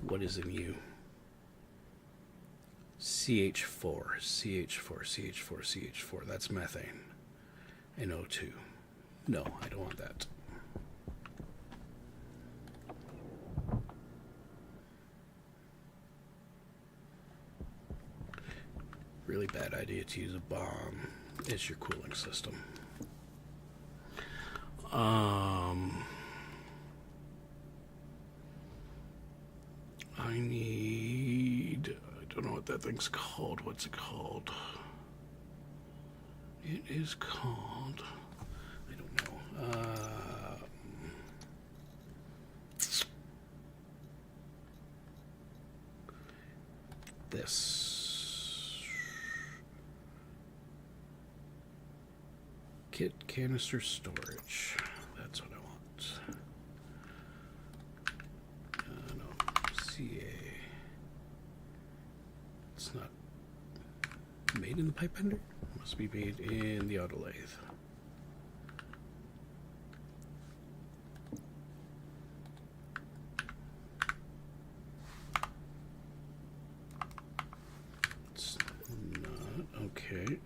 What is in you? CH4. That's methane. And O2. No, I don't want that. Really bad idea to use a bomb. It's your cooling system. I need... I don't know what that thing's called. What's it called? It is called... I don't know. This... kit canister storage. That's what I want. No, CA. It's not made in the pipe bender. It must be made in the auto lathe. It's not okay.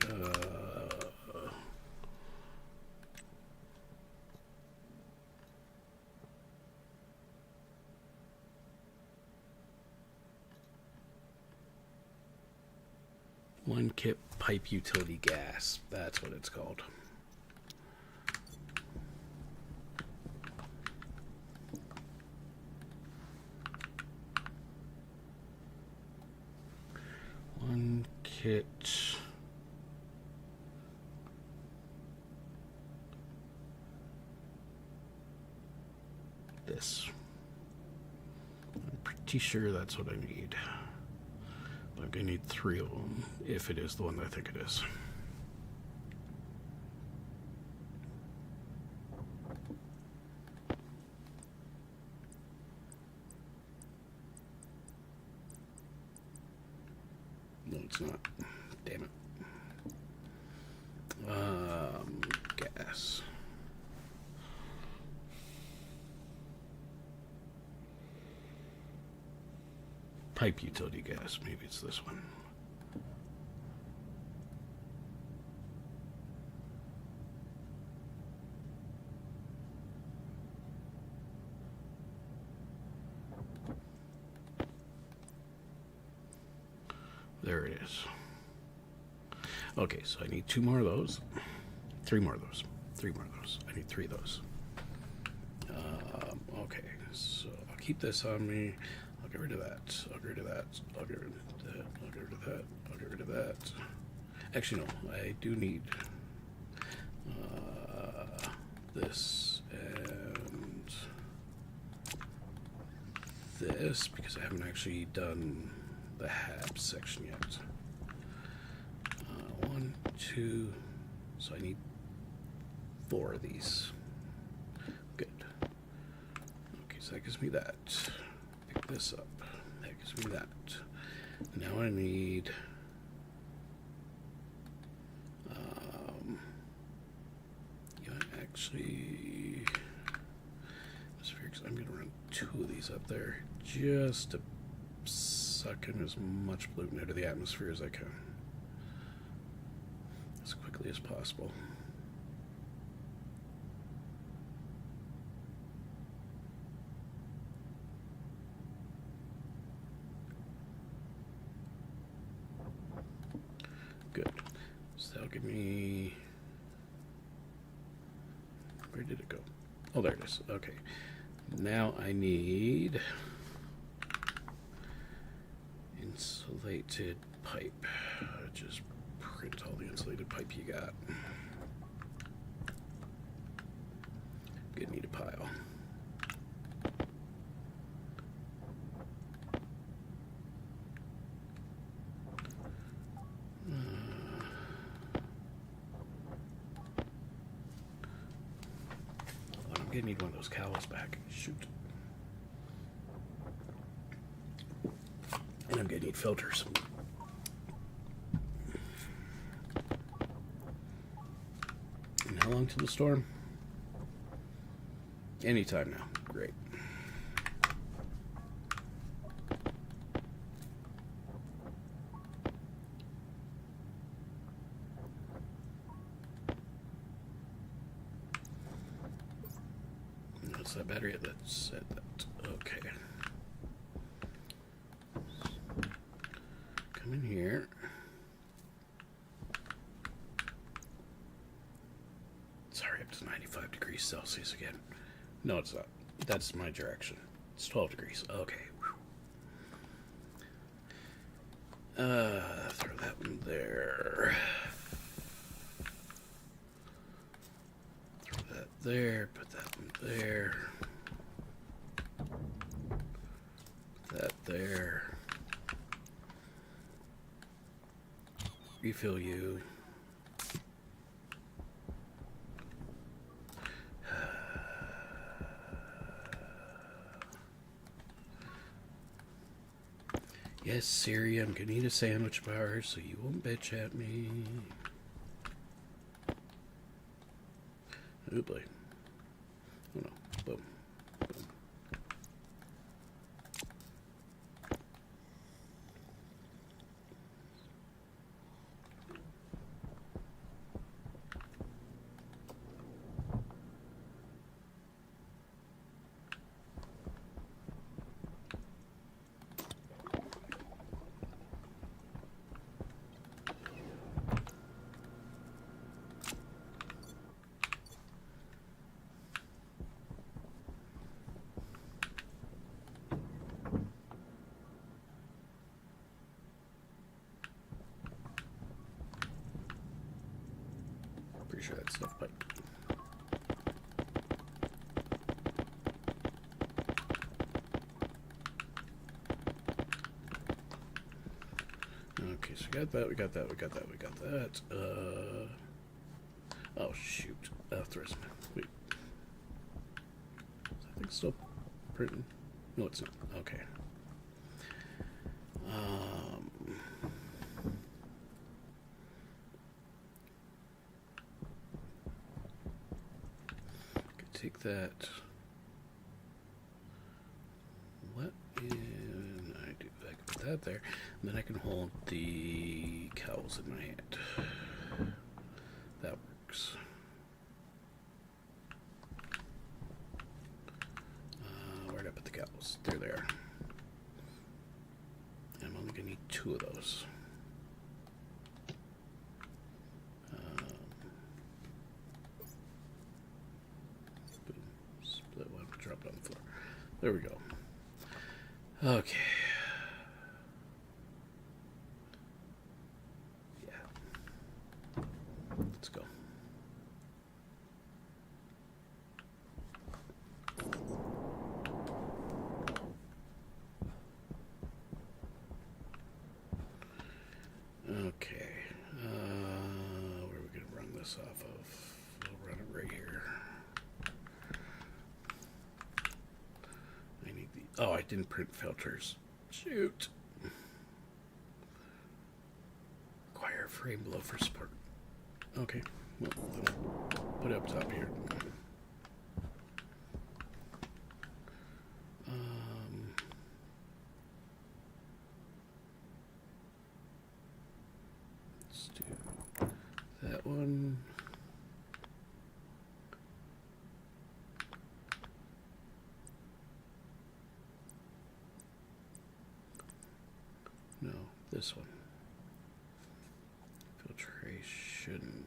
One kit pipe utility gas. That's what it's called. One kit. This. I'm pretty sure that's what I need. I'm going to need 3 of them, if it is the one that I think it is. No, it's not. Damn it. Gas. Pipe utility gas. Maybe it's this one. There it is. Okay, so I need 2 more of those. 3 more of those. 3 more of those. I need 3 of those. Okay, so I'll keep this on me. I'll get rid of that. I'll get rid of that. I'll get rid of that. I'll get rid of that. I'll get rid of that. Actually, no. I do need this and this because I haven't actually done the HAB section yet. 1, 2. So I need 4 of these. Good. Okay, so that gives me that. Pick this up. That gives me that. Now I need actually I'm gonna run 2 of these up there just to suck in as much pollutant out of the atmosphere as I can as quickly as possible. Good. So that'll give me... Where did it go? Oh, there it is. Okay. Now I need insulated pipe. Just print all the insulated pipe you got. Gonna need a pile. I'm gonna need one of those cowls back. Shoot. And I'm gonna need filters. And how long till the storm? Anytime now. Great. That's that battery that said that. Okay. Come in here. Sorry, up to 95 degrees Celsius again. No, it's not. That's my direction. It's 12 degrees. Okay. Throw that one there. Throw that there. Put that one there. Put that there. Refill you. Yes, Siri, I'm gonna eat a sandwich bar so you won't bitch at me. Oh boy. Oh no. Boom. Boom. Pretty sure that's enough pipe. Okay, so we got that, we got that, we got that, we got that. Oh shoot. Wait. Is that thing still printing? No, it's not. Okay. Could take that. What in I do? I can put that there, and then I can hold the cows in my hand. That works. Where'd I put the cows? There they are. I'm only gonna need 2 of those. Boom. Split one, drop it on the floor. There we go. Okay. Yeah. Let's go. Okay. Where are we going to run this off of? We'll run it right here. I need the... Oh, I didn't print filters. Shoot. Require a frame below for support. Okay. Well, then I'll put it up top here. Let's do that one. No, this one. Filtration.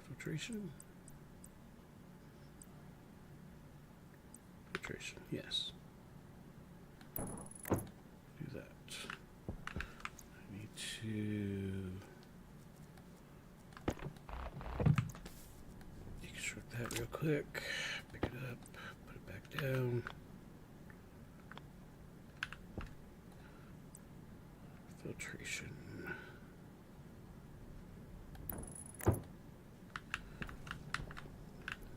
Filtration? Filtration, yes. Do that. I need to deconstruct that real quick. Pick it up, put it back down. Filtration.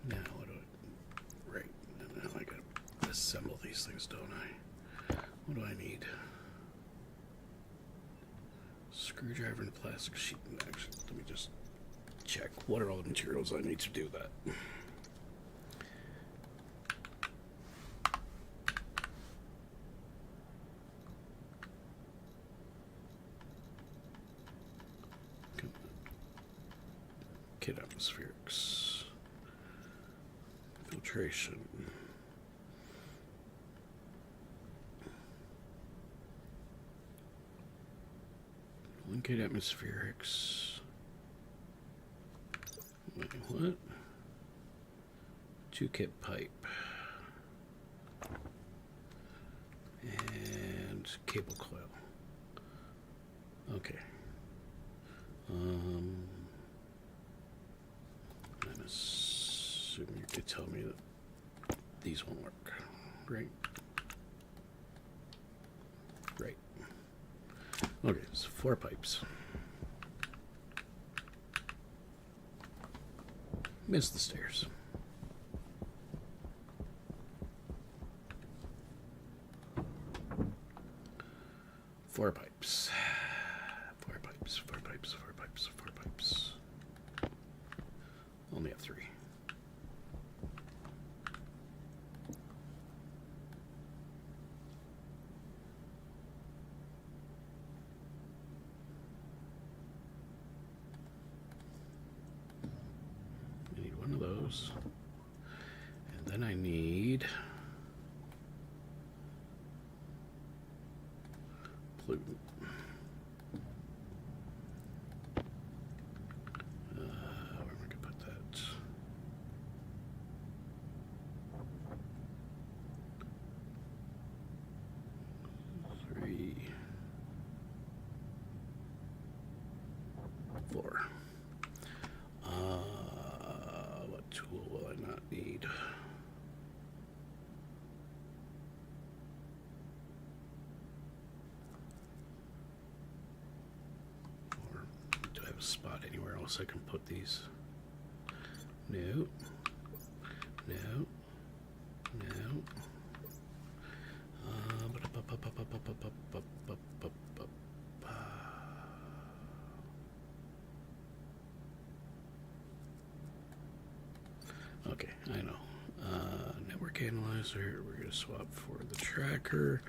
Now what do I... Right, now I gotta assemble these things, don't I? What do I need? Screwdriver and a plastic sheet. Actually, let me just check. What are all the materials I need to do that? Kit atmospherics. Filtration. Kit atmospherics. Wait, what? 2 kit pipe. And cable coil. Okay. I'm assuming you could tell me that these won't work, right? Right. Okay, so 4 pipes. Missed the stairs. 4 pipes. 4 pipes, 4 pipes, 4 pipes, 4 pipes. Only have 3. I need one of those. And then I need blue. Where am I gonna put that? Three, 4. What tool will I not need? Or do I have a spot anywhere else I can put these? No. No. No. Okay, I know. Network analyzer, we're going to swap for the tracker.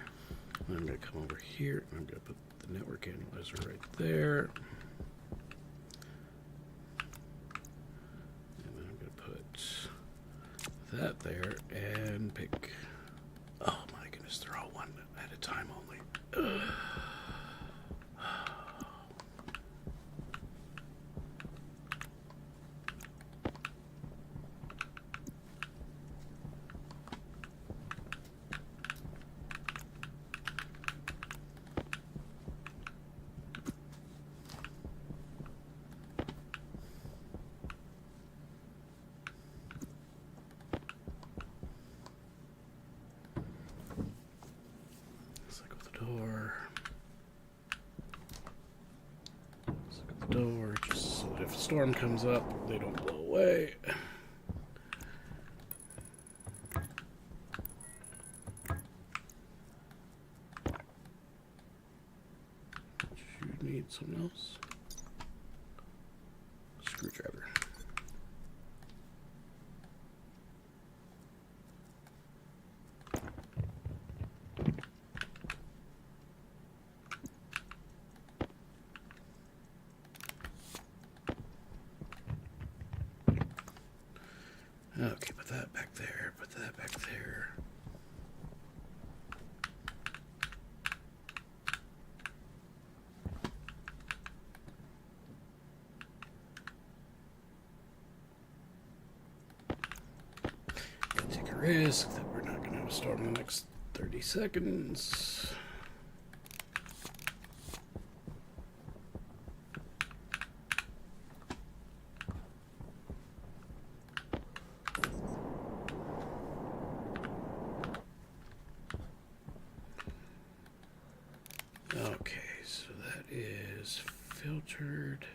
I'm going to come over here, and I'm going to put the network analyzer right there. And then I'm going to put that there and pick. Oh my goodness, they're all one at a time only. Ugh. Door, just so that if a storm comes up, they don't blow away. You need something else? Screwdriver. Okay, put that back there, put that back there. Gonna take a risk that we're not going to have a storm in the next 30 seconds. Okay, so that is filtered,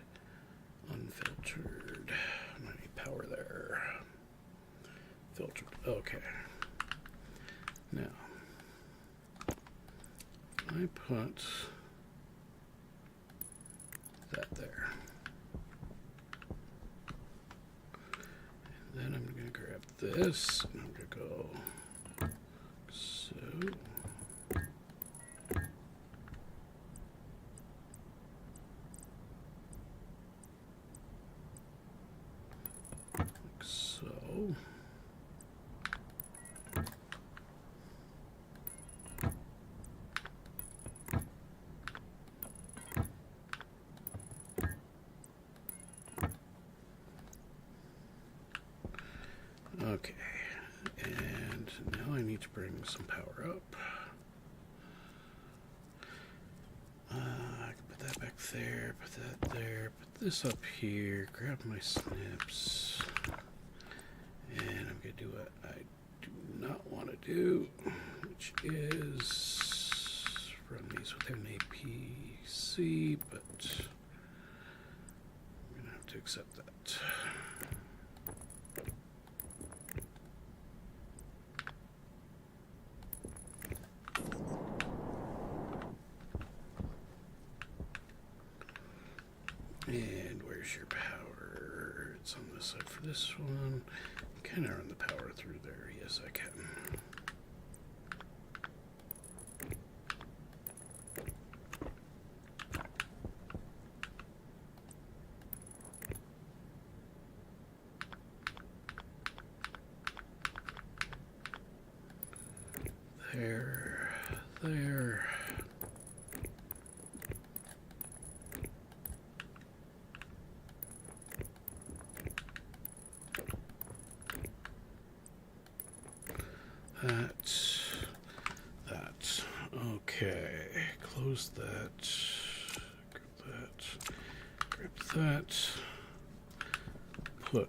unfiltered. I need power there. Filtered. Okay. Now, I put that there. And then I'm going to grab this, and I'm going to go so. So, okay, and now I need to bring some power up. I can put that back there, put that there, put this up here, grab my snips. And I'm going to do what I do not want to do, which is run these with an APC, but I'm going to have to accept that. And where's your power? It's on this side for this one. Can I run the power through there? Yes, I can. There, there. That. Okay. Close that. Grab that. Put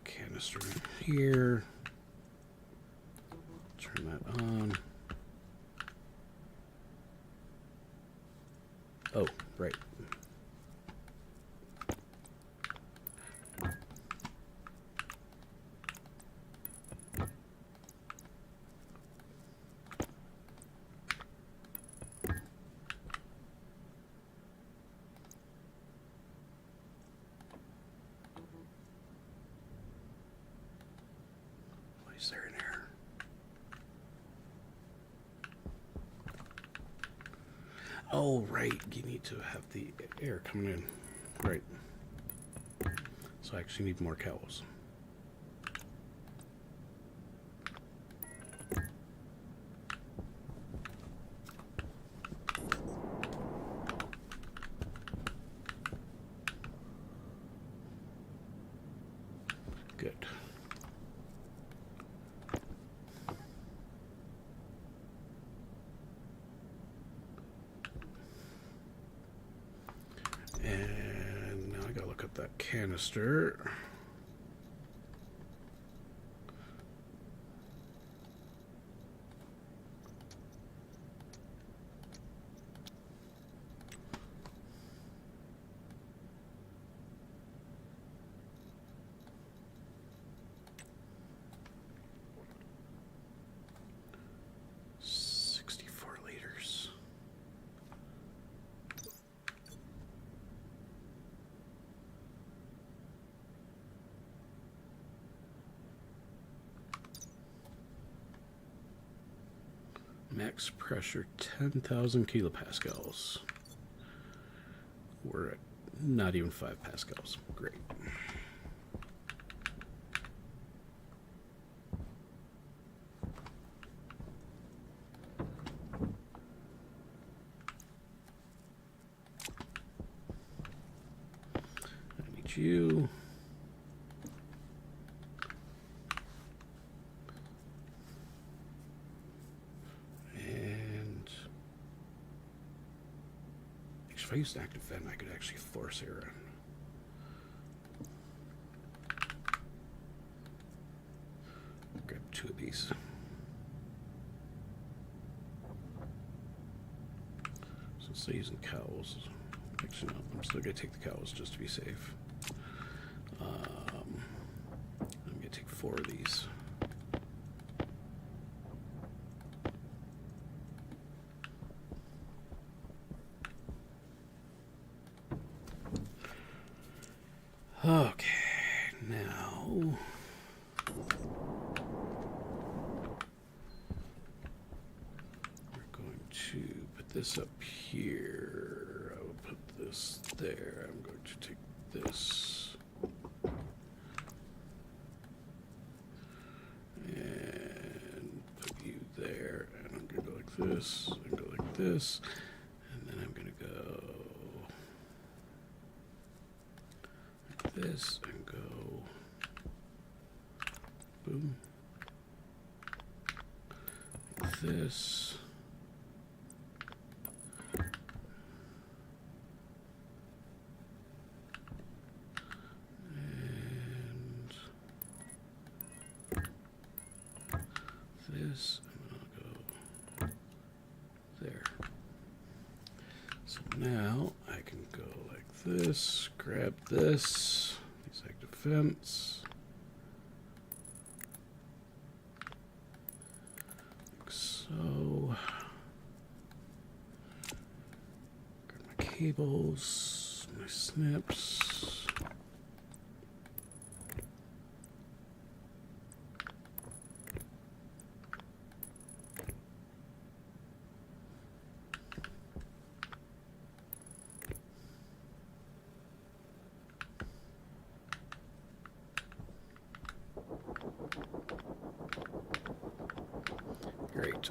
canister in here. Turn that on. Oh, right. Why is there an error? Oh, right. You need to have the air coming in. Right. So I actually need more cows. Good. And now I gotta look up that canister. Max pressure 10,000 kilopascals. We're at not even 5 pascals. Great. I need you. If I used an active vent, I could actually force air in. Grab 2 of these. So instead of using cows, actually no, I'm still going to take the cows just to be safe. I'm going to take 4 of these. Okay, now we're going to put this up here. I will put this there. I'm going to take this and put you there, and I'm going to go like this, and go like this, and then I'm going to go this and go boom, like this, and this, and I'll go there. So now I can go like this, grab this, these active vents, like so. Grab my cables, my snips. Great.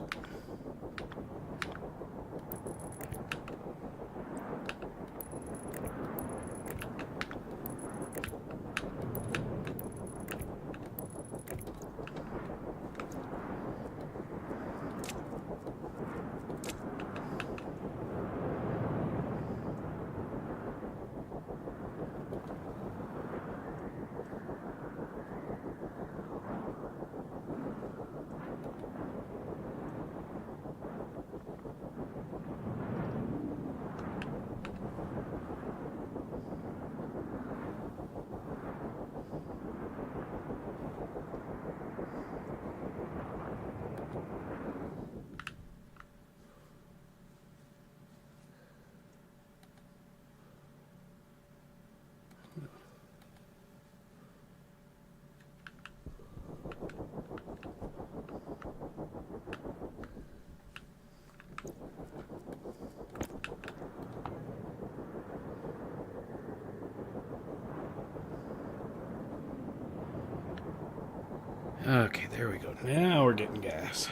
Okay, there we go. Now we're getting gas.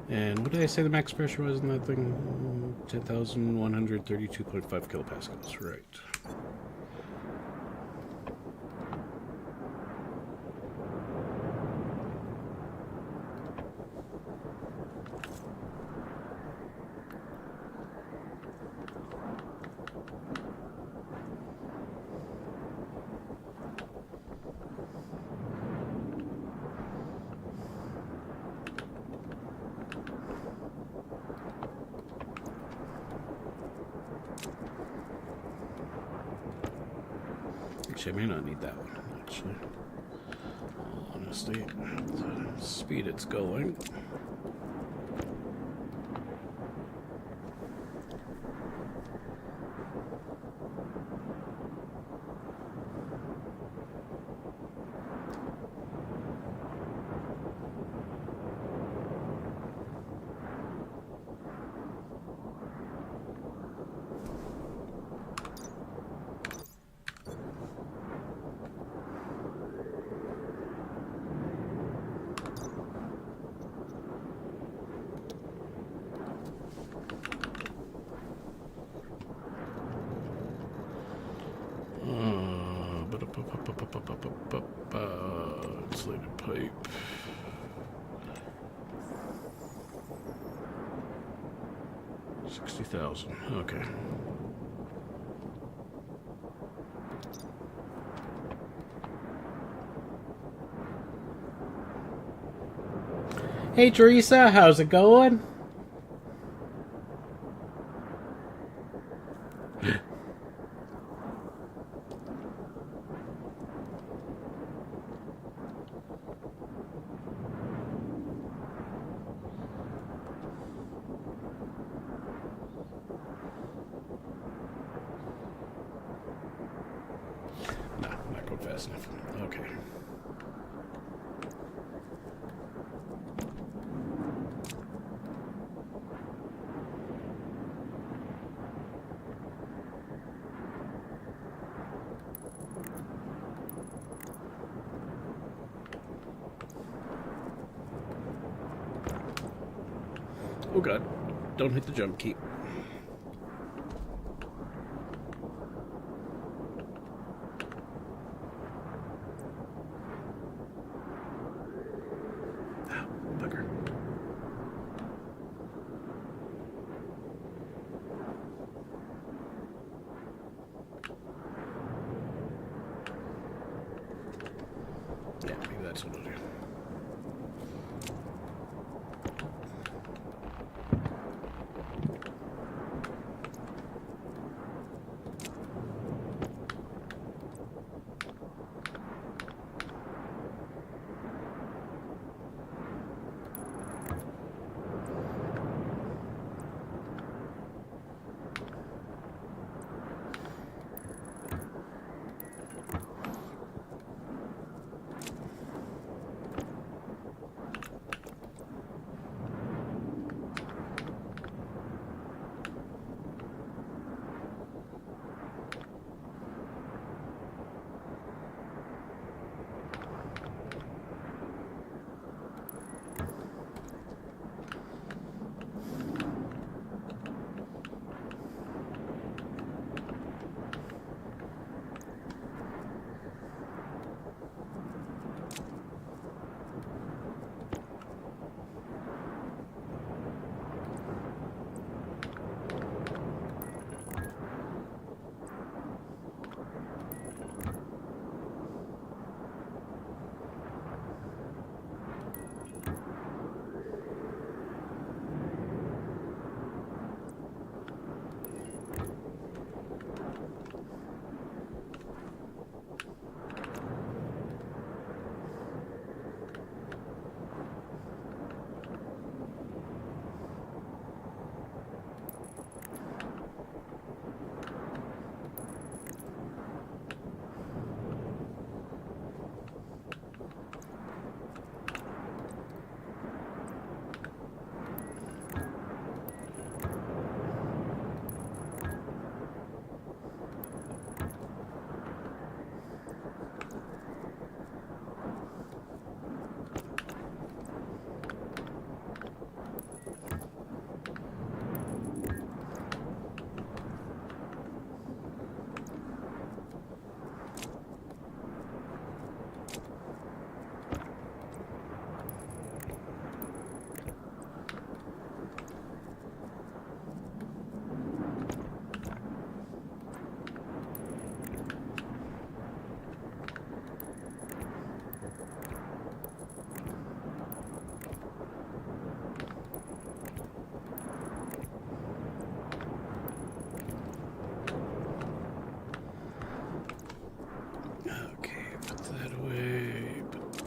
And what did I say the max pressure was in that thing? 10,132.5 kilopascals. Right. Actually, I may not need that one, actually. Honestly, the speed it's going. Insulated pipe. $60,000. Okay. Hey Teresa, how's it going? No, not going fast enough. Okay. Oh god, don't hit the jump key. Ah, bugger. Yeah, maybe that's what I'll do.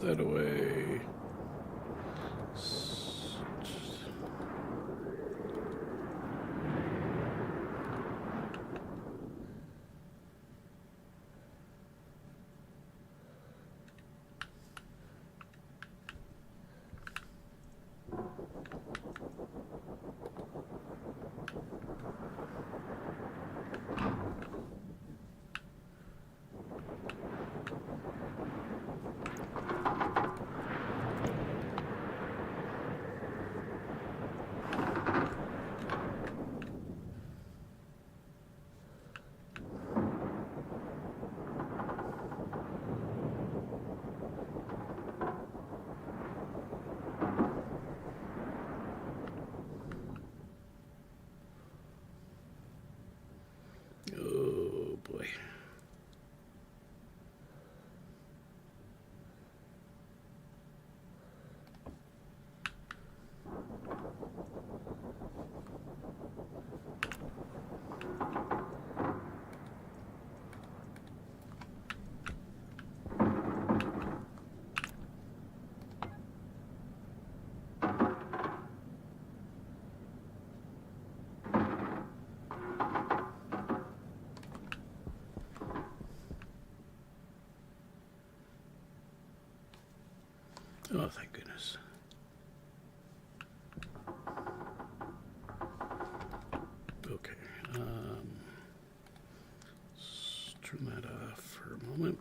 that away. Oh boy. Oh, thank goodness. Okay. Let's turn that off for a moment.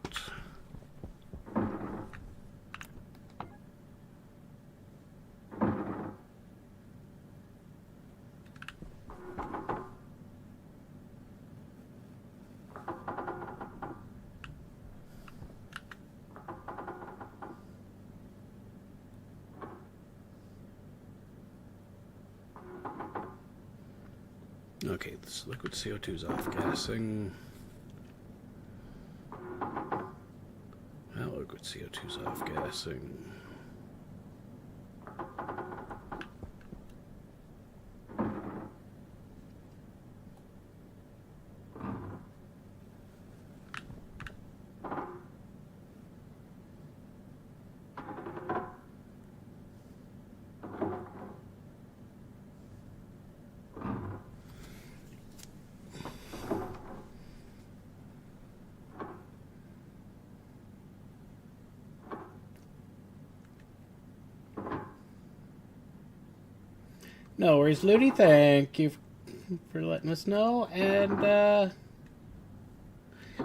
Okay, this liquid CO2 is off gassing. Now liquid CO2 is off gassing. No worries, Ludi. Thank you for letting us know. And,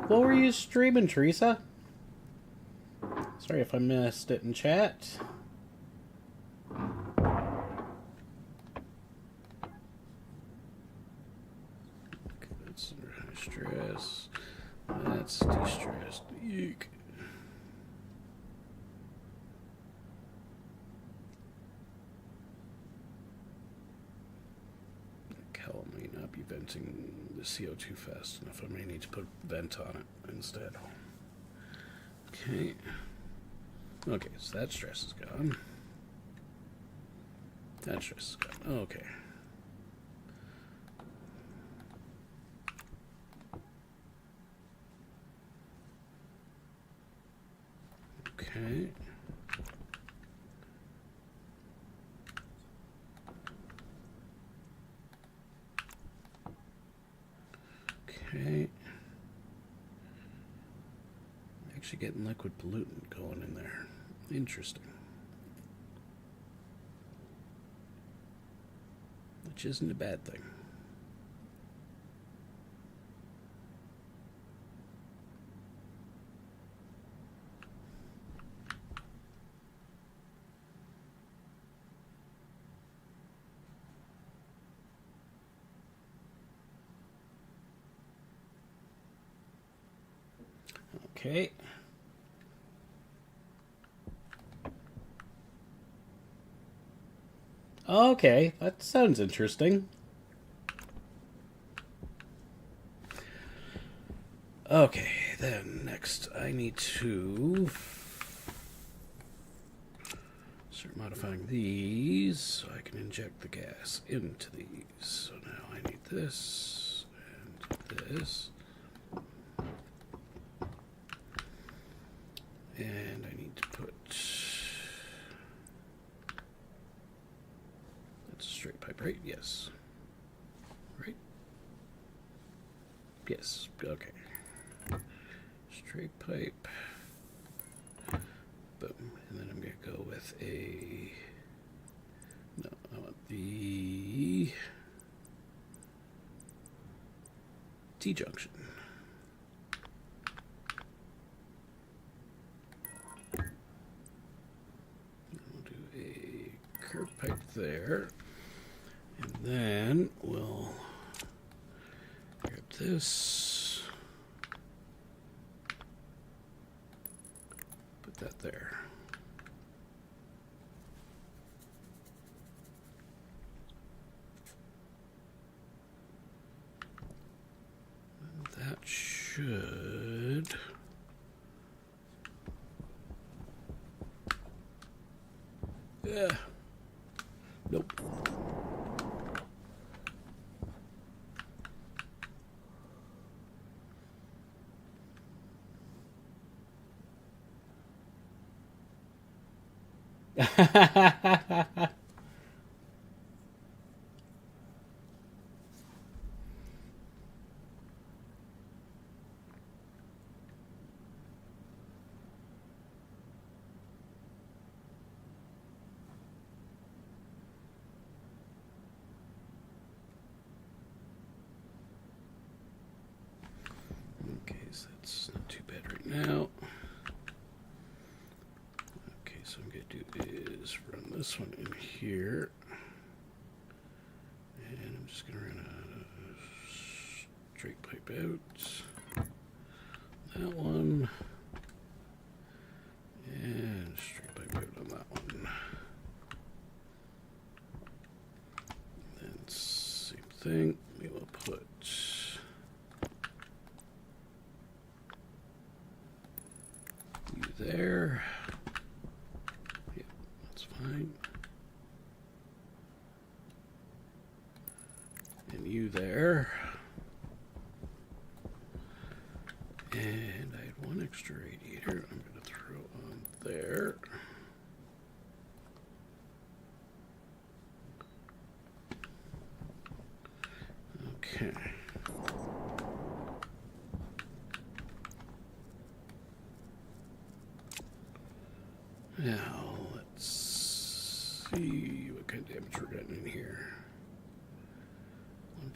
what were you streaming, Teresa? Sorry if I missed it in chat. Okay, that's under high stress. That's de-stressed. Eek. Hell, I may not be venting the CO2 fast enough. I may need to put vent on it instead. Okay. Okay, so that stress is gone. That stress is gone. Okay. Okay. Okay. Actually getting liquid pollutant going in there. Interesting. Which isn't a bad thing. Okay. Okay, that sounds interesting. Okay, then next I need to start modifying these so I can inject the gas into these. So now I need this and this. And I need to put pipe, right? Yes. Right? Yes. Okay. Straight pipe. Boom. And then I'm going to go with a... No, I want the T-junction. We'll do a curved pipe there. And then we'll grab this. Put that there. That should... Yeah. Nope. Okay, so that's not too bad right now. Okay, so I'm going to do is run this one in here. And I'm just going to run a straight pipe out. That one. And straight pipe out on that one. Then same thing, we will put you there. Yep, that's fine. And you there. And I had one extra radiator I'm going to throw on there. Okay. Now, let's see what kind of damage we're getting in here.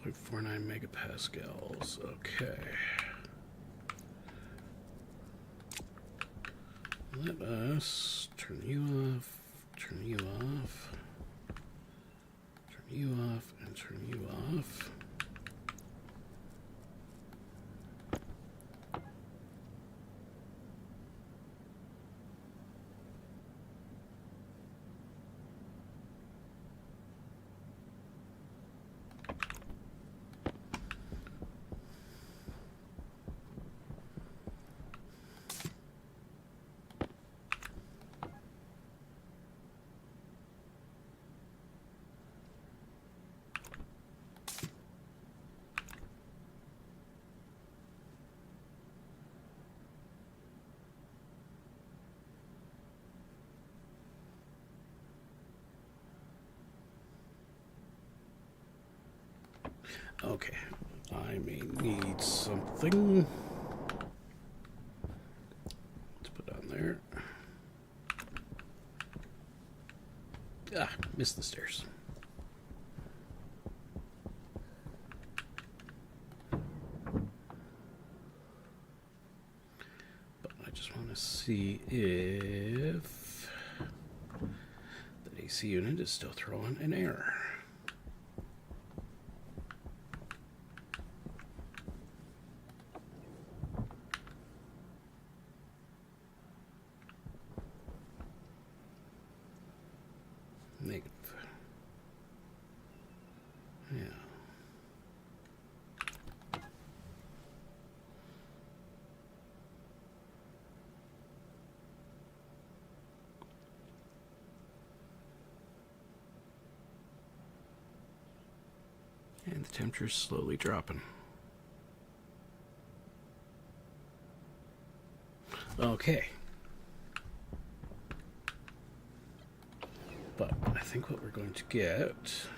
1.49 megapascals. Okay. Let us turn you off, turn you off, turn you off, and turn you off. Okay, I may need something to put on there. Ah, missed the stairs. But I just want to see if the AC unit is still throwing an error. Negative. Yeah. And the temperature is slowly dropping. Okay. But I think what we're going to get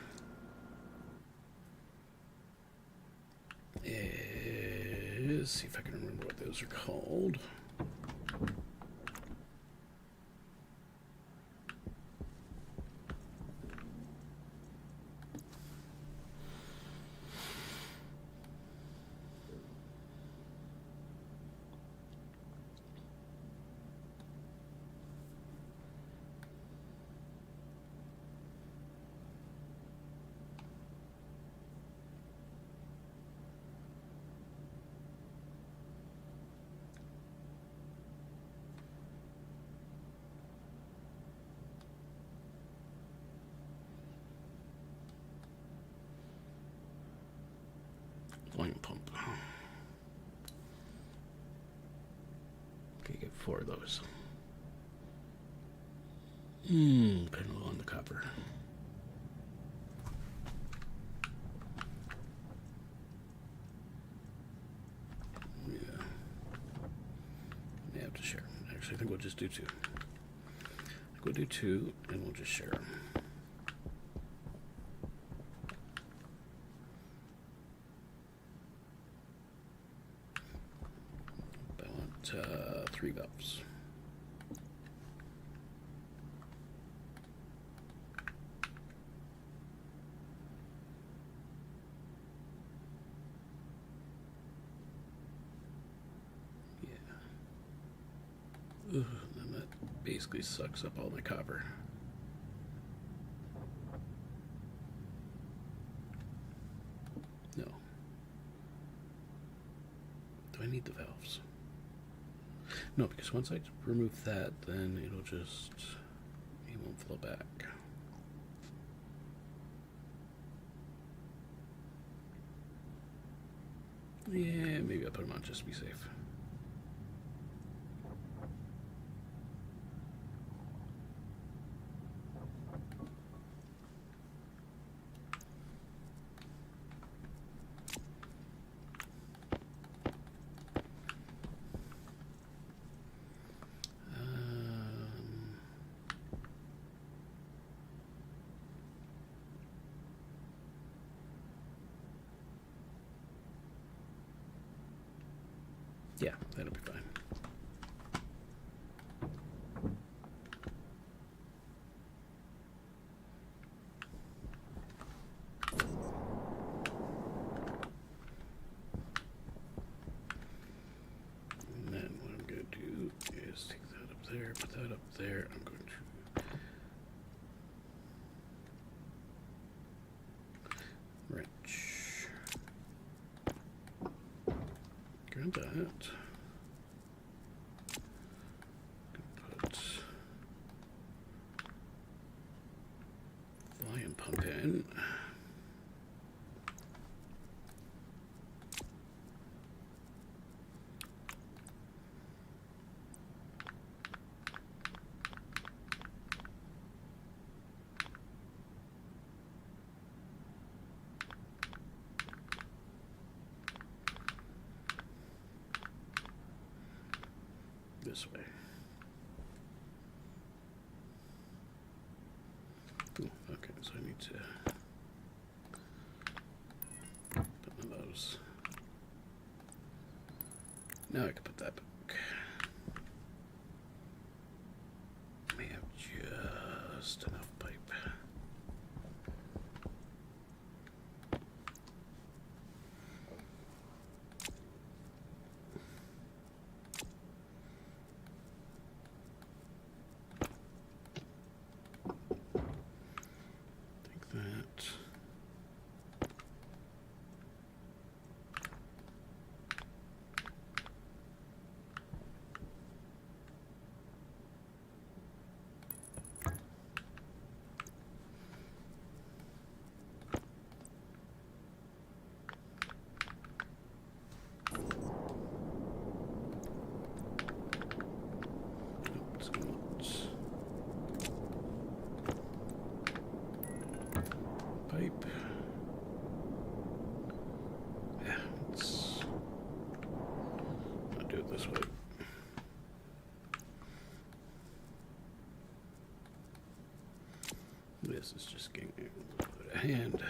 is. See if I can remember what those are called. Volume pump. Okay, get 4 of those. Kind of low on the copper. Yeah. May have to share. Actually, I think we'll just do 2. We'll do 2, and we'll just share them. I want 3 valves. And that basically sucks up all my copper. No. Do I need the valves? No, because once I remove that, then it won't flow back. Yeah, maybe I'll put them on just to be safe. Yeah, that'll be fine. And then what I'm going to do is take that up there, put that up there. I'm going to wrench. Grab that. Put volume pump in. This way. Ooh, okay, so I need to put one of those. Now I can put that back. May have just enough pipe. That. Pipe. Yeah, let's not do it this way. This is just getting a little bit of hand.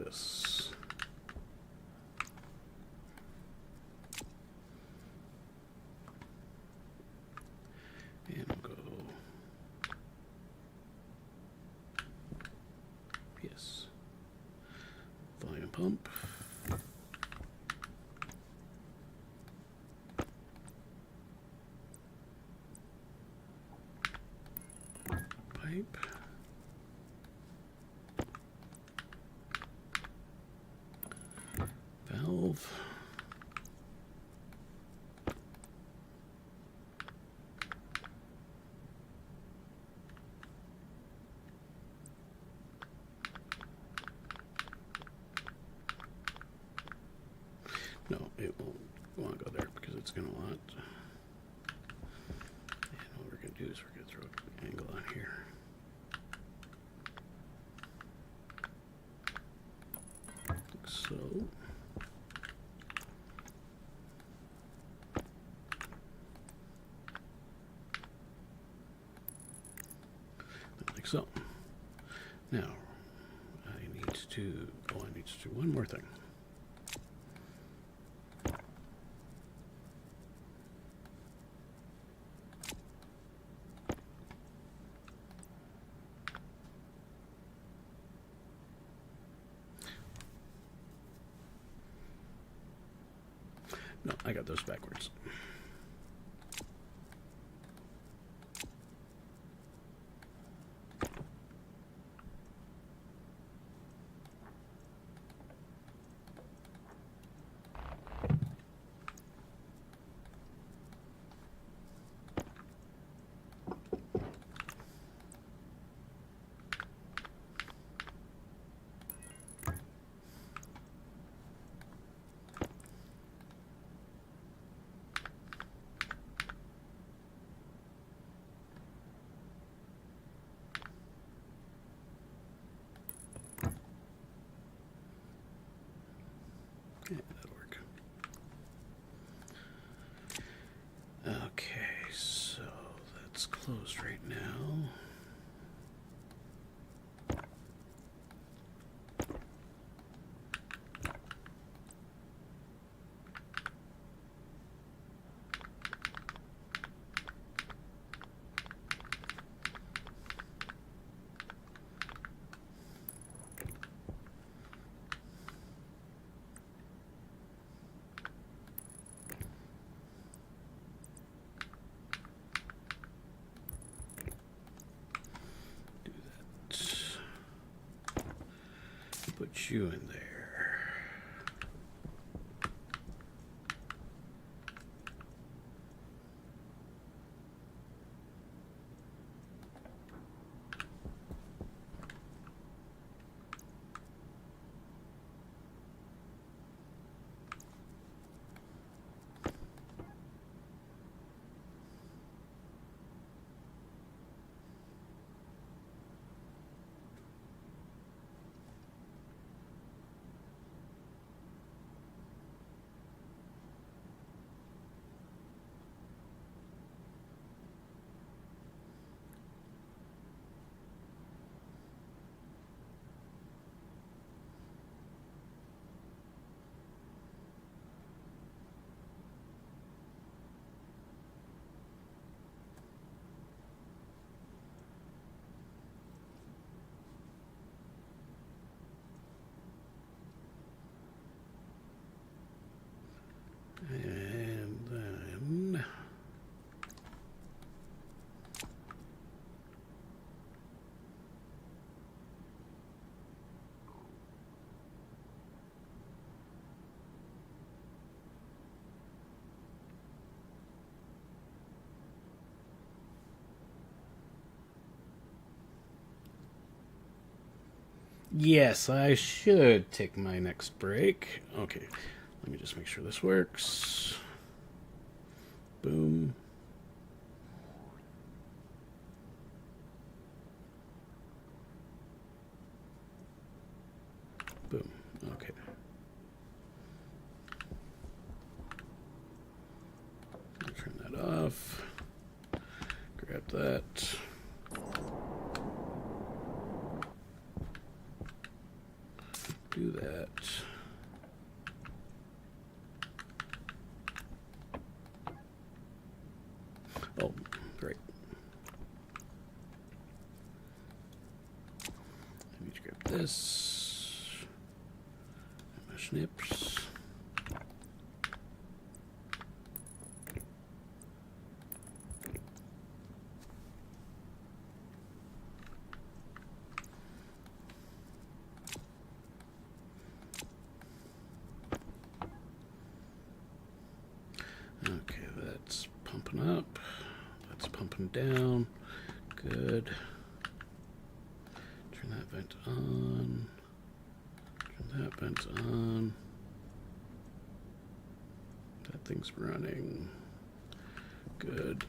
this. And we'll go, yes, volume pump. Pipe. Valve. No, it won't go there because it's going to want. And what we're going to do is we're going to throw an angle on here. Like so. Like so. Now, I need to do one more thing. No, I got those backwards. Yeah, that'll work. Okay, so that's closed right now. Put you in there. And then yes, I should take my next break. Okay, let me just make sure this works. Boom. Boom. Okay. Turn that off. Grab that. Do Oh, great. I need to grab this. My snips. Okay, that's pumping up. That's pumping down. Good. Turn that vent on. Turn that vent on. That thing's running. Good.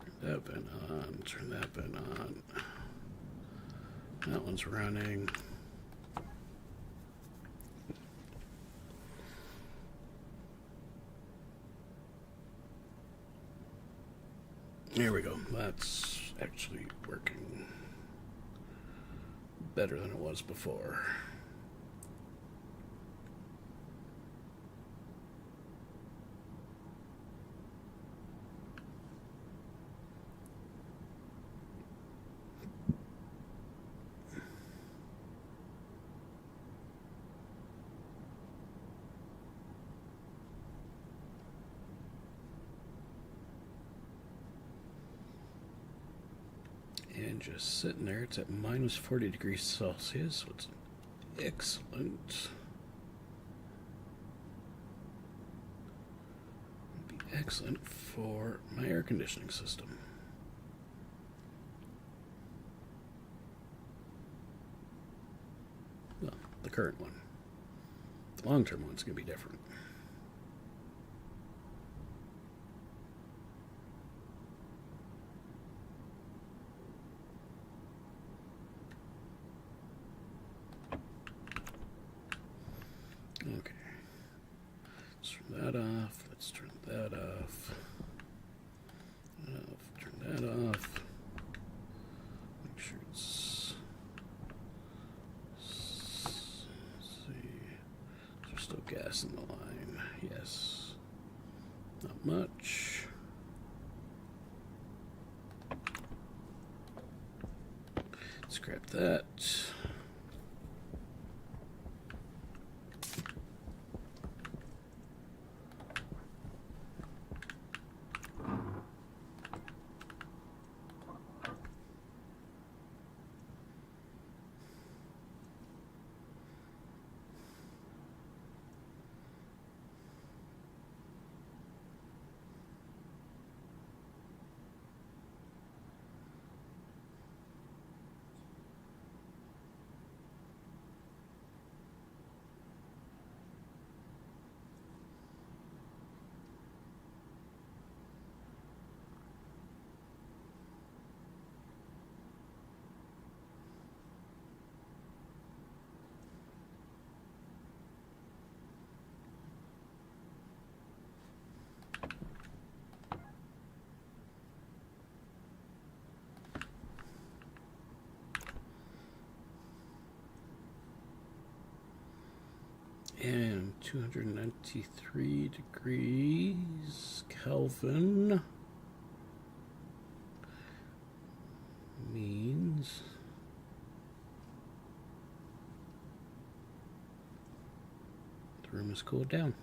Turn that vent on. Turn that vent on. That one's running. There we go. That's actually working better than it was before. And just sitting there, it's at minus 40 degrees Celsius, so it's excellent. It'd be excellent for my air conditioning system. Well, the current one. The long-term one's going to be different. Okay, let's turn that off. Let's turn that off. Turn that off. Make sure it's. Let's see. Is there still gas in the line? Yes. Not much. Scrap that. And 293 degrees Kelvin means the room is cooled down.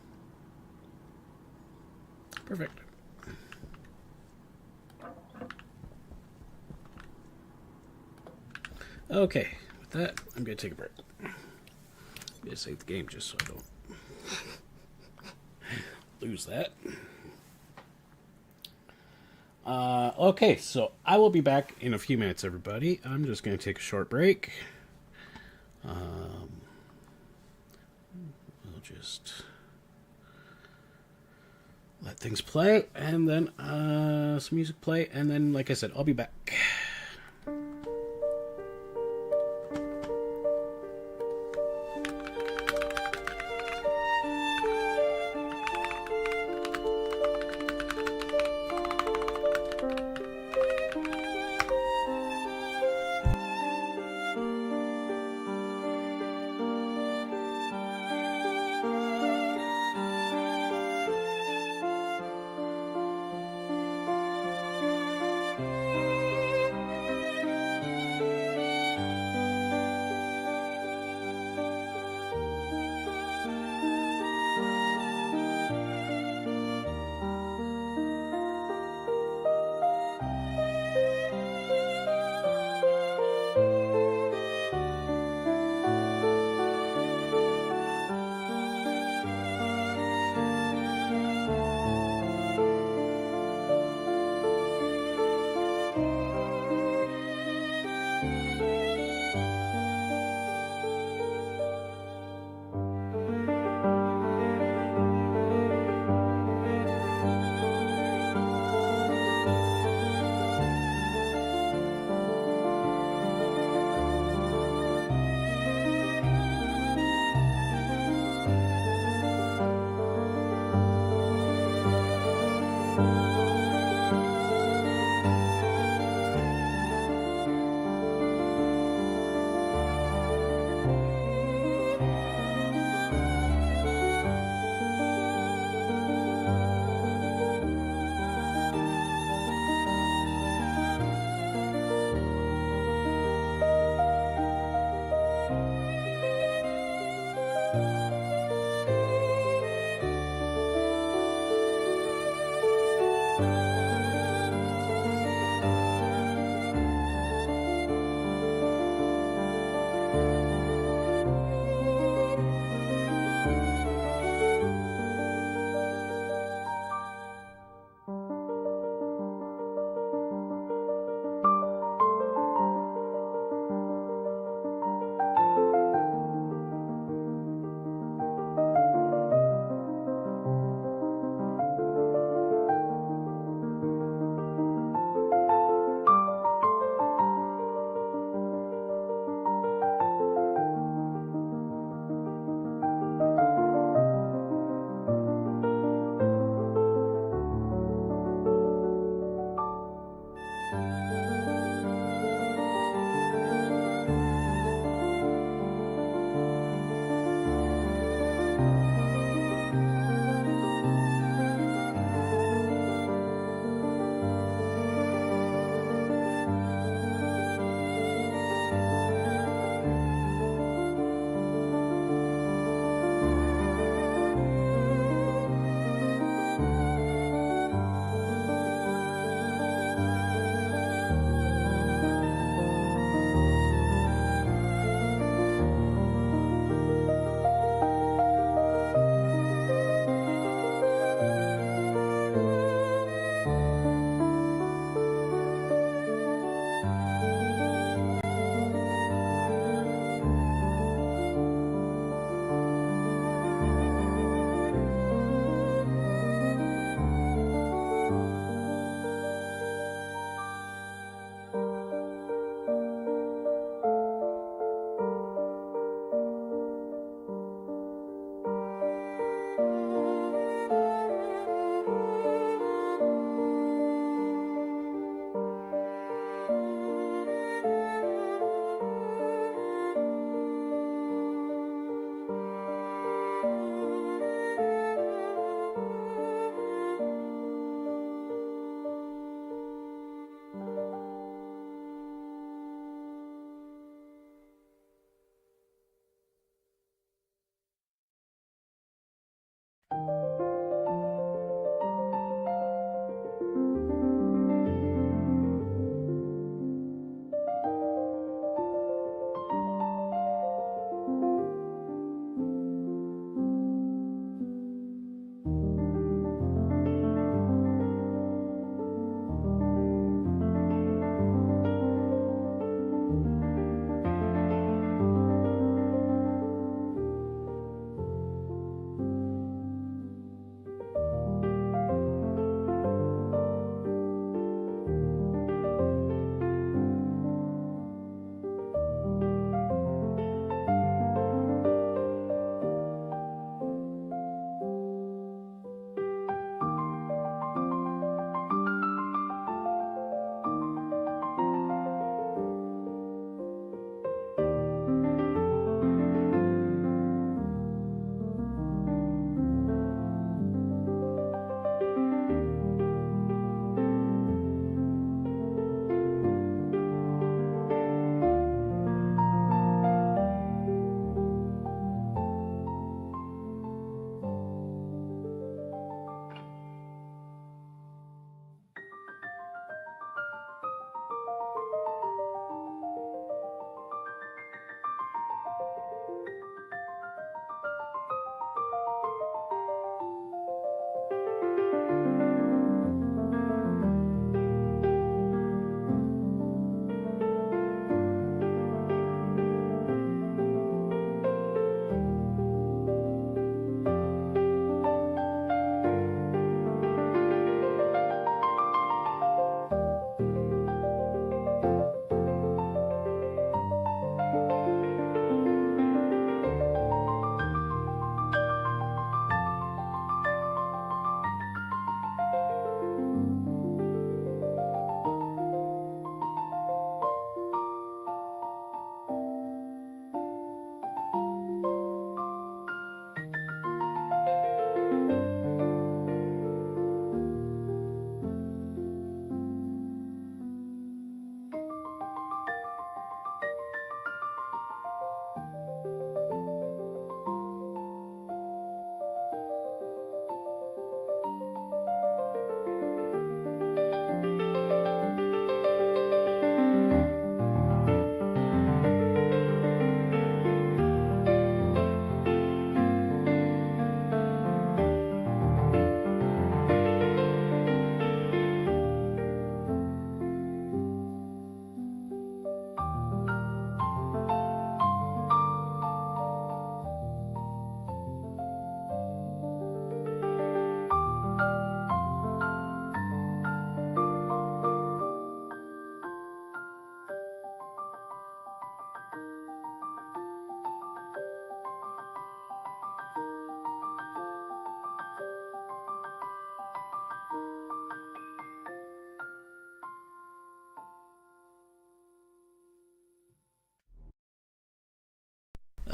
Perfect. Okay, with that, I'm going to take a break. I'm going to save the game just so I don't lose that. Okay, so I will be back in a few minutes, everybody. I'm just going to take a short break. We'll just let things play, and then some music play, and then, like I said, I'll be back.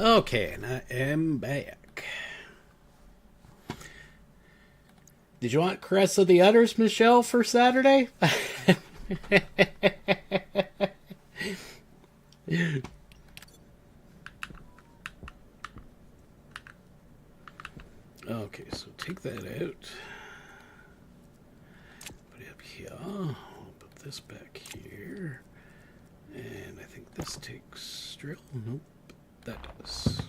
Okay, and I am back. Did you want Caress of the Udders, Michelle, for Saturday? Okay, so take that out. Put it up here. I'll put this back here. And I think this takes drill. Nope, that does.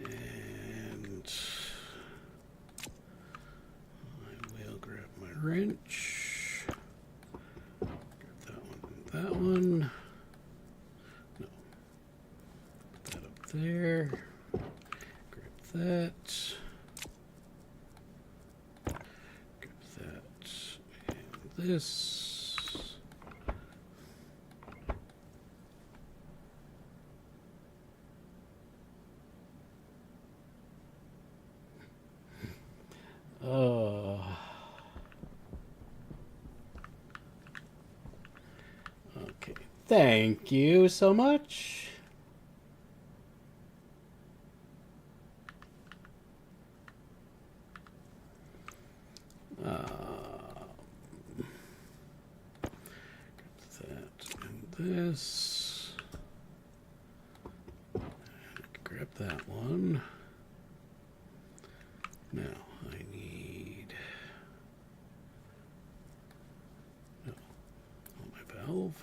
And I will grab my wrench. Grab that one and that one. No. Put that up there. Grab that. Grab that and this. Oh. Okay. Thank you so much. That and this. And I can grab that one. Now I need my valve.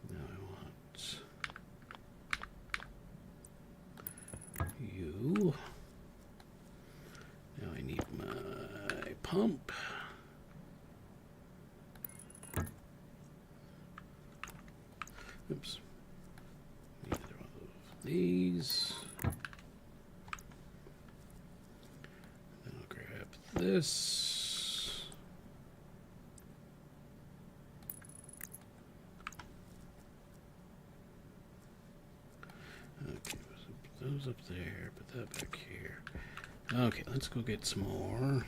Now I want you. Now I need my pump. Oops. Neither of these. Then I'll grab this. Okay, put those up there, put that back here. Okay, let's go get some more.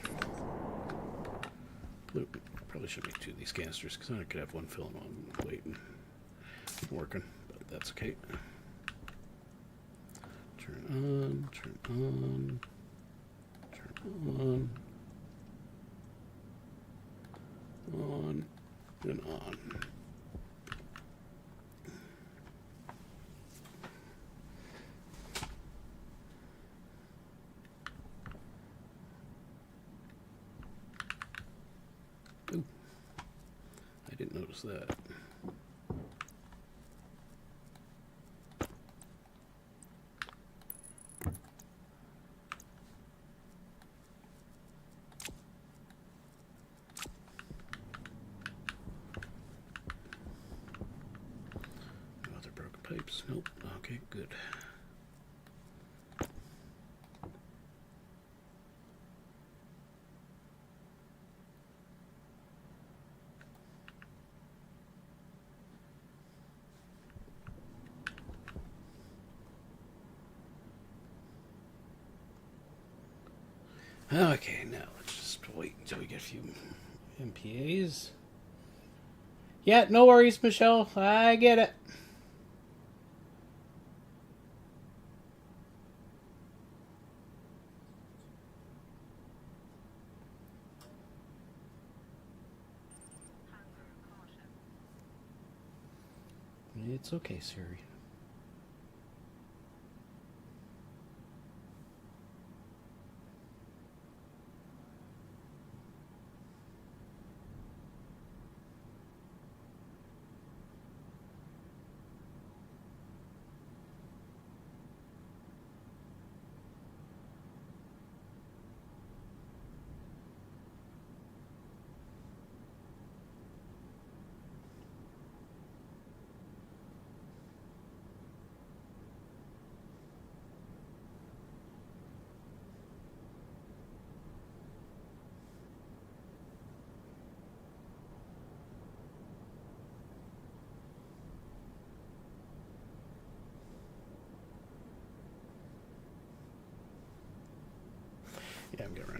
Probably should make two of these canisters because I could have one filling on waiting, working, but that's okay. Turn on, turn on, turn on and on. Ooh, I didn't notice that. No other broken pipes? Nope. Okay, good. Okay, now let's just wait until we get a few MPAs. Yeah, no worries, Michelle. I get it. It's okay, Siri.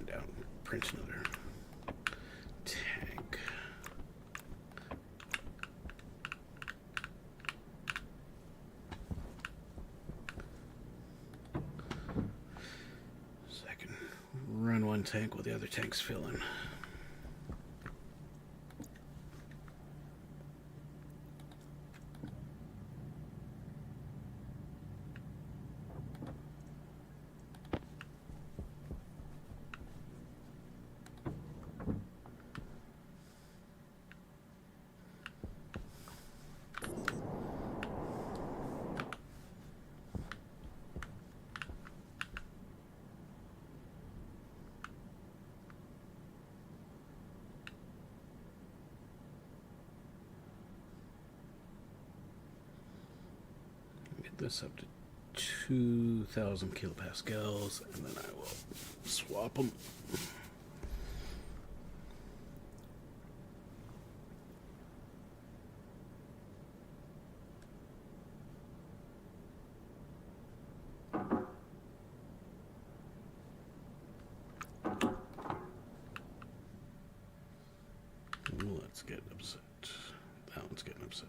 down, print another tank. So I can run one tank while the other tank's filling. This up to 2,000 kilopascals, and then I will swap them. Let's get upset. That one's getting upset.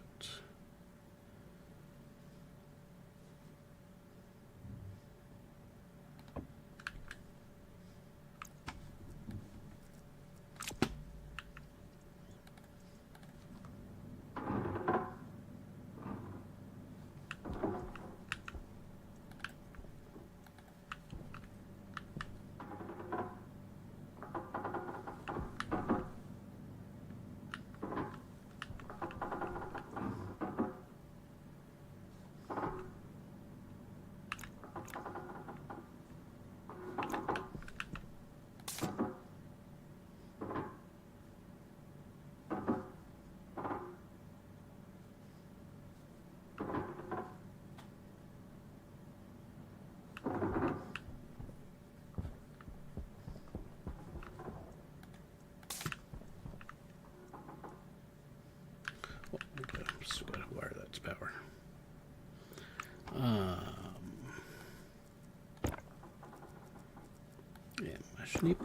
Wire that's power. Yeah, my schneep.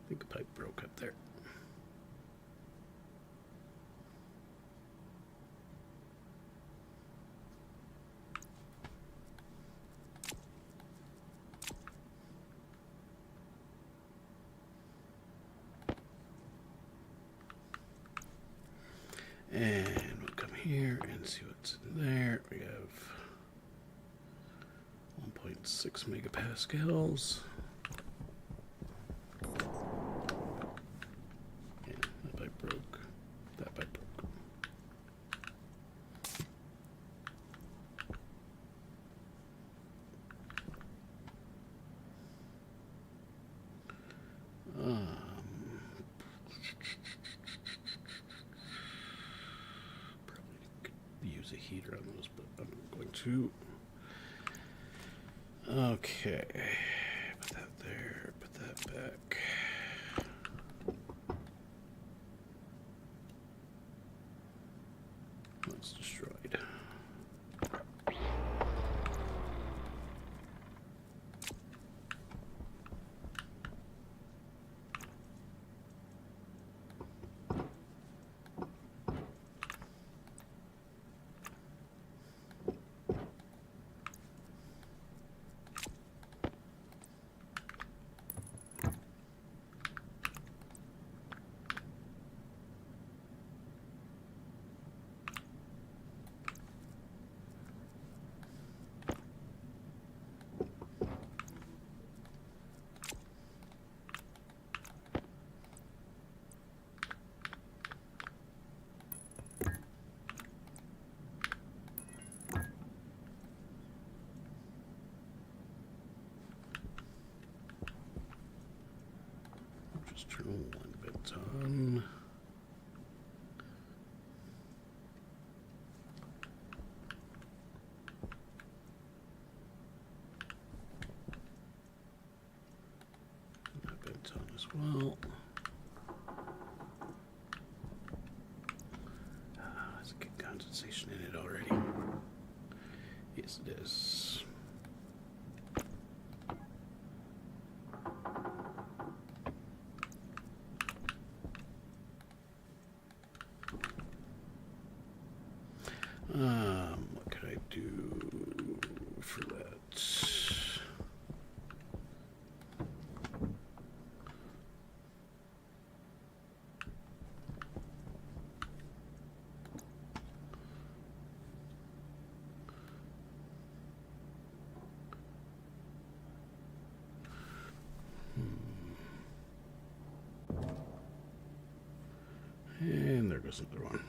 I think the pipe broke up there. And we'll come here and see what's in there. We have 1.6 megapascals. A heater on those, but I'm going to. Okay, put that there, put that back. That's destroyed. One bit on. That bit on as well. There's a good condensation in it already. Yes, it is. What could I do for that? And there goes another one.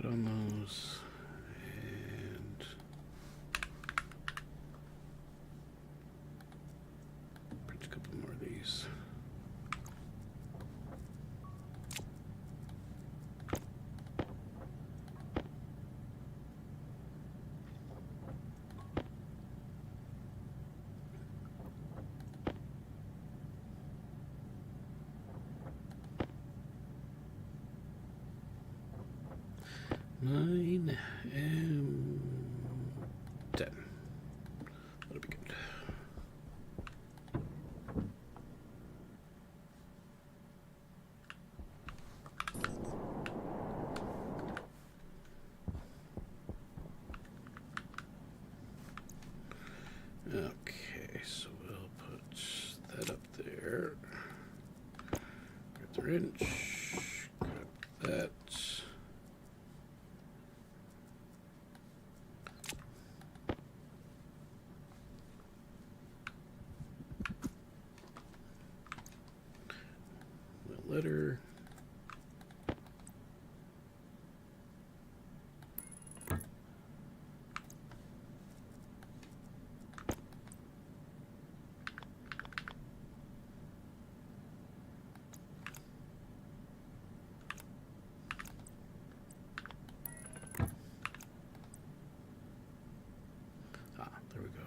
On those, and print a couple more of these. Nine and 10. That'll be good. Okay, so we'll put that up there. Grab the wrench. Grab that. Letter. There we go.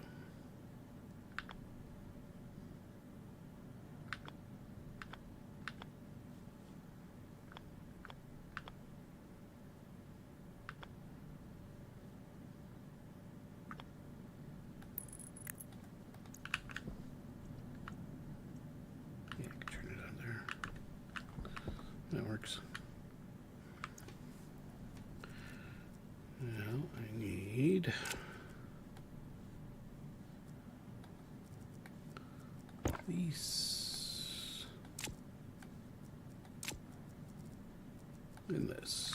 That works. Now I need these and this.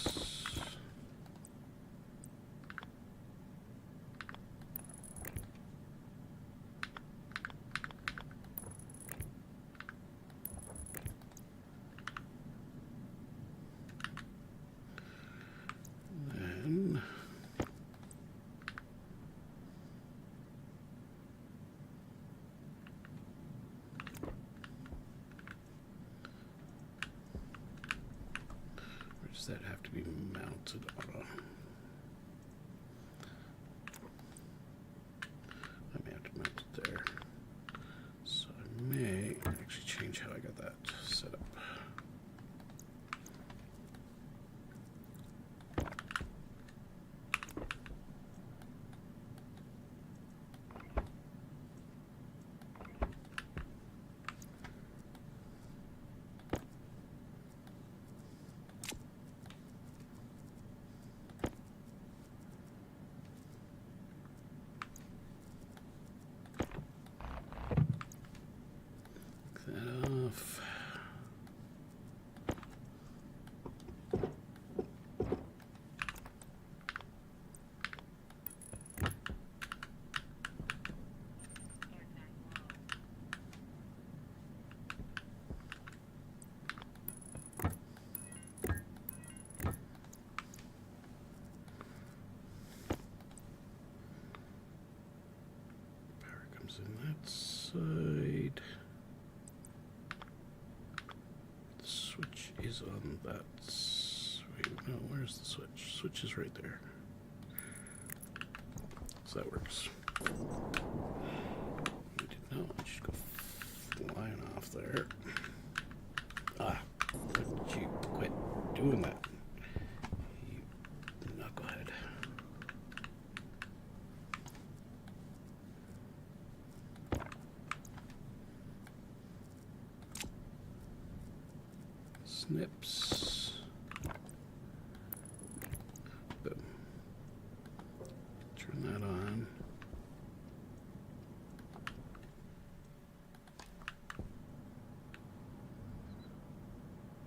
Does that have to be mounted on? I may have to mount it there. So I may actually change how I got that set up. is in that side. The switch is on that. Wait, no, where's the switch? Switch is right there. So that works. We did not want you to go flying off there. Ah, would you quit doing that? You knucklehead. Snips. Boom. Turn that on.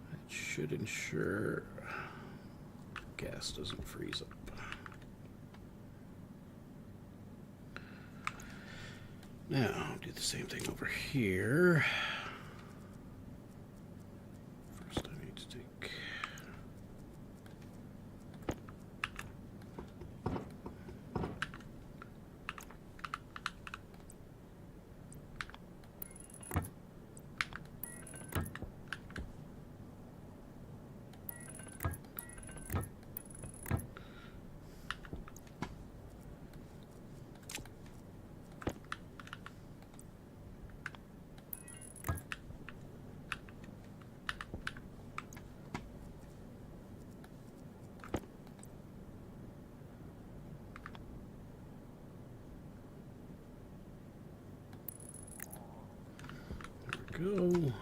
That should ensure gas doesn't freeze up. Now, do the same thing over here. First, I need to take. Go.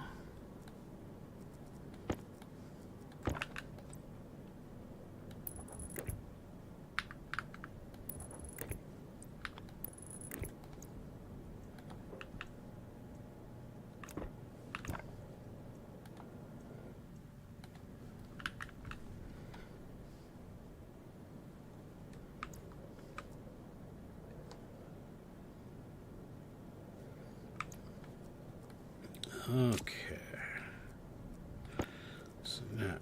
Okay. So now.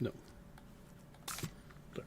No. There.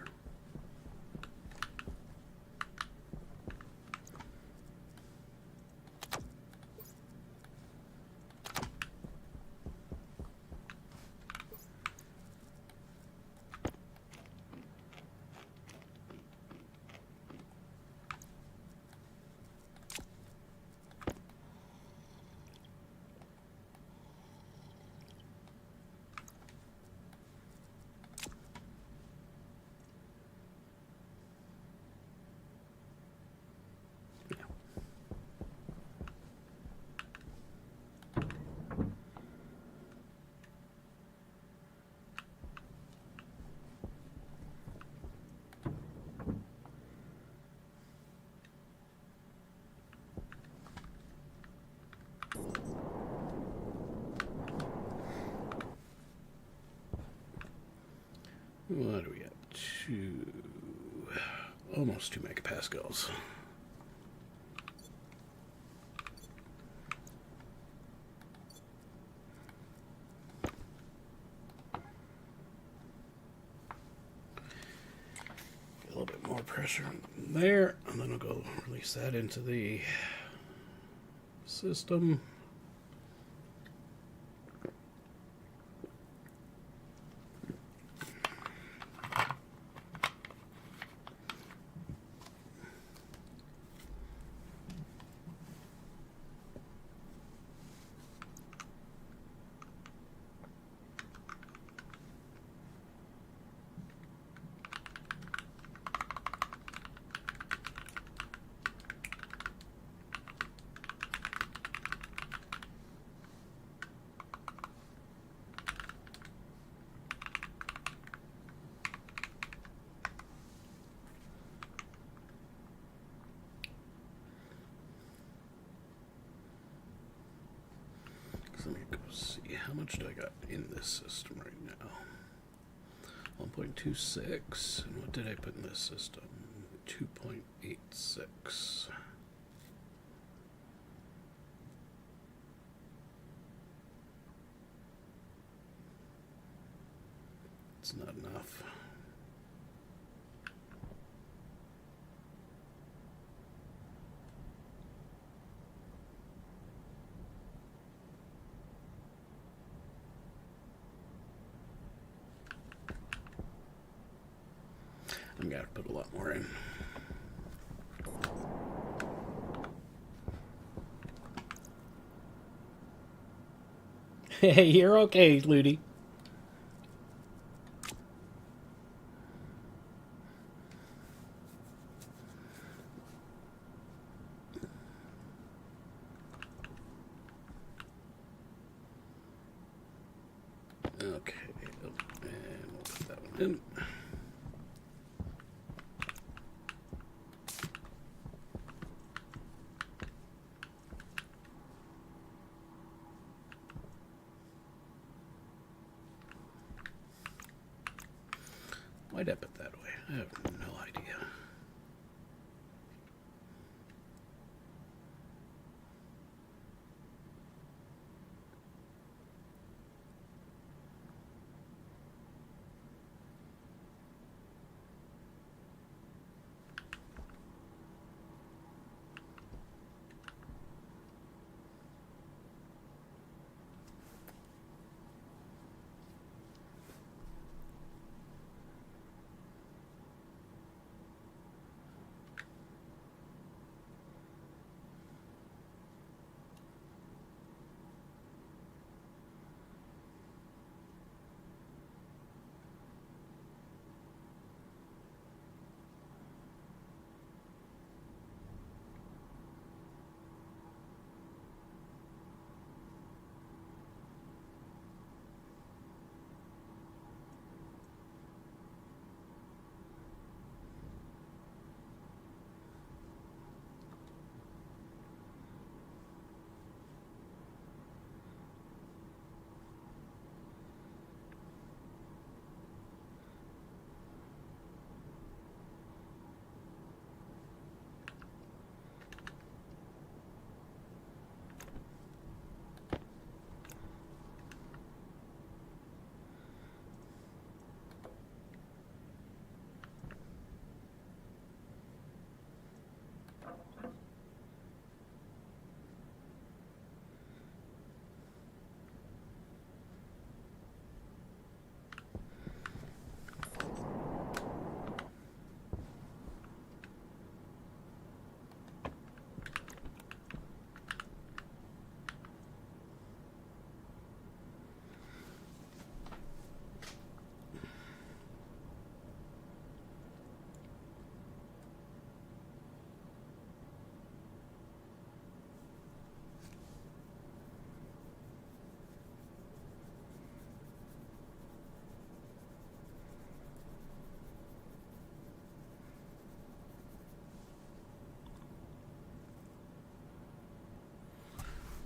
What do we got? Almost 2 megapascals. Get a little bit more pressure there, and then I'll go release that into the system. Let me go see, how much do I got in this system right now? 1.26, and what did I put in this system? 2.86. It's not enough. I'm gonna have to put a lot more in. Hey, you're okay, Ludi. Okay, and we'll put that one in. Why'd I put that away? I have no idea.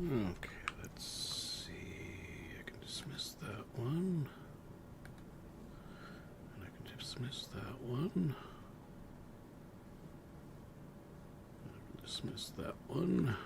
Okay, let's see. I can dismiss that one. And I can Dismiss that one. Dismiss that one.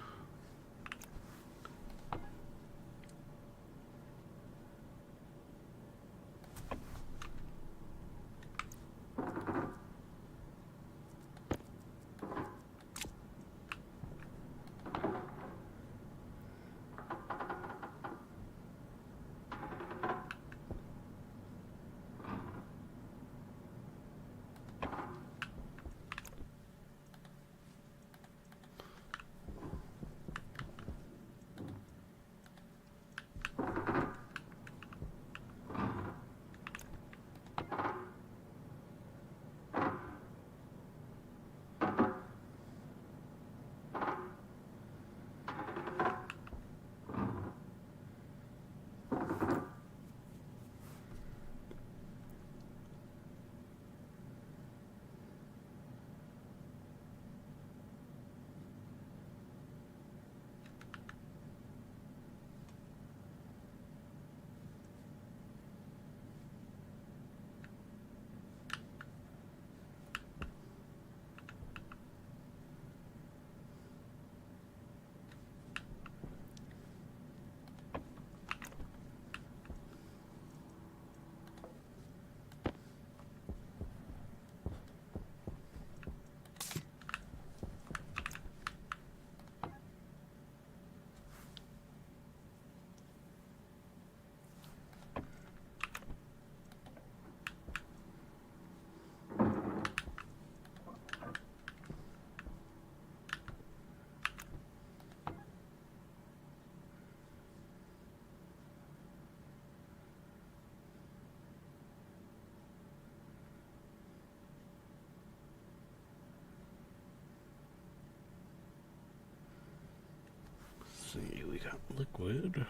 See, we got liquid.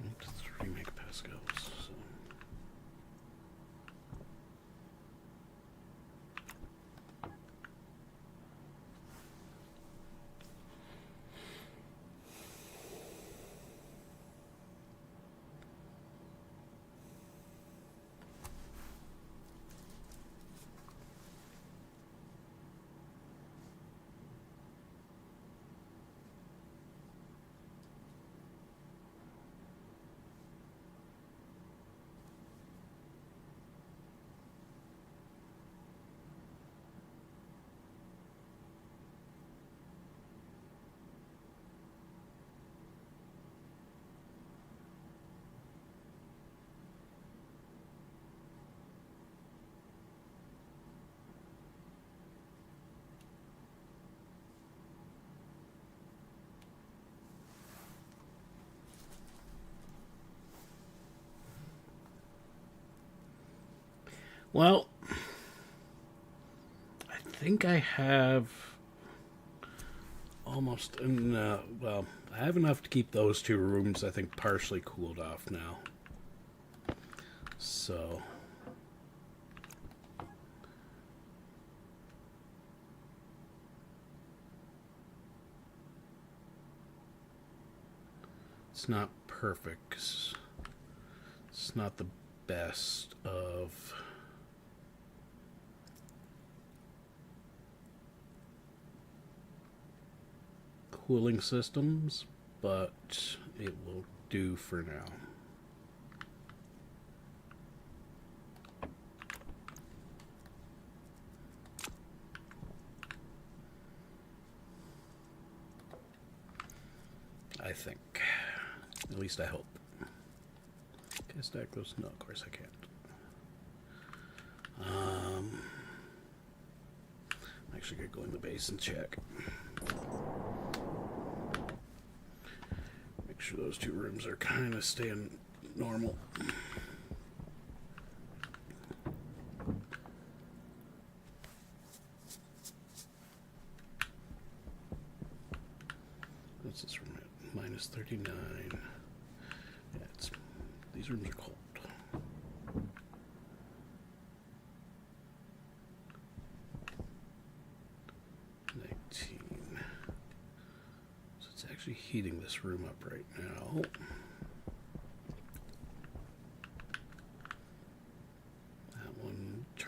Up to 3 megapascals. So. Well, I think I have almost, well, I have enough to keep those 2 rooms, I think, partially cooled off now. So, it's not perfect. It's not the best of cooling systems, but it will do for now. I think. At least I hope. Can I stack those? No, of course I can't. I'm actually going to go in the base and check. Make sure those 2 rooms are kind of staying normal. What's this room at? Minus 39. Yeah, these rooms are cold. So it's actually heating this room up right now.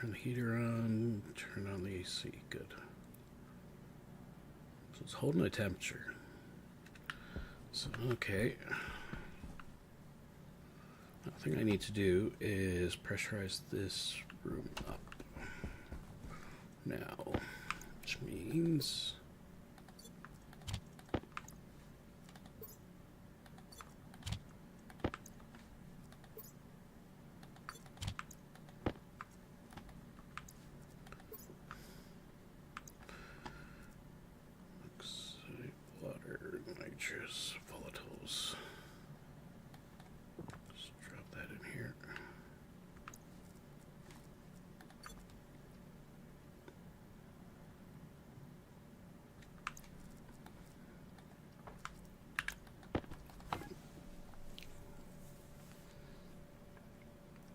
turn the heater on, turn on the AC. Good. So it's holding a temperature. So, okay. The thing I need to do is pressurize this room up. Now, which means water, nitrous, volatiles. Just drop that in here.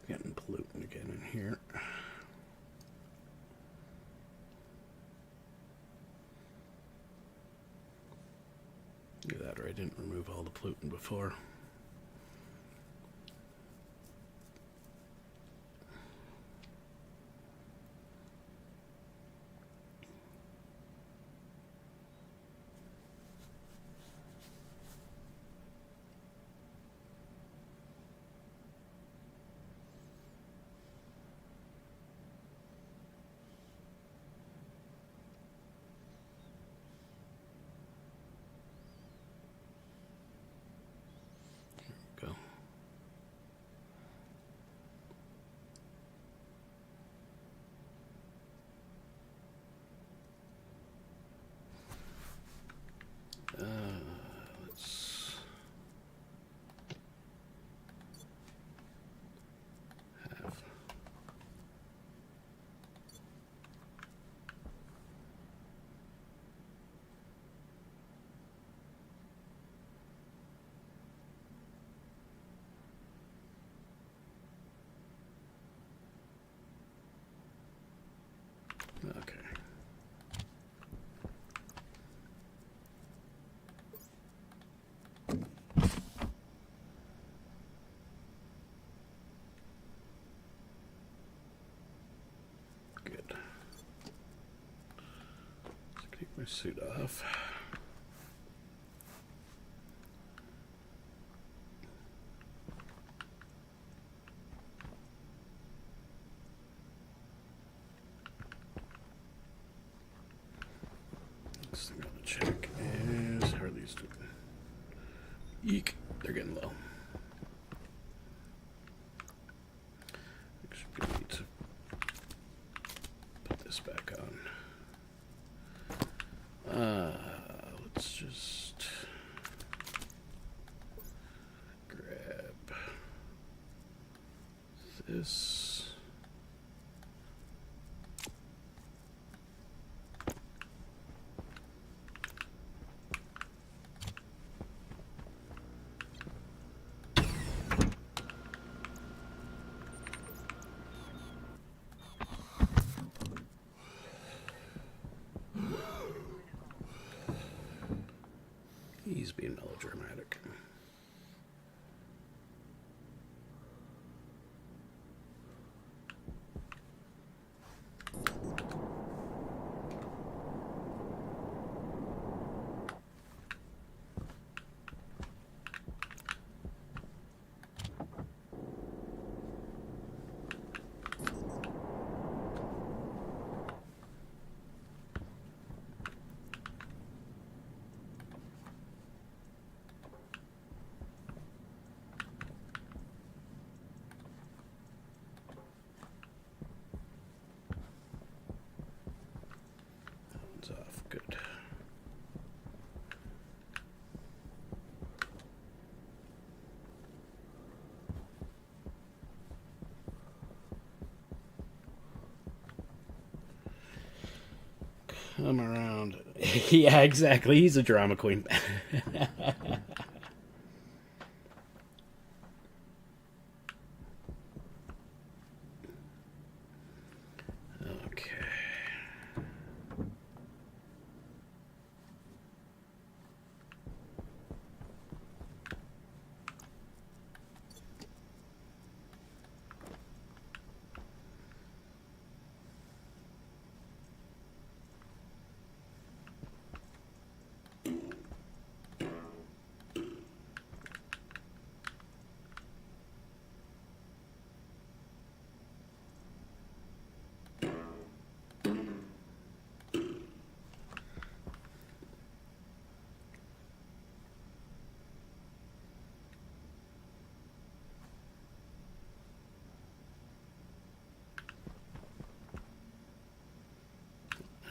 Getting pollutant again in here. Look at that, or I didn't remove all the pollutant before. Go. Let's have okay. Good. Let's take my suit off. Next thing I'm gonna check is how are these doing? Eek, they're getting low. Actually, we need to put this back on. Let's just grab this. He's being melodramatic. Off. Good. Come around. Yeah, exactly. He's a drama queen. Okay.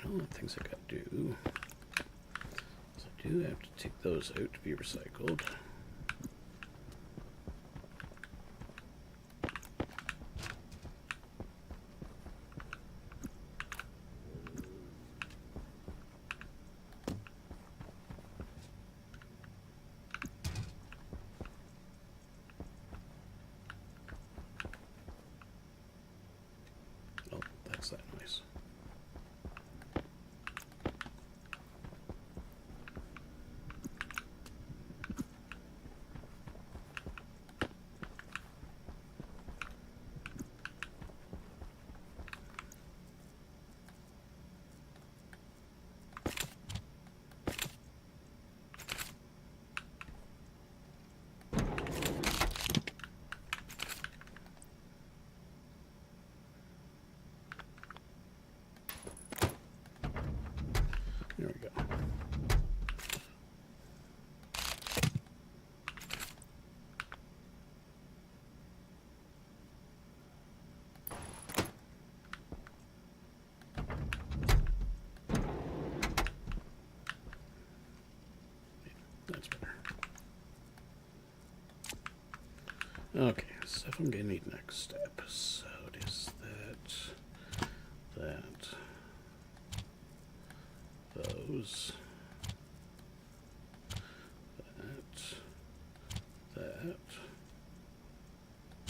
All the things I gotta do. So I do have to take those out to be recycled. Oh, that's that nice. There we go. That's better. Okay, stuff I'm gonna need next episode is those, that,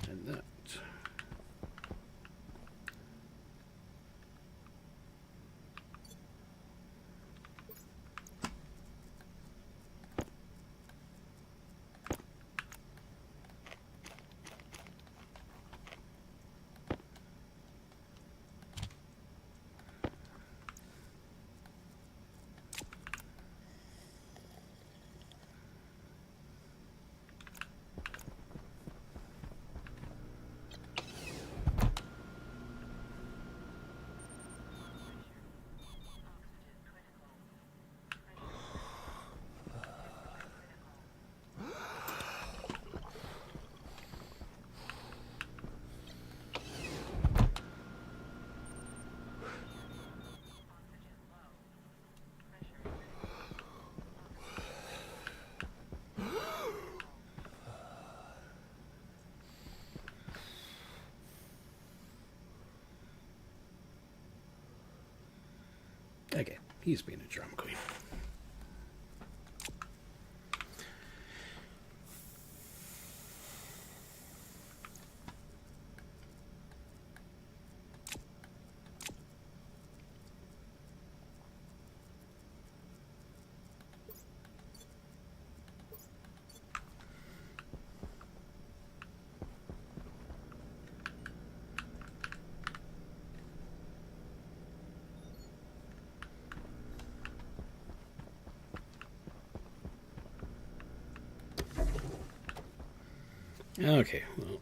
and that. Okay, he's being a drama queen. Okay, well,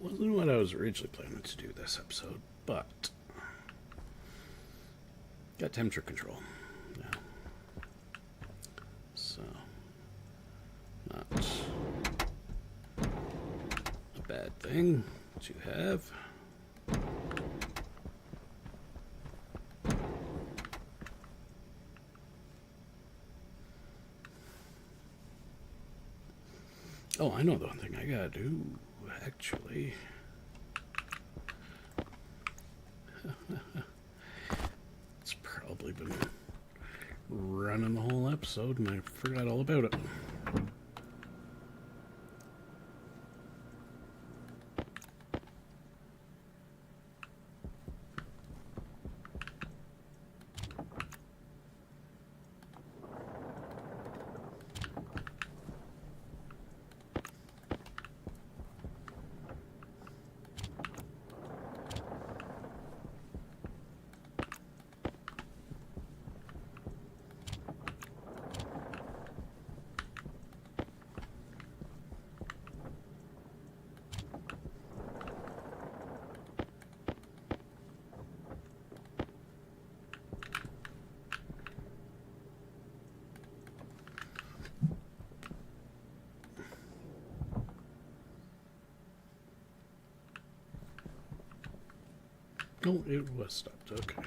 wasn't what I was originally planning to do this episode, but got temperature control now, so not a bad thing to have. Oh, I know the one thing I gotta do, actually. It's probably been running the whole episode and I forgot all about it. Oh, it was stopped. Okay.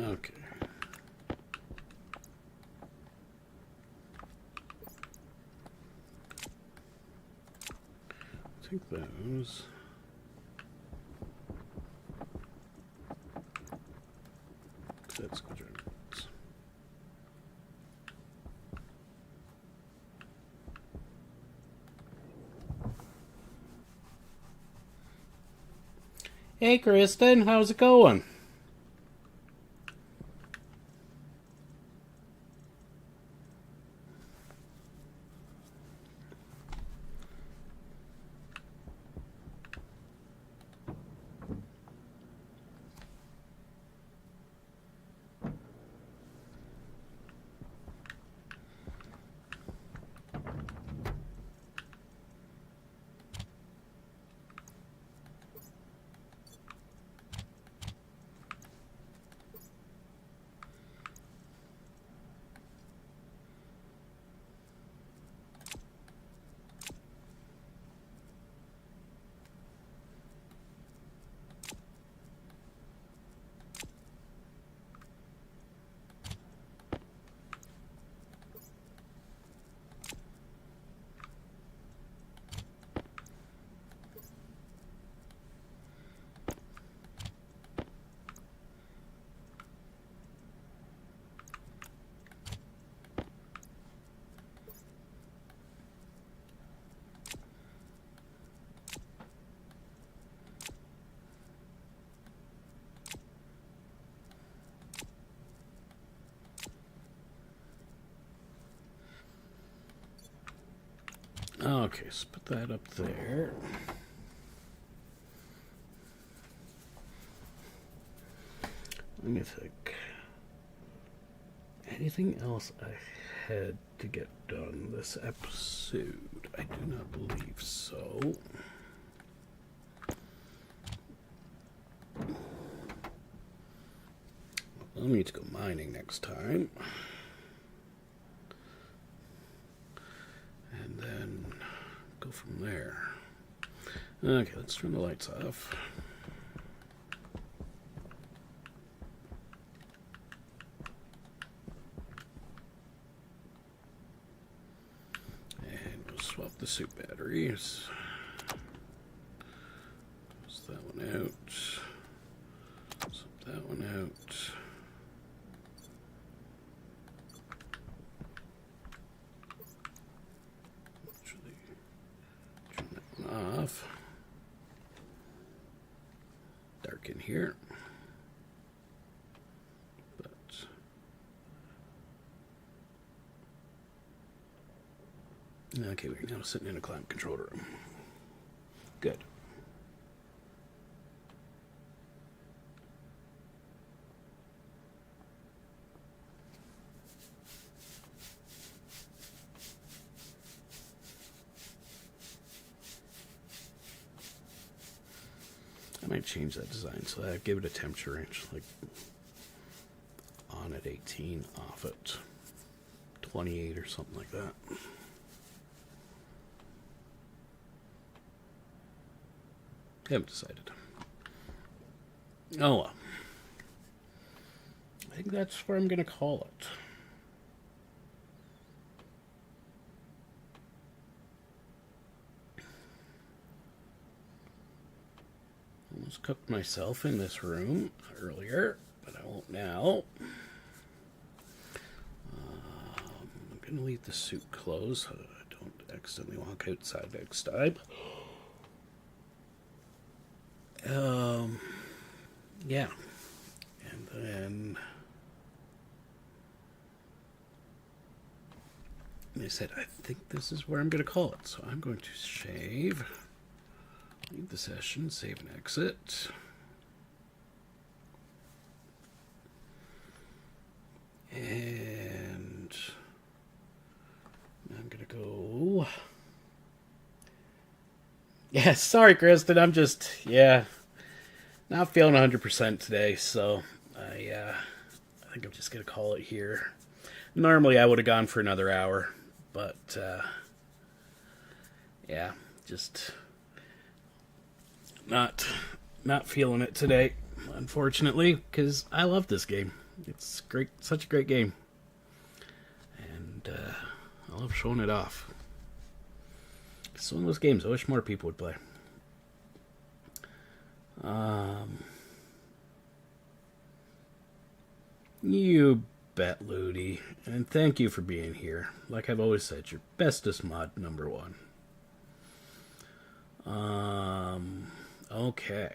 Okay. Take those. That's good. Hey, Kristen, how's it going? Okay, so put that up there. Let me think. Anything else I had to get done this episode? I do not believe so. I'll need to go mining next time. And then go from there. Okay, let's turn the lights off. And we'll swap the suit batteries. Swap that one out. Swap that one out. Off. Dark in here. But okay, we're now sitting in a climate control room. Good. I might change that design so that I give it a temperature range, like on at 18, off at 28 or something like that. Haven't decided. Oh well. I think that's where I'm going to call it. Almost cooked myself in this room earlier, but I won't now. I'm going to leave the suit closed so that I don't accidentally walk outside next time. Yeah. And then I said, I think this is where I'm going to call it. So I'm going to shave. Leave the session, save and exit. And I'm going to go. Yeah, sorry, Kristen. I'm just, not feeling 100% today. So I think I'm just going to call it here. Normally I would have gone for another hour, but just not feeling it today, unfortunately, because I love this game. It's great, such a great game. And I love showing it off. It's one of those games I wish more people would play. You bet, Ludi. And thank you for being here. Like I've always said, your bestest mod #1. Okay.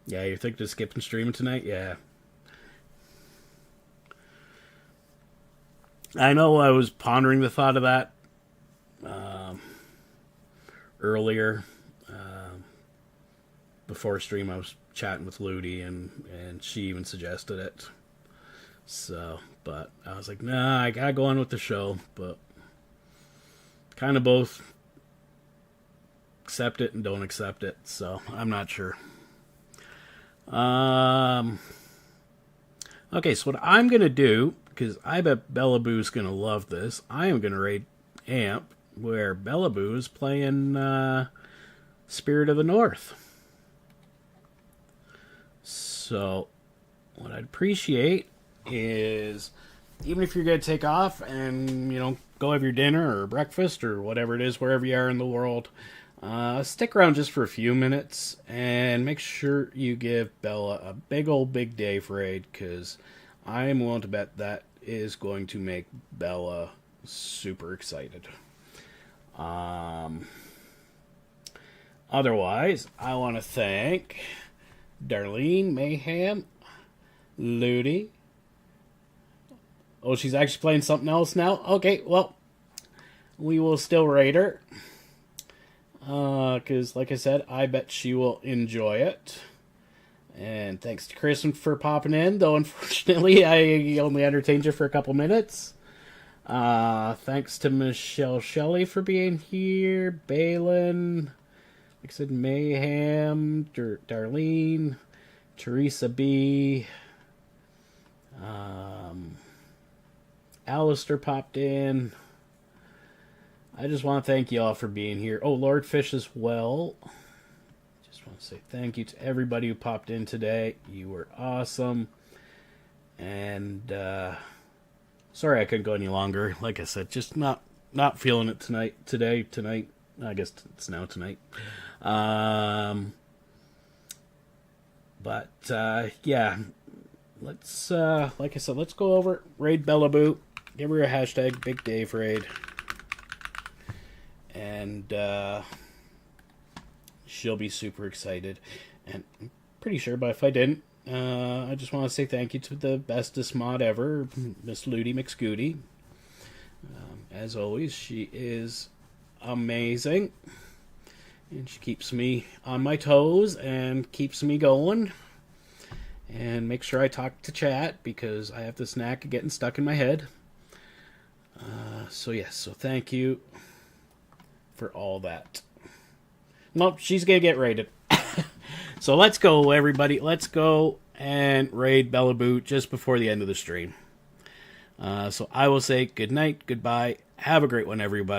Yeah, you're thinking of skipping streaming tonight? Yeah. I know I was pondering the thought of that earlier. Before stream, I was chatting with Ludi, and she even suggested it. So, but I was like, nah, I gotta go on with the show. But kind of both accept it and don't accept it. So I'm not sure. Okay, so what I'm gonna do, because I bet Bellaboo's gonna love this, I am gonna raid Amp, where Bellaboo is playing Spirit of the North. So, what I'd appreciate is, even if you're going to take off and, go have your dinner or breakfast or whatever it is, wherever you are in the world, stick around just for a few minutes and make sure you give Bella a big Dave raid, because I am willing to bet that is going to make Bella super excited. Otherwise, I want to thank Darlene, Mayhem, Ludi. Oh, she's actually playing something else now? Okay, well, we will still raid her. Because, like I said, I bet she will enjoy it. And thanks to Kristen for popping in, though unfortunately I only entertained you for a couple minutes. Thanks to Michelle Shelley for being here, Balin, like I said, Mayhem, Darlene, Teresa B, Alistair popped in. I just want to thank you all for being here. Oh, Lord Fish as well. Just want to say thank you to everybody who popped in today. You were awesome. And sorry I couldn't go any longer. Like I said, just not feeling it tonight. I guess it's now tonight. But yeah, let's like I said, let's go over raid Bellaboo, give her a hashtag Big Dave raid, and she'll be super excited. And I'm pretty sure, but if I didn't, I just want to say thank you to the bestest mod ever, Miss Ludi McScooty. As always, she is amazing. And she keeps me on my toes and keeps me going. And make sure I talk to chat, because I have this knack of getting stuck in my head. So yes, so thank you for all that. Well, she's going to get raided. So let's go, everybody. Let's go and raid Bellaboo just before the end of the stream. So I will say good night, goodbye. Have a great one, everybody.